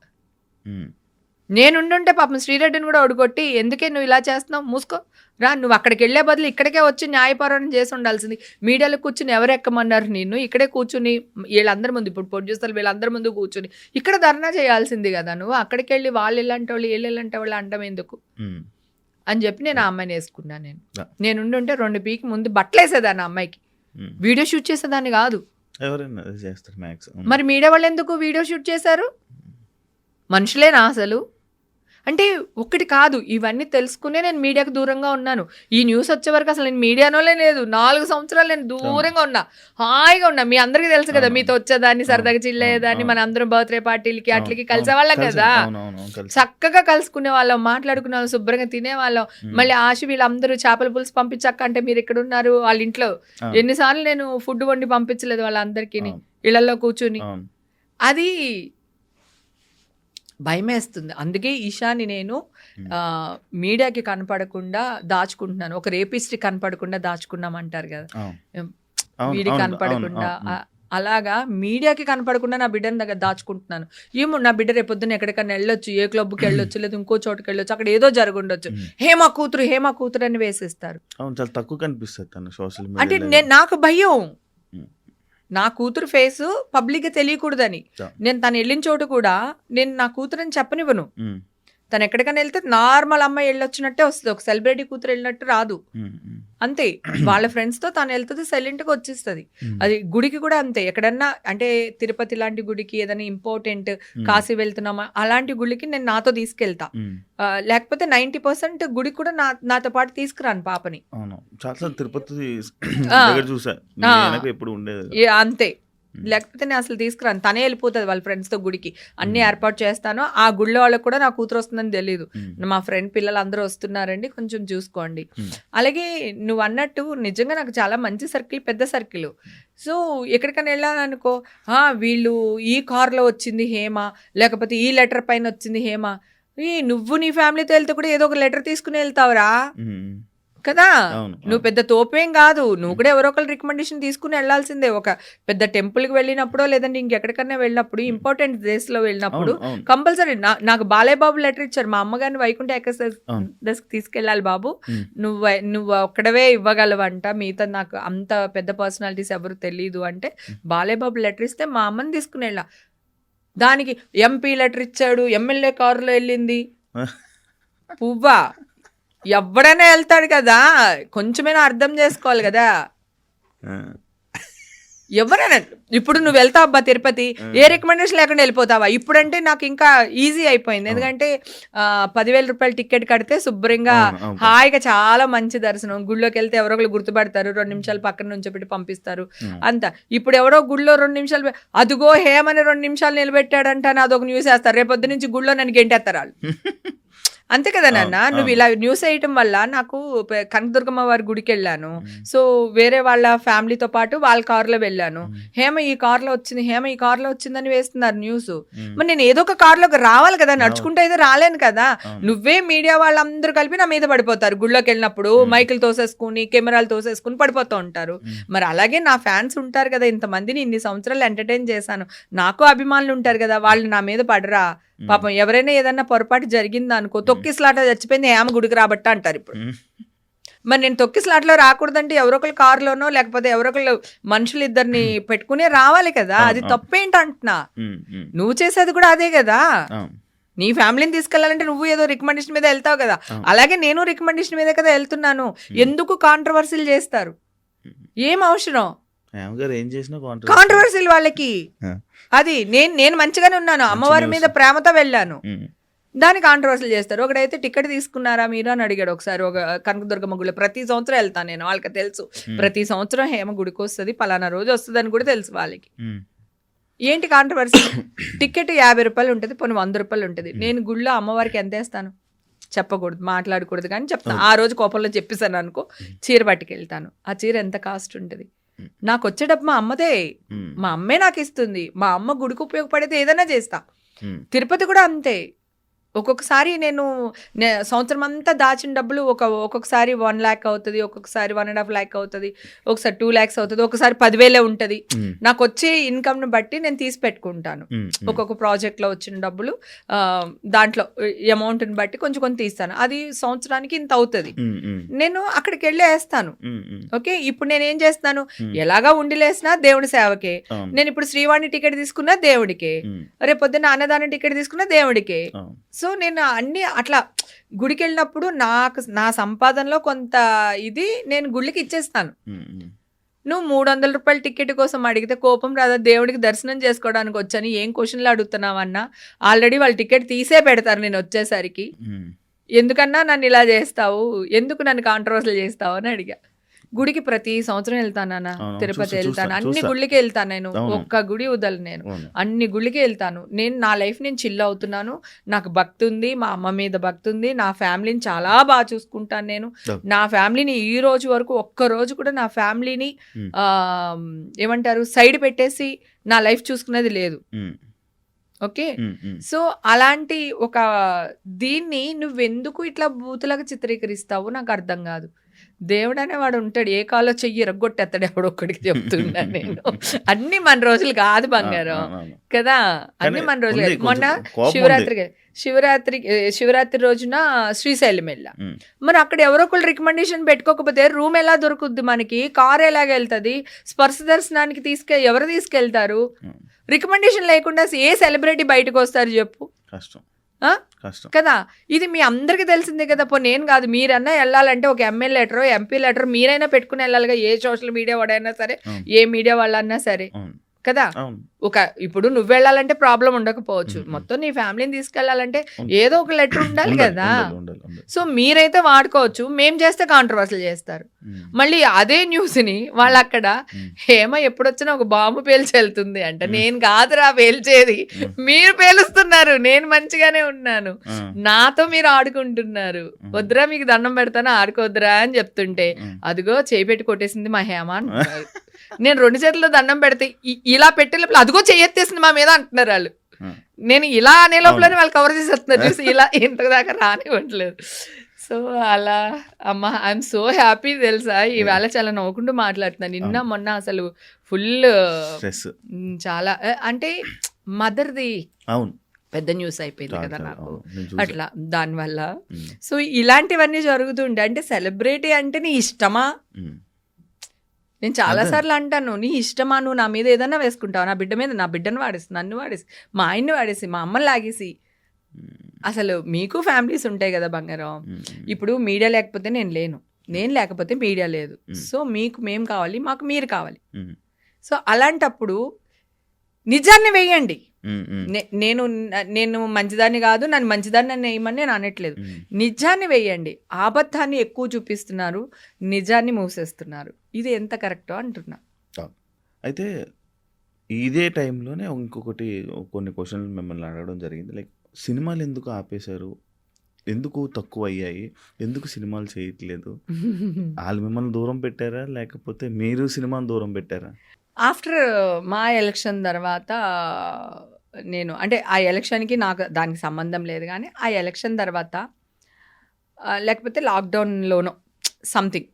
నేనుండుంటే పాపం శ్రీరెడ్డిని కూడా ఒడుకొట్టి ఎందుకే నువ్వు ఇలా చేస్తున్నావు, మూసుకో రా, నువ్వు అక్కడికి వెళ్ళే బదులు ఇక్కడికే వచ్చి న్యాయపోరాటం చేసి ఉండాల్సింది. మీడియాలో కూర్చుని ఎవరు ఎక్కమన్నారు నిన్ను? ఇక్కడే కూర్చుని వీళ్ళందరి ముందు, ఇప్పుడు ప్రొడ్యూసర్లు వీళ్ళందరి ముందు కూర్చుని ఇక్కడ ధర్నా చేయాల్సింది కదా. నువ్వు అక్కడికి వెళ్ళి వాళ్ళు ఇలాంటి వాళ్ళు వీళ్ళు ఇలాంటి వాళ్ళు అంటాం ఎందుకు అని చెప్పి నేను ఆ అమ్మాయిని వేసుకున్నాను. నేనుండుంటే 2 పీకి ముందు బట్టలు వేసేదాన్ని, అమ్మాయికి వీడియో షూట్ చేసేదాన్ని కాదు. మరి మీడియా వాళ్ళు ఎందుకు వీడియో షూట్ చేశారు? మనుషులేనా అసలు? అంటే ఒక్కటి కాదు, ఇవన్నీ తెలుసుకునే నేను మీడియాకు దూరంగా ఉన్నాను. ఈ న్యూస్ వచ్చే వరకు అసలు నేను మీడియానోలే లేదు. 4 సంవత్సరాలు నేను దూరంగా ఉన్నా, హాయిగా ఉన్నా. మీ అందరికీ తెలుసు కదా, మీతో వచ్చేదాన్ని, సరదాగా చిల్లేదాన్ని, మన అందరం బర్త్డే పార్టీలకి అట్లకి కలిసేవాళ్ళం కదా, చక్కగా కలుసుకునే వాళ్ళం, మాట్లాడుకునే వాళ్ళం, శుభ్రంగా తినేవాళ్ళం. మళ్ళీ ఆశ వీళ్ళందరూ చేపల పులుసు పంపించక్క అంటే మీరు ఎక్కడ ఉన్నారు? వాళ్ళ ఇంట్లో ఎన్నిసార్లు నేను ఫుడ్ వండి పంపించలేదు వాళ్ళందరికీ, ఇళ్లలో కూర్చుని. అది భయమేస్తుంది. అందుకే ఈషాని నేను మీడియాకి కనపడకుండా దాచుకుంటున్నాను. ఒక రేపిస్ట్ కనపడకుండా దాచుకున్నామంటారు కదా, వీడికి కనపడకుండా. అలాగా మీడియాకి కనపడకుండా నా బిడ్డని దగ్గర దాచుకుంటున్నాను. ఏమో నా బిడ్డ రేపొద్దున ఎక్కడికన్నా వెళ్ళొచ్చు, ఏ క్లబ్కి వెళ్ళొచ్చు, లేదా ఇంకో చోటుకి వెళ్ళొచ్చు, అక్కడ ఏదో జరుగుండొచ్చు, హేమ కూతురు అని వేసేస్తారు. అంటే నాకు భయం, నా కూతురు ఫేసు పబ్లిక్గా తెలియకూడదని. నేను తను వెళ్ళిన చోటు కూడా నేను నా కూతురు అని చెప్పనివ్వను. తను ఎక్కడికైనా వెళ్తే నార్మల్ అమ్మాయి వెళ్ళొచ్చినట్టే వస్తుంది, ఒక సెలబ్రిటీ కూతురు వెళ్ళినట్టు రాదు. అంతే, వాళ్ళ ఫ్రెండ్స్తో తను వెళ్తుంది, సైలెంట్గా వచ్చేస్తుంది. అది గుడికి కూడా అంతే. ఎక్కడన్నా అంటే తిరుపతి లాంటి గుడికి, ఏదైనా ఇంపార్టెంట్, కాశీ వెళ్తున్నామా అలాంటి గుడికి నేను నాతో తీసుకెళ్తా. లేకపోతే 90% గుడికి కూడా నాతో పాటు తీసుకురాను పాపని. అంతే, లేకపోతే నేను అసలు తీసుకురాను, తనే వెళ్ళిపోతుంది వాళ్ళ ఫ్రెండ్స్తో గుడికి. అన్ని ఏర్పాటు చేస్తాను. ఆ గుడిలో వాళ్ళకి కూడా నా కూతురు వస్తుందని తెలియదు. మా ఫ్రెండ్ పిల్లలు అందరూ వస్తున్నారండి, కొంచెం చూసుకోండి. అలాగే నువ్వు అన్నట్టు నిజంగా నాకు చాలా మంచి సర్కిల్, పెద్ద సర్కిల్. సో ఎక్కడికైనా వెళ్ళాలనుకో, వీళ్ళు ఈ కార్లో వచ్చింది హేమ, లేకపోతే ఈ లెటర్ పైన వచ్చింది హేమ. నువ్వు నీ ఫ్యామిలీతో వెళ్తే కూడా ఏదో ఒక లెటర్ తీసుకుని వెళ్తావురా కదా. నువ్వు పెద్ద తోపేం కాదు, నువ్వు కూడా ఎవరో ఒకరు రికమెండేషన్ తీసుకుని వెళ్లాల్సిందే. ఒక పెద్ద టెంపుల్కి వెళ్ళినప్పుడు, లేదంటే ఇంకెక్కడికన్నా వెళ్ళినప్పుడు, ఇంపార్టెంట్ ప్లేస్లో వెళ్ళినప్పుడు కంపల్సరీ. నాకు బాలయ్య బాబు లెటర్ ఇచ్చారు, మా అమ్మగారిని వైకుంఠ ఏకాదశి తీసుకెళ్ళాలి బాబు, నువ్వు ఒక్కడవే ఇవ్వగలవంట, మిగతా నాకు అంత పెద్ద పర్సనాలిటీస్ ఎవరు తెలియదు అంటే బాలయ్య బాబు లెటర్ ఇస్తే మా అమ్మని తీసుకుని వెళ్ళా. దానికి ఎంపీ లెటర్ ఇచ్చాడు, ఎమ్మెల్యే కారులో వెళ్ళింది. పువ్వా, ఎవడైనా వెళ్తాడు కదా, కొంచెమైనా అర్థం చేసుకోవాలి కదా. ఎవరైనా ఇప్పుడు నువ్వు వెళ్తావు అబ్బా తిరుపతి, ఏ రికమెండేషన్ లేకుండా వెళ్ళిపోతావా? ఇప్పుడంటే నాకు ఇంకా ఈజీ అయిపోయింది, ఎందుకంటే 10,000 రూపాయలు టికెట్ కడితే శుభ్రంగా హాయిగా చాలా మంచి దర్శనం. గుళ్ళోకి వెళ్తే ఎవరో ఒకరు గుర్తుపడతారు, 2 నిమిషాలు పక్కన నుంచి పెట్టి పంపిస్తారు అంతా. ఇప్పుడు ఎవరో గుళ్ళో 2 నిమిషాలు అదిగో హేమని 2 నిమిషాలు నిలబెట్టాడంట అని అదొక న్యూస్ వేస్తారు, రేపొద్దు నుంచి గుళ్ళో నన్ను గెంటేస్తారు వాళ్ళు. అంతే కదా నాన్న, నువ్వు ఇలా న్యూస్ వేయటం వల్ల నాకు కనకదుర్గమ్మ వారి గుడికి వెళ్ళాను, సో వేరే వాళ్ళ ఫ్యామిలీతో పాటు వాళ్ళ కారులో వెళ్ళాను, హేమ ఈ కారులో వచ్చింది, హేమ ఈ కారులో వచ్చిందని వేస్తున్నారు న్యూస్. మరి నేను ఏదో ఒక కారులోకి రావాలి కదా, నడుచుకుంటే అయితే రాలేను కదా. నువ్వే మీడియా వాళ్ళందరూ కలిపి నా మీద పడిపోతారు గుళ్ళోకి వెళ్ళినప్పుడు, మైకులు తోసేసుకుని కెమెరాలు తోసేసుకుని పడిపోతూ ఉంటారు. మరి అలాగే నా ఫ్యాన్స్ ఉంటారు కదా, ఇంతమందిని ఇన్ని సంవత్సరాలు ఎంటర్టైన్ చేశాను, నాకు అభిమానులు ఉంటారు కదా, వాళ్ళు నా మీద పడరా? పాపం ఎవరైనా ఏదన్నా పొరపాటు జరిగింది అనుకో, తొక్కిసలాట చచ్చిపోయింది హేమ గుడికి రాబట్ట అంటారు ఇప్పుడు. మరి నేను తొక్కిసలాట్లో రాకూడదంటే ఎవరొకరు కారులోనో లేకపోతే ఎవరొకరు మనుషులు ఇద్దరిని పెట్టుకునే రావాలి కదా, అది తప్పేంటంటున్నా. నువ్వు చేసేది కూడా అదే కదా, నీ ఫ్యామిలీని తీసుకెళ్లాలంటే నువ్వు ఏదో రికమెండేషన్ మీద వెళ్తావు కదా, అలాగే నేను రికమెండేషన్ మీదే కదా వెళ్తున్నాను. ఎందుకు కాంట్రవర్సీలు చేస్తారు, ఏం అవసరం కాంట్రవర్సీలు వాళ్ళకి? అది నేను మంచిగానే ఉన్నాను, అమ్మవారి మీద ప్రేమతో వెళ్ళాను, దాన్ని కాంట్రవర్సీలు చేస్తారు. ఒకడైతే టికెట్ తీసుకున్నారా మీరు అని అడిగాడు ఒకసారి, ఒక కనకదుర్గమ్మ గుడిలో. ప్రతి సంవత్సరం వెళ్తాను నేను, వాళ్ళకి తెలుసు ప్రతి సంవత్సరం హేమ గుడికి వస్తుంది, పలానా రోజు వస్తుంది అని కూడా తెలుసు వాళ్ళకి. ఏంటి కాంట్రవర్సీ? టికెట్ 50 రూపాయలు ఉంటుంది, పోనీ 100 రూపాయలు ఉంటుంది. నేను గుళ్ళో అమ్మవారికి ఎంత వేస్తాను చెప్పకూడదు, మాట్లాడకూడదు, కానీ చెప్తాను. ఆ రోజు కోపంలో చెప్పేసాను అనుకో, చీర పట్టుకెళ్తాను. ఆ చీర ఎంత కాస్ట్ ఉంటుంది? నాకు వచ్చే డబ్బు మా అమ్మదే, మా అమ్మే నాకు ఇస్తుంది. మా అమ్మ గుడికి ఉపయోగపడితే ఏదైనా చేస్తా. తిరుపతి కూడా అంతే. ఒక్కొక్కసారి నేను సంవత్సరం అంతా దాచిన డబ్బులు ఒక్కొక్కసారి 1 lakh అవుతుంది, ఒక్కొక్కసారి 1.5 lakh అవుతుంది, ఒకసారి 2 lakhs అవుతుంది, ఒకసారి 10,000 ఉంటుంది. నాకు వచ్చే ఇన్కమ్ను బట్టి నేను తీసి పెట్టుకుంటాను. ఒక్కొక్క ప్రాజెక్ట్లో వచ్చిన డబ్బులు దాంట్లో అమౌంట్ని బట్టి కొంచెం కొంచెం తీస్తాను. అది సంవత్సరానికి ఇంత అవుతుంది, నేను అక్కడికి వెళ్ళి వేస్తాను. ఓకే, ఇప్పుడు నేను ఏం చేస్తాను, ఎలాగా ఉండిలేసినా దేవుడి సేవకే. నేను ఇప్పుడు శ్రీవాణి టికెట్ తీసుకున్నా దేవుడికే, రేపొద్దున అన్నదానం టికెట్ తీసుకున్నా దేవుడికే. సో నేను అన్ని అట్లా గుడికి వెళ్ళినప్పుడు నా సంపాదనలో కొంత ఇది నేను గుళ్ళకి ఇచ్చేస్తాను. నువ్వు 300 రూపాయల టికెట్ కోసం అడిగితే కోపం రాదా? దేవుడికి దర్శనం చేసుకోవడానికి వచ్చాను, ఏం క్వశ్చన్లు అడుగుతున్నావన్నా? ఆల్రెడీ వాళ్ళు టికెట్ తీసే పెడతారు నేను వచ్చేసరికి. ఎందుకన్నా నన్ను ఇలా చేస్తావు, ఎందుకు నన్ను కాంట్రవర్సీలు చేస్తావు అని అడిగా. గుడికి ప్రతి సంవత్సరం వెళ్తానన్నా, తిరుపతి వెళ్తాను, అన్ని గుళ్ళకి వెళ్తాను నేను, ఒక్క గుడి వదలు నేను, అన్ని గుళ్ళకి వెళ్తాను. నేను నా లైఫ్ నేను చిల్ అవుతున్నాను, నాకు భక్తి ఉంది, మా అమ్మ మీద భక్తి ఉంది, నా ఫ్యామిలీని చాలా బాగా చూసుకుంటాను నేను. నా ఫ్యామిలీని ఈ రోజు వరకు ఒక్కరోజు కూడా నా ఫ్యామిలీని ఏమంటారు సైడ్ పెట్టేసి నా లైఫ్ చూసుకునేది లేదు. ఓకే, సో అలాంటి ఒక దీన్ని నువ్వెందుకు ఇట్లా బూతులాగా చిత్రీకరిస్తావు నాకు అర్థం కాదు. దేవుడు అనేవాడు ఉంటాడు, ఏ కాలో చెయ్యి ఎరగొట్టేస్తాడు ఎవడొక్కడికి చెప్తున్నా నేను. అన్ని మన రోజులు కాదు బంగారం కదా, అన్ని మన రోజులు కాదు. మొన్న శివరాత్రి రోజున శ్రీశైలం వెళ్ళా, మరి అక్కడ ఎవరో ఒకళ్ళు రికమెండేషన్ పెట్టుకోకపోతే రూమ్ ఎలా దొరుకుద్ది మనకి, కార్ ఎలాగ వెళ్తుంది, స్పర్శ దర్శనానికి ఎవరు తీసుకెళ్తారు? రికమెండేషన్ లేకుండా ఏ సెలబ్రిటీ బయటకు వస్తారు చెప్పు, కదా. ఇది మీ అందరికి తెలిసిందే కదా. నేను కాదు, మీరన్నా వెళ్ళాలంటే ఒక ఎమ్మెల్యే లెటర్, ఎంపీ లెటర్ మీరైనా పెట్టుకుని వెళ్ళాలిగా, ఏ సోషల్ మీడియా వాడైనా సరే, ఏ మీడియా వాళ్ళన్నా సరే కదా. ఇప్పుడు నువ్వు వెళ్ళాలంటే ప్రాబ్లం ఉండకపోవచ్చు, మొత్తం నీ ఫ్యామిలీని తీసుకెళ్లాలంటే ఏదో ఒక లెటర్ ఉండాలి కదా. సో మీరైతే వాడుకోవచ్చు, మేం చేస్తే కాంట్రవర్సీలు చేస్తారు. మళ్ళీ అదే న్యూస్ ని వాళ్ళు అక్కడ హేమ ఎప్పుడొచ్చినా ఒక బాంబు పేల్చి వెళ్తుంది అంట. నేను కాదురా పేల్చేది, మీరు పేలుస్తున్నారు, నేను మంచిగానే ఉన్నాను, నాతో మీరు ఆడుకుంటున్నారు, వద్దురా మీకు దండం పెడతాను ఆడుకోవద్దురా అని చెప్తుంటే అదిగో చేయి పెట్టి కొట్టేసింది మా హేమ అంటున్నారు. నేను 2 చేతుల్లో దండం పెడితే ఇలా పెట్టే లోపల అదిగో చెయ్యెత్తేసింది మా మీద అంటున్నారు వాళ్ళు. నేను ఇలా అనే లోపలనే వాళ్ళు కవర్ చేసేస్తున్నారు చూసి, ఇలా ఇంతదాకా రానివ్వట్లేదు. సో అలా అమ్మ ఐఎమ్ సో హ్యాపీ తెలుసా, ఈవేళ చాలా నవ్వుకుంటూ మాట్లాడుతున్నాను. నిన్న మొన్న అసలు ఫుల్ చాలా అంటే మదర్ది పెద్ద న్యూస్ అయిపోయింది కదా నాకు, అట్లా దానివల్ల. సో ఇలాంటివన్నీ జరుగుతుండే. అంటే సెలబ్రిటీ అంటే నీ ఇష్టమా? నేను చాలాసార్లు అంటాను, నీ ఇష్టమా, నువ్వు నా మీద ఏదన్నా వేసుకుంటావు, నా బిడ్డ మీద, నా బిడ్డను వాడేసి, నన్ను వాడేసి, మా ఆయన్ని వాడేసి, మా అమ్మని లాగేసి. అసలు మీకు ఫ్యామిలీస్ ఉంటాయి కదా బంగారం. ఇప్పుడు మీడియా లేకపోతే నేను లేను, నేను లేకపోతే మీడియా లేదు. సో మీకు మేము కావాలి, మాకు మీరు కావాలి. సో అలాంటప్పుడు నిజాన్ని వేయండి. ఉమ్, ఉమ్, నేను మంచిదాన్ని కాదు, నన్ను మంచిదాన్ని వేయమని నేను అనట్లేదు. నిజాన్ని వేయండి. అబద్ధాన్ని ఎక్కువ చూపిస్తున్నారు, నిజాన్ని మూసేస్తున్నారు. ఇది ఎంత కరెక్టో అంటున్నా. అయితే ఇదే టైంలోనే ఇంకొకటి కొన్ని క్వశ్చన్లు మిమ్మల్ని అడగడం జరిగింది. లైక్ సినిమాలు ఎందుకు ఆపేశారు, ఎందుకు తక్కువ అయ్యాయి, ఎందుకు సినిమాలు చేయట్లేదు? వాళ్ళు మిమ్మల్ని దూరం పెట్టారా, లేకపోతే మీరు సినిమాని దూరం పెట్టారా? ఆఫ్టర్ మా ఎలక్షన్ తర్వాత నేను అంటే ఆ ఎలక్షన్కి నాకు దానికి సంబంధం లేదు, కానీ ఆ ఎలక్షన్ తర్వాత లేకపోతే లాక్డౌన్లోనో సంథింగ్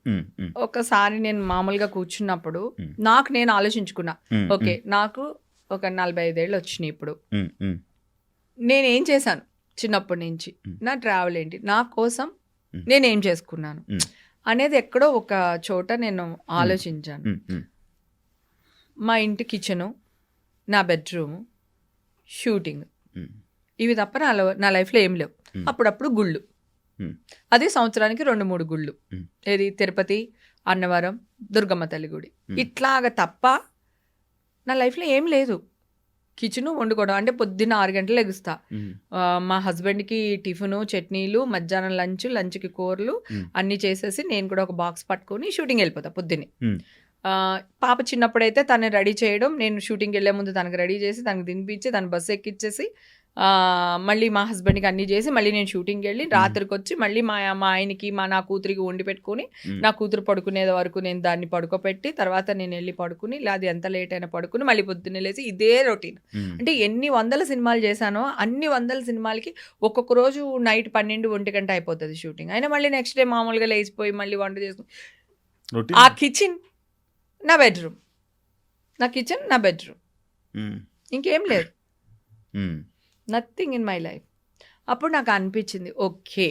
ఒకసారి నేను మామూలుగా కూర్చున్నప్పుడు నాకు నేను ఆలోచించుకున్నా, ఓకే నాకు ఒక 45 ఏళ్ళు వచ్చినాయి ఇప్పుడు, నేనేం చేశాను చిన్నప్పటి నుంచి, నా ట్రావెల్ ఏంటి, నా కోసం నేనేం చేసుకున్నాను అనేది ఎక్కడో ఒక చోట నేను ఆలోచించాను. మా ఇంటి కిచెను, నా బెడ్రూము, షూటింగ్, ఇవి తప్ప నా లైఫ్లో ఏం లేవు. అప్పుడప్పుడు గుళ్ళు, అది సంవత్సరానికి 2-3 గుళ్ళు, ఏది తిరుపతి, అన్నవరం, దుర్గమ్మ తల్లి గుడి, ఇట్లాగ తప్ప నా లైఫ్లో ఏం లేదు. కిచెను వండుకోవడం అంటే పొద్దున్న 6 గంటలు ఎగుస్తా, మా హస్బెండ్కి టిఫిను, చట్నీలు, మధ్యాహ్నం లంచ్కి కూరలు అన్నీ చేసేసి నేను కూడా ఒక బాక్స్ పట్టుకొని షూటింగ్ వెళ్ళిపోతా పొద్దున్నే. పాప చిన్నప్పుడైతే తను రెడీ చేయడం, నేను షూటింగ్కి వెళ్ళే ముందు తనకు రెడీ చేసి తనకు తినిపించి తను బస్సు ఎక్కిచ్చేసి మళ్ళీ మా హస్బెండ్కి అన్నీ చేసి మళ్ళీ నేను షూటింగ్కి వెళ్ళి రాత్రికి వచ్చి మళ్ళీ మా ఆయనకి నా కూతురికి వండి పెట్టుకుని నా కూతురు పడుకునే వరకు నేను దాన్ని పడుకోపెట్టి తర్వాత నేను వెళ్ళి పడుకుని, లేదా ఎంత లేట్ అయినా పడుకుని మళ్ళీ పొద్దున్నే లేచి ఇదే రొటీన్. అంటే ఎన్ని 100 సినిమాలు చేశానో అన్ని 100 సినిమాలకి ఒక్కొక్క రోజు నైట్ 12-1 గంట అయిపోతుంది షూటింగ్. అయినా మళ్ళీ నెక్స్ట్ డే మామూలుగా లేచిపోయి మళ్ళీ వంట చేసుకుని, ఆ కిచెన్ నా బెడ్రూమ్, నా కిచెన్ నా బెడ్రూమ్, ఇంకేం లేదు, నథింగ్ ఇన్ మై లైఫ్. అప్పుడు నాకు అనిపించింది, ఓకే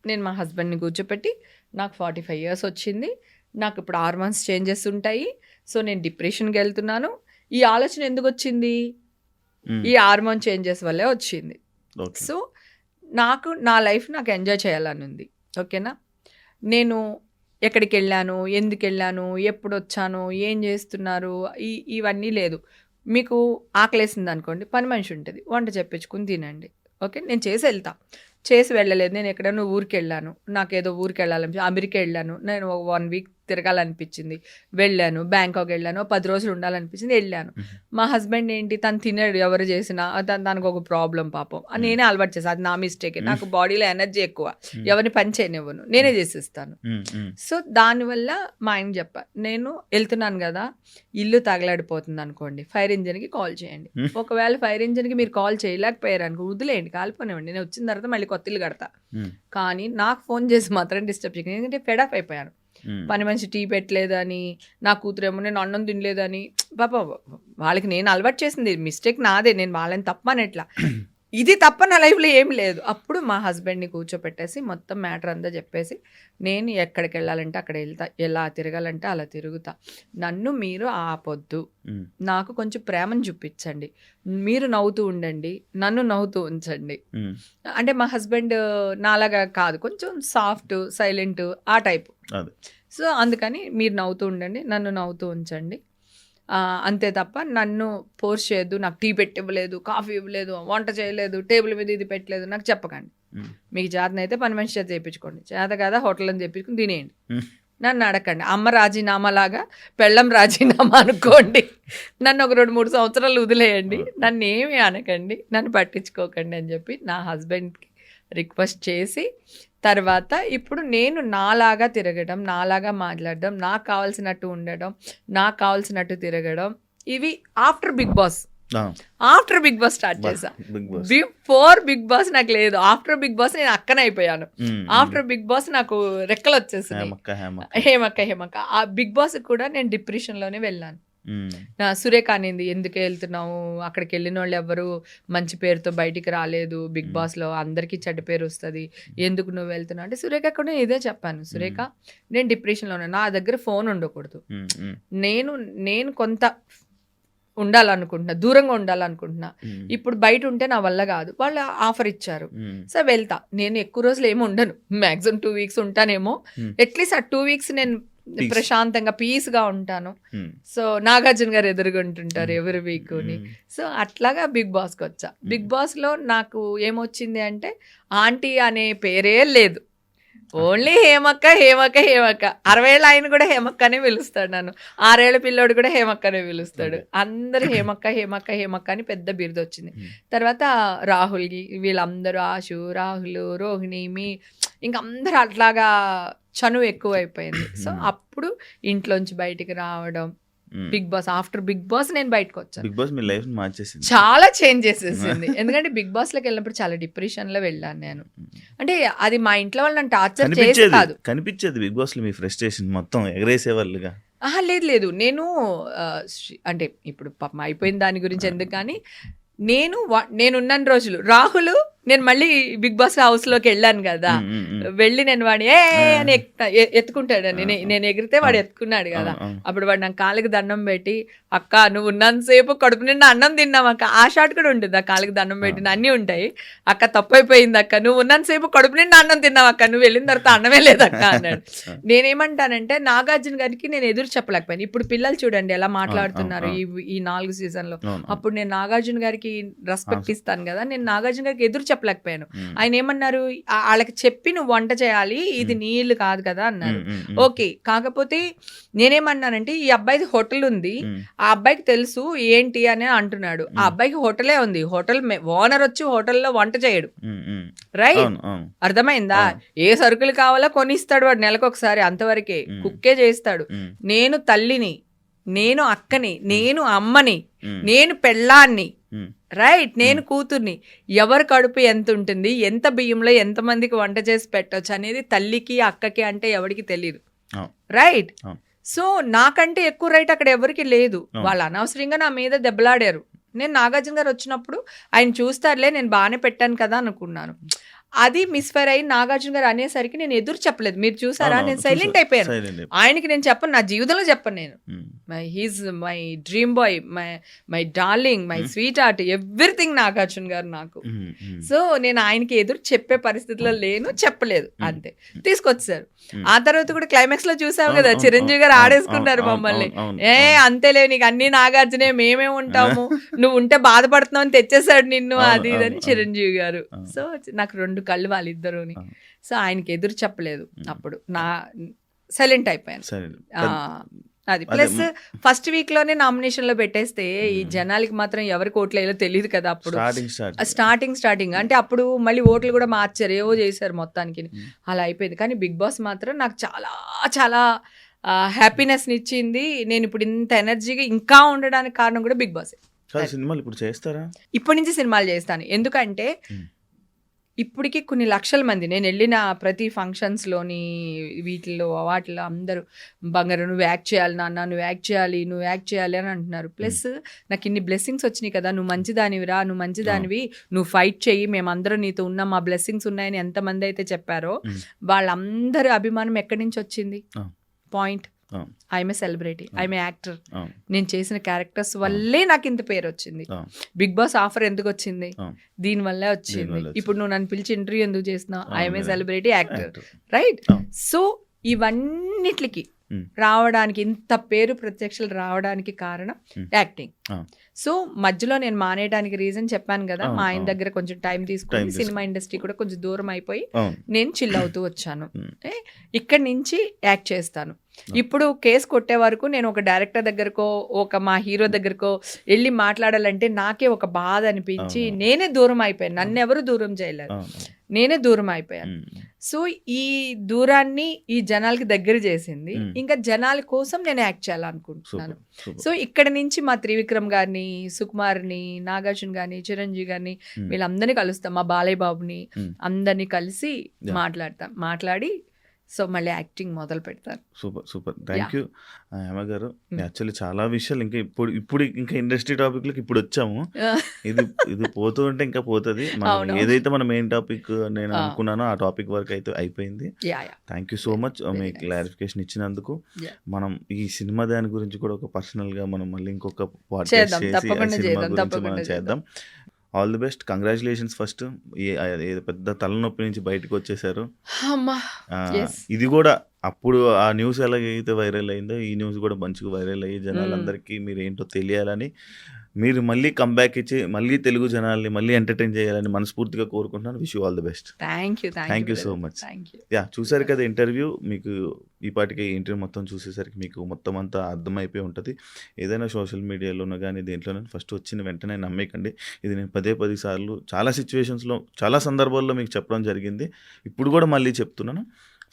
నేను మా హస్బెండ్ని కూర్చోపెట్టి, నాకు 45 years వచ్చింది, నాకు ఇప్పుడు హార్మోన్స్ చేంజెస్ ఉంటాయి, సో నేను డిప్రెషన్కి వెళ్తున్నాను. ఈ ఆలోచన ఎందుకు వచ్చింది? ఈ హార్మోన్ చేంజెస్ వల్లే వచ్చింది. సో నాకు నా లైఫ్ నాకు ఎంజాయ్ చేయాలని ఉంది. ఓకేనా, నేను ఎక్కడికి వెళ్ళాను, ఎందుకు వెళ్ళాను, ఎప్పుడు వచ్చాను, ఏం చేస్తున్నారు, ఇవన్నీ లేదు. మీకు ఆకలేసింది అనుకోండి, పని మనిషి ఉంటుంది, వంట చెప్పించుకుని తినండి. ఓకే, నేను చేసి వెళ్ళలేదు. నేను ఎక్కడైనా ఊరికి వెళ్ళాను, నాకేదో ఊరికి వెళ్ళాలని, అమెరికా వెళ్ళాను, నేను 1 week తిరగాలనిపించింది, వెళ్ళాను. బ్యాంకాక్ వెళ్ళాను, 10 రోజులు ఉండాలనిపించింది, వెళ్ళాను. మా హస్బెండ్ ఏంటి, తను తినడు, ఎవరు చేసినా తనకు ఒక ప్రాబ్లం పాపం, నేనే అలవాటు చేసాను, అది నా మిస్టేకే. నాకు బాడీలో ఎనర్జీ ఎక్కువ, ఎవరిని పని చేయనివ్వను, నేనే చేసిస్తాను. సో దానివల్ల మా ఆయన చెప్పా, నేను వెళ్తున్నాను కదా, ఇల్లు తగలాడిపోతుంది అనుకోండి, ఫైర్ ఇంజిన్కి కాల్ చేయండి. ఒకవేళ ఫైర్ ఇంజిన్కి మీరు కాల్ చేయలేకపోయారు అనుకో, వదిలేయండి, కాలిపోనివ్వండి, నేను వచ్చిన తర్వాత మళ్ళీ కొత్త ఇల్లు కడతా. కానీ నాకు ఫోన్ చేసి మాత్రం డిస్టర్బ్ చేయకండి, ఎందుకంటే ఫెడప్ అయిపోయాను. పని మనిషి టీ పెట్టలేదని, నా కూతురేమో నేను అన్నం తినలేదని, పాప వాళ్ళకి నేను అలవాటు చేసింది, మిస్టేక్ నాదే, నేను వాళ్ళని తప్పనట్లా, ఇది తప్ప నా లైఫ్లో ఏం లేదు. అప్పుడు మా హస్బెండ్ని కూర్చోపెట్టేసి మొత్తం మ్యాటర్ అంతా చెప్పేసి, నేను ఎక్కడికి వెళ్ళాలంటే అక్కడ వెళ్తా, ఎలా తిరగాలంటే అలా తిరుగుతా, నన్ను మీరు ఆపొద్దు, నాకు కొంచెం ప్రేమను చూపించండి, మీరు నవ్వుతూ ఉండండి, నన్ను నవ్వుతూ ఉంచండి. అంటే మా హస్బెండ్ నాలాగా కాదు, కొంచెం సాఫ్ట్, సైలెంట్, ఆ టైపు. సో అందుకని మీరు నవ్వుతూ ఉండండి, నన్ను నవ్వుతూ ఉంచండి, అంతే తప్ప నన్ను ఫోర్స్ చేయొద్దు, నాకు టీ పెట్టి ఇవ్వలేదు, కాఫీ ఇవ్వలేదు, వంట చేయలేదు, టేబుల్ మీద ఇది పెట్టలేదు నాకు చెప్పకండి. మీకు చేతనైతే పని మనిషి చేత చేయించుకోండి, చేత కదా హోటల్ అని చెప్పించుకుని తినేయండి, నన్ను అడగండి. అమ్మ రాజీనామా లాగా పెళ్ళం రాజీనామా అనుకోండి, నన్ను ఒక 2-3 సంవత్సరాలు వదిలేయండి, నన్ను ఏమీ అనకండి, నన్ను పట్టించుకోకండి అని చెప్పి నా హస్బెండ్కి రిక్వెస్ట్ చేసి, తర్వాత ఇప్పుడు నేను నాలాగా తిరగడం, నాలాగా మాట్లాడడం, నాకు కావాల్సినట్టు ఉండడం, నాకు కావాల్సినట్టు తిరగడం, ఇవి ఆఫ్టర్ బిగ్ బాస్ స్టార్ట్ చేశా. బిఫోర్ బిగ్ బాస్ నాకు లేదు, ఆఫ్టర్ బిగ్ బాస్ నేను అక్కనే అయిపోయాను. ఆఫ్టర్ బిగ్ బాస్ నాకు రెక్కలు వచ్చేసింది, హేమక్క. ఆ బిగ్ బాస్ కూడా నేను డిప్రెషన్లోనే వెళ్ళాను. సురేఖ అనింది, ఎందుకు వెళ్తున్నావు, అక్కడికి వెళ్ళిన వాళ్ళు ఎవరు మంచి పేరుతో బయటికి రాలేదు, బిగ్ బాస్లో అందరికీ చెడ్డ పేరు వస్తుంది, ఎందుకు నువ్వు వెళ్తున్నావు అంటే, సురేఖ కూడా ఇదే చెప్పాను, సురేఖ నేను డిప్రెషన్లో ఉన్నా, నా దగ్గర ఫోన్ ఉండకూడదు, నేను కొంత ఉండాలనుకుంటున్నా, దూరంగా ఉండాలనుకుంటున్నా, ఇప్పుడు బయట ఉంటే నా వల్ల కాదు, వాళ్ళు ఆఫర్ ఇచ్చారు, సో వెళ్తా. నేను ఎక్కువ రోజులు ఏమి ఉండను, మ్యాక్సిమం 2 weeks ఉంటానేమో, అట్లీస్ట్ ఆ 2 weeks నేను ప్రశాంతంగా పీస్గా ఉంటాను. సో నాగార్జున గారు ఎదురుగుంటుంటారు ఎవరి వీక్ని. సో అట్లాగా బిగ్ బాస్కి వచ్చా. బిగ్ బాస్లో నాకు ఏమొచ్చింది అంటే ఆంటీ అనే పేరే లేదు, ఓన్లీ హేమక్క హేమక్క హేమక్క. 60 ఏళ్ళ ఆయన కూడా హేమక్క అనే పిలుస్తాడు నన్ను, 6 ఏళ్ళ పిల్లోడు కూడా హేమక్క అనే పిలుస్తాడు. అందరు హేమక్క హేమక్క హేమక్క అని పెద్ద బిరుదు వచ్చింది. తర్వాత రాహుల్ వీళ్ళందరూ ఆశు, రాహుల్, రోహిణి, ఇంకా అందరూ అట్లాగా చనువు ఎక్కువ అయిపోయింది. సో అప్పుడు ఇంట్లోంచి బయటికి రావడం, Bigg Boss, after Bigg Boss నేను బయటకు వచ్చాను. బిగ్ బాస్ మీ లైఫ్ మార్చేసింది, చాలా చేంజ్ చేసేసింది. ఎందుకంటే బిగ్ బాస్ లోకి వెళ్ళినప్పుడు చాలా డిప్రెషన్ లో వెళ్ళాను నేను. అంటే అది మా ఇంట్లో వాళ్ళు నన్ను టార్చర్ చేసి కాదు, కనిపించేది బిగ్ బాస్ లో మీ ఫ్రస్ట్రేషన్ మొత్తం ఎగరేసేవాళ్ళుగా. లేదు నేను అంటే ఇప్పుడు పాపం అయిపోయిన దాని గురించి ఎందుకు, కానీ నేనున్న రోజులు రాహుల్ నేను మళ్ళీ బిగ్ బాస్ హౌస్ లోకి వెళ్ళాను కదా, వెళ్ళి నేను వాడిని అని ఎత్తుకుంటాడు, నేను ఎగిరితే వాడు ఎత్తుకున్నాడు కదా. అప్పుడు వాడు నాకు కాళ్ళకి దండం పెట్టి, అక్క నువ్వు ఉన్నంతసేపు కడుపు నిండా అన్నం తిన్నావు అక్క, ఆ షాట్ కూడా ఉంటుంది, ఆ కాళ్ళకి దండం పెట్టిన అన్నీ ఉంటాయి. అక్క తప్పైపోయింది అక్క, నువ్వు ఉన్నంతసేపు కడుపు నిండా అన్నం తిన్నావు అక్క, నువ్వు వెళ్ళిన తర్వాత అన్నమే లేదక్క అన్నాడు. నేనేమంటానంటే నాగార్జున గారికి నేను ఎదురు చెప్పలేకపోయాను. ఇప్పుడు పిల్లలు చూడండి ఎలా మాట్లాడుతున్నారు ఈ 4 సీజన్లో. అప్పుడు నేను నాగార్జున గారికి రెస్పెక్ట్ ఇస్తాను కదా, నేను నాగార్జున గారికి ఎదురు చెప్పలేకపోయాను. ఆయన ఏమన్నారు, వాళ్ళకి చెప్పి నువ్వు వంట చేయాలి, ఇది నీళ్ళు కాదు కదా అన్నారు. ఓకే, కాకపోతే నేనేమన్నానంటే ఈ అబ్బాయిది హోటల్ ఉంది, ఆ అబ్బాయికి తెలుసు ఏంటి అని అంటున్నాడు. ఆ అబ్బాయికి హోటలే ఉంది, హోటల్ ఓనర్ వచ్చి హోటల్లో వంట చేయడు, రైట్? అర్థమైందా? ఏ సరుకులు కావాలో కొనిస్తాడు వాడు నెలకొకసారి, అంతవరకే. కుక్కే చేస్తాడు. నేను తల్లిని, నేను అక్కని, నేను అమ్మని, నేను పెళ్ళాన్ని, రైట్? నేను కూతుర్ని. ఎవరి కడుపు ఎంత ఉంటుంది, ఎంత బియ్యంలో ఎంతమందికి వంట చేసి పెట్టొచ్చు అనేది తల్లికి అక్కకి అంటే ఎవరికి తెలియదు, రైట్? సో నాకంటే ఎక్కువ రైట్ అక్కడ ఎవరికి లేదు. వాళ్ళు అనవసరంగా నా మీద దెబ్బలాడారు. నేను నాగార్జున గారు వచ్చినప్పుడు ఆయన చూస్తారులే నేను బాగానే పెట్టాను కదా అనుకున్నాను. అది మిస్ఫైర్ అయ్యి నాగార్జున గారు అనేసరికి నేను ఎదురు చెప్పలేదు. మీరు చూసారా, నేను సైలెంట్ అయిపోయాను. ఆయనకి నేను చెప్పను, నా జీవితంలో చెప్పను నేను. He's my dream boy, my darling, my sweet heart, everything Nagarjuna garu నాకు. సో నేను ఆయనకి ఎదురు చెప్పే పరిస్థితిలో లేను, చెప్పలేదు, అంతే. తీసుకొచ్చారు. ఆ తర్వాత కూడా క్లైమాక్స్ లో చూసావు కదా, చిరంజీవి గారు ఆడేసుకున్నారు మమ్మల్ని. అంతేలే, నీకు అన్ని నాగార్జునే, మేమే ఉంటాము, నువ్వు ఉంటే బాధపడుతున్నావు అని తెచ్చేసాడు నిన్ను, అది ఇదని చిరంజీవి గారు. సో నాకు 2 కళ్ళు వాళ్ళిద్దరుని. సో ఆయనకి ఎదురు చెప్పలేదు, అప్పుడు నా సైలెంట్ అయిపోయాను. అది ప్లస్ ఫస్ట్ వీక్ లోనే నామినేషన్ లో పెట్టేస్తే ఈ జనాలకి మాత్రం ఎవరికి ఓట్లు వేయాలో తెలియదు కదా. అప్పుడు స్టార్టింగ్ అంటే అప్పుడు మళ్ళీ ఓట్లు కూడా మార్చారు, ఏవో చేశారు మొత్తానికి, అలా అయిపోయింది. కానీ బిగ్ బాస్ మాత్రం నాకు చాలా చాలా హ్యాపీనెస్ ఇచ్చింది. నేను ఇప్పుడు ఇంత ఎనర్జీగా ఇంకా ఉండడానికి కారణం కూడా బిగ్ బాస్. సినిమాలు ఇప్పుడు చేస్తారా? ఇప్పటి నుంచి సినిమాలు చేస్తాను. ఎందుకంటే ఇప్పటికి కొన్ని లక్షల మంది, నేను వెళ్ళిన ప్రతి ఫంక్షన్స్లోని వీటిల్లో వాటిలో అందరూ బంగారు నువ్వు యాక్ట్ చేయాలి నాన్న, నువ్వు యాక్ట్ చేయాలి అని అంటున్నారు. ప్లస్ నాకు ఇన్ని బ్లెస్సింగ్స్ వచ్చినాయి కదా, నువ్వు మంచిదానివిరా, నువ్వు మంచిదానివి, నువ్వు ఫైట్ చెయ్యి, మేమందరం నీతో ఉన్నాం, మా బ్లెస్సింగ్స్ ఉన్నాయని ఎంతమంది అయితే చెప్పారో వాళ్ళందరి అభిమానం ఎక్కడి నుంచి వచ్చింది? Point. I'm a celebrity, I'm a actor. నేను చేసిన క్యారెక్టర్స్ వల్లే నాకు ఇంత పేరు వచ్చింది. బిగ్ బాస్ ఆఫర్ ఎందుకు వచ్చింది? దీని వల్లే వచ్చింది. ఇప్పుడు నువ్వు నన్ను పిలిచి ఇంటర్వ్యూ ఎందుకు చేస్తున్నావు? I'm a celebrity actor, right? So ఇవన్నిటికి రావడానికి, ఇంత పేరు ప్రత్యక్షలు రావడానికి కారణం యాక్టింగ్. సో మధ్యలో నేను మానేయడానికి రీజన్ చెప్పాను కదా, మా ఆయన దగ్గర కొంచెం టైం తీసుకుని సినిమా ఇండస్ట్రీ కూడా కొంచెం దూరం అయిపోయి నేను చిల్ అవుతూ వచ్చాను. ఇక్కడి నుంచి యాక్ట్ చేస్తాను. ఇప్పుడు కేసు కొట్టే వరకు నేను ఒక డైరెక్టర్ దగ్గరకో మా హీరో దగ్గరకో వెళ్ళి మాట్లాడాలంటే నాకే ఒక బాధ అనిపించి నేనే దూరం అయిపోయాను. నన్ను ఎవరు దూరం చేయలేరు, నేనే దూరం అయిపోయాను. సో ఈ దూరాన్ని ఈ జనాలకి దగ్గర చేసింది. ఇంకా జనాల కోసం నేను యాక్ట్ చేయాలనుకుంటున్నాను. సో ఇక్కడ నుంచి మా త్రివిక్రమ్ గారిని, సుకుమార్ని, నాగార్జున గారిని, చిరంజీవి గారిని వీళ్ళందరినీ కలుస్తాం, మా బాలయ్య బాబుని అందరినీ కలిసి మాట్లాడి సో మళ్ళీ యాక్టింగ్ మొదలు పెడతారు. సూపర్ థ్యాంక్ యూ హేమ గారు. యాక్చువల్లీ చాలా విషయాలు ఇంకా ఇప్పుడు ఇంకా ఇండస్ట్రీ టాపిక్లకి ఇప్పుడు వచ్చాము. ఇది పోతూ ఉంటే ఇంకా పోతుంది. మనం ఏదైతే మన మెయిన్ టాపిక్ నేను అనుకున్నానో ఆ టాపిక్ వరకు అయితే అయిపోయింది. Thank you so much me clarification ఇచ్చినందుకు. మనం ఈ సినిమా దాని గురించి కూడా ఒక పర్సనల్ గా మనం మళ్ళీ ఇంకొక పాడ్కాస్ట్ చేసి సినిమా గురించి మనం చేద్దాం. All the best, congratulations first. పెద్ద తలనొప్పి నుంచి బయటకు వచ్చేసారు. అమ్మా ఆ, Yes. ఇది కూడా అప్పుడు ఆ న్యూస్ ఎలాగైతే వైరల్ అయిందో ఈ న్యూస్ కూడా మంచిగా వైరల్ అయ్యి జనాలందరికీ మీరు ఏంటో తెలియాలని, మీరు మళ్ళీ కంబ్యాక్ ఇచ్చి మళ్ళీ తెలుగు జనాల్ని మళ్ళీ ఎంటర్టైన్ చేయాలని మనస్ఫూర్తిగా కోరుకుంటున్నాను. Wish you all the best. Thank you thank you so much. Thank you. Yeah, చూసారు కదా ఇంటర్వ్యూ. మీకు ఈ పాటికి ఇంటర్వ్యూ మొత్తం చూసేసరికి మీకు మొత్తం అంతా అర్థమైపోయి ఉంటుంది. ఏదైనా సోషల్ మీడియాలోనూ కానీ దేంట్లోనూ ఫస్ట్ వచ్చిన వెంటనే నమ్మేయకండి. ఇది నేను 10 సార్లు చాలా సిచ్యువేషన్స్లో చాలా సందర్భాల్లో మీకు చెప్పడం జరిగింది. ఇప్పుడు కూడా మళ్ళీ చెప్తున్నాను.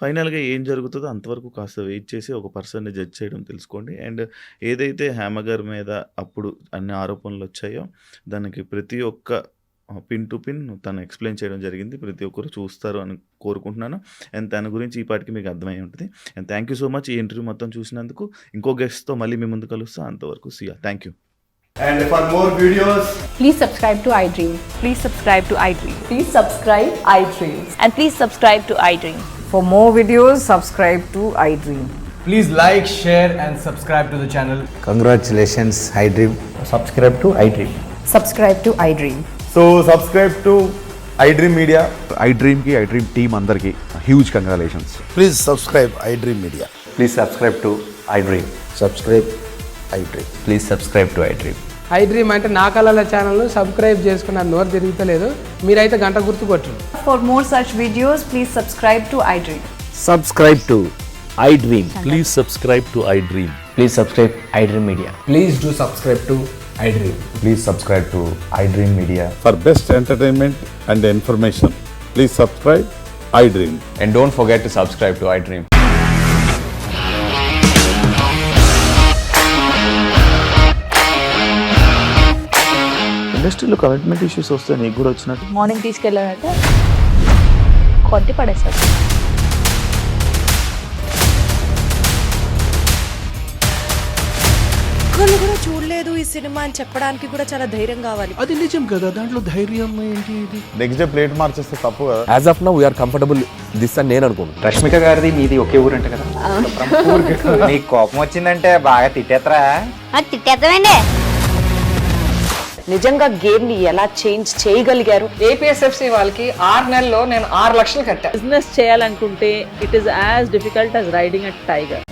ఫైనల్గా ఏం జరుగుతుందో అంతవరకు కాస్త వెయిట్ చేసి ఒక పర్సన్ని జడ్జ్ చేయడం తెలుసుకోండి. అండ్ ఏదైతే హేమ గారి మీద అప్పుడు అన్ని ఆరోపణలు వచ్చాయో దానికి ప్రతి ఒక్క పిన్ టు పిన్ తను ఎక్స్ప్లెయిన్ చేయడం జరిగింది. ప్రతి ఒక్కరు చూస్తారు అని కోరుకుంటున్నాను. అండ్ తన గురించి ఈ పాటికి మీకు అర్థమై ఉంటుంది. And thank you so much ఈ ఇంటర్వ్యూ మొత్తం చూసినందుకు. ఇంకో గెస్ట్తో మళ్ళీ మీ ముందు కలుస్తా. అంతవరకు see ya. Thank you. And for more videos, Please subscribe to iDream. Please subscribe to iDream. Please subscribe iDream. And please subscribe to iDream. For more videos, subscribe to iDream. please like, share and subscribe to the channel. Congratulations, iDream. Subscribe to iDream. Subscribe to iDream. So subscribe to iDream Media. iDream ki iDream team andarki huge congratulations. Please subscribe iDream Media. Please subscribe to iDream. Subscribe iDream. Please subscribe to iDream. iDream అంటే నా కళల ఛానల్ సబ్స్క్రైబ్ చేసుకున్న నోరు తిరుగుతలేదు. మీరైతే గంట గుర్తు కొట్టండి. For more such videos, please subscribe to iDream. Subscribe to iDream. Please subscribe to iDream. Please subscribe iDream Media. Please do subscribe to iDream. Please subscribe to iDream Media. For best entertainment and information, please subscribe iDream. And don't forget to subscribe to iDream. ఇండస్ట్రీలో కమిట్మెంట్ ఇష్యూస్ వస్తే నీకు కూడా వచ్చినట్టు మార్నింగ్ తీసుకెళ్ళాలంటే కొట్టి పడేస్తారు. ఒక్కళ్ళు కూడా చూడలేదు ఈ సినిమా అని చెప్పడానికి కూడా చాలా ధైర్యం కావాలి. అది నిజం కదా, దాంట్లో ధైర్యం ఏంటి? ఇది నెక్స్ట్ డే ప్లేట్ మార్చేస్తే తప్పు కదా. As of now we are comfortable this అని నేను అనుకుంటున్నాను. రష్మిక గారిది మీది ఒకే ఊరంట కదా. నీకు కోపం వచ్చిందంటే బాగా తిట్టేత్తరా? తిట్టేద్దామండి. నిజంగా గేమ్ ని ఎలా చేంజ్ చేయగలిగారు? APSFC వాళ్ళకి 6 నెలల్లో నేను 6 లక్షలు కట్టా. బిజినెస్ చేయాలనుకుంటే it is as difficult as riding a tiger.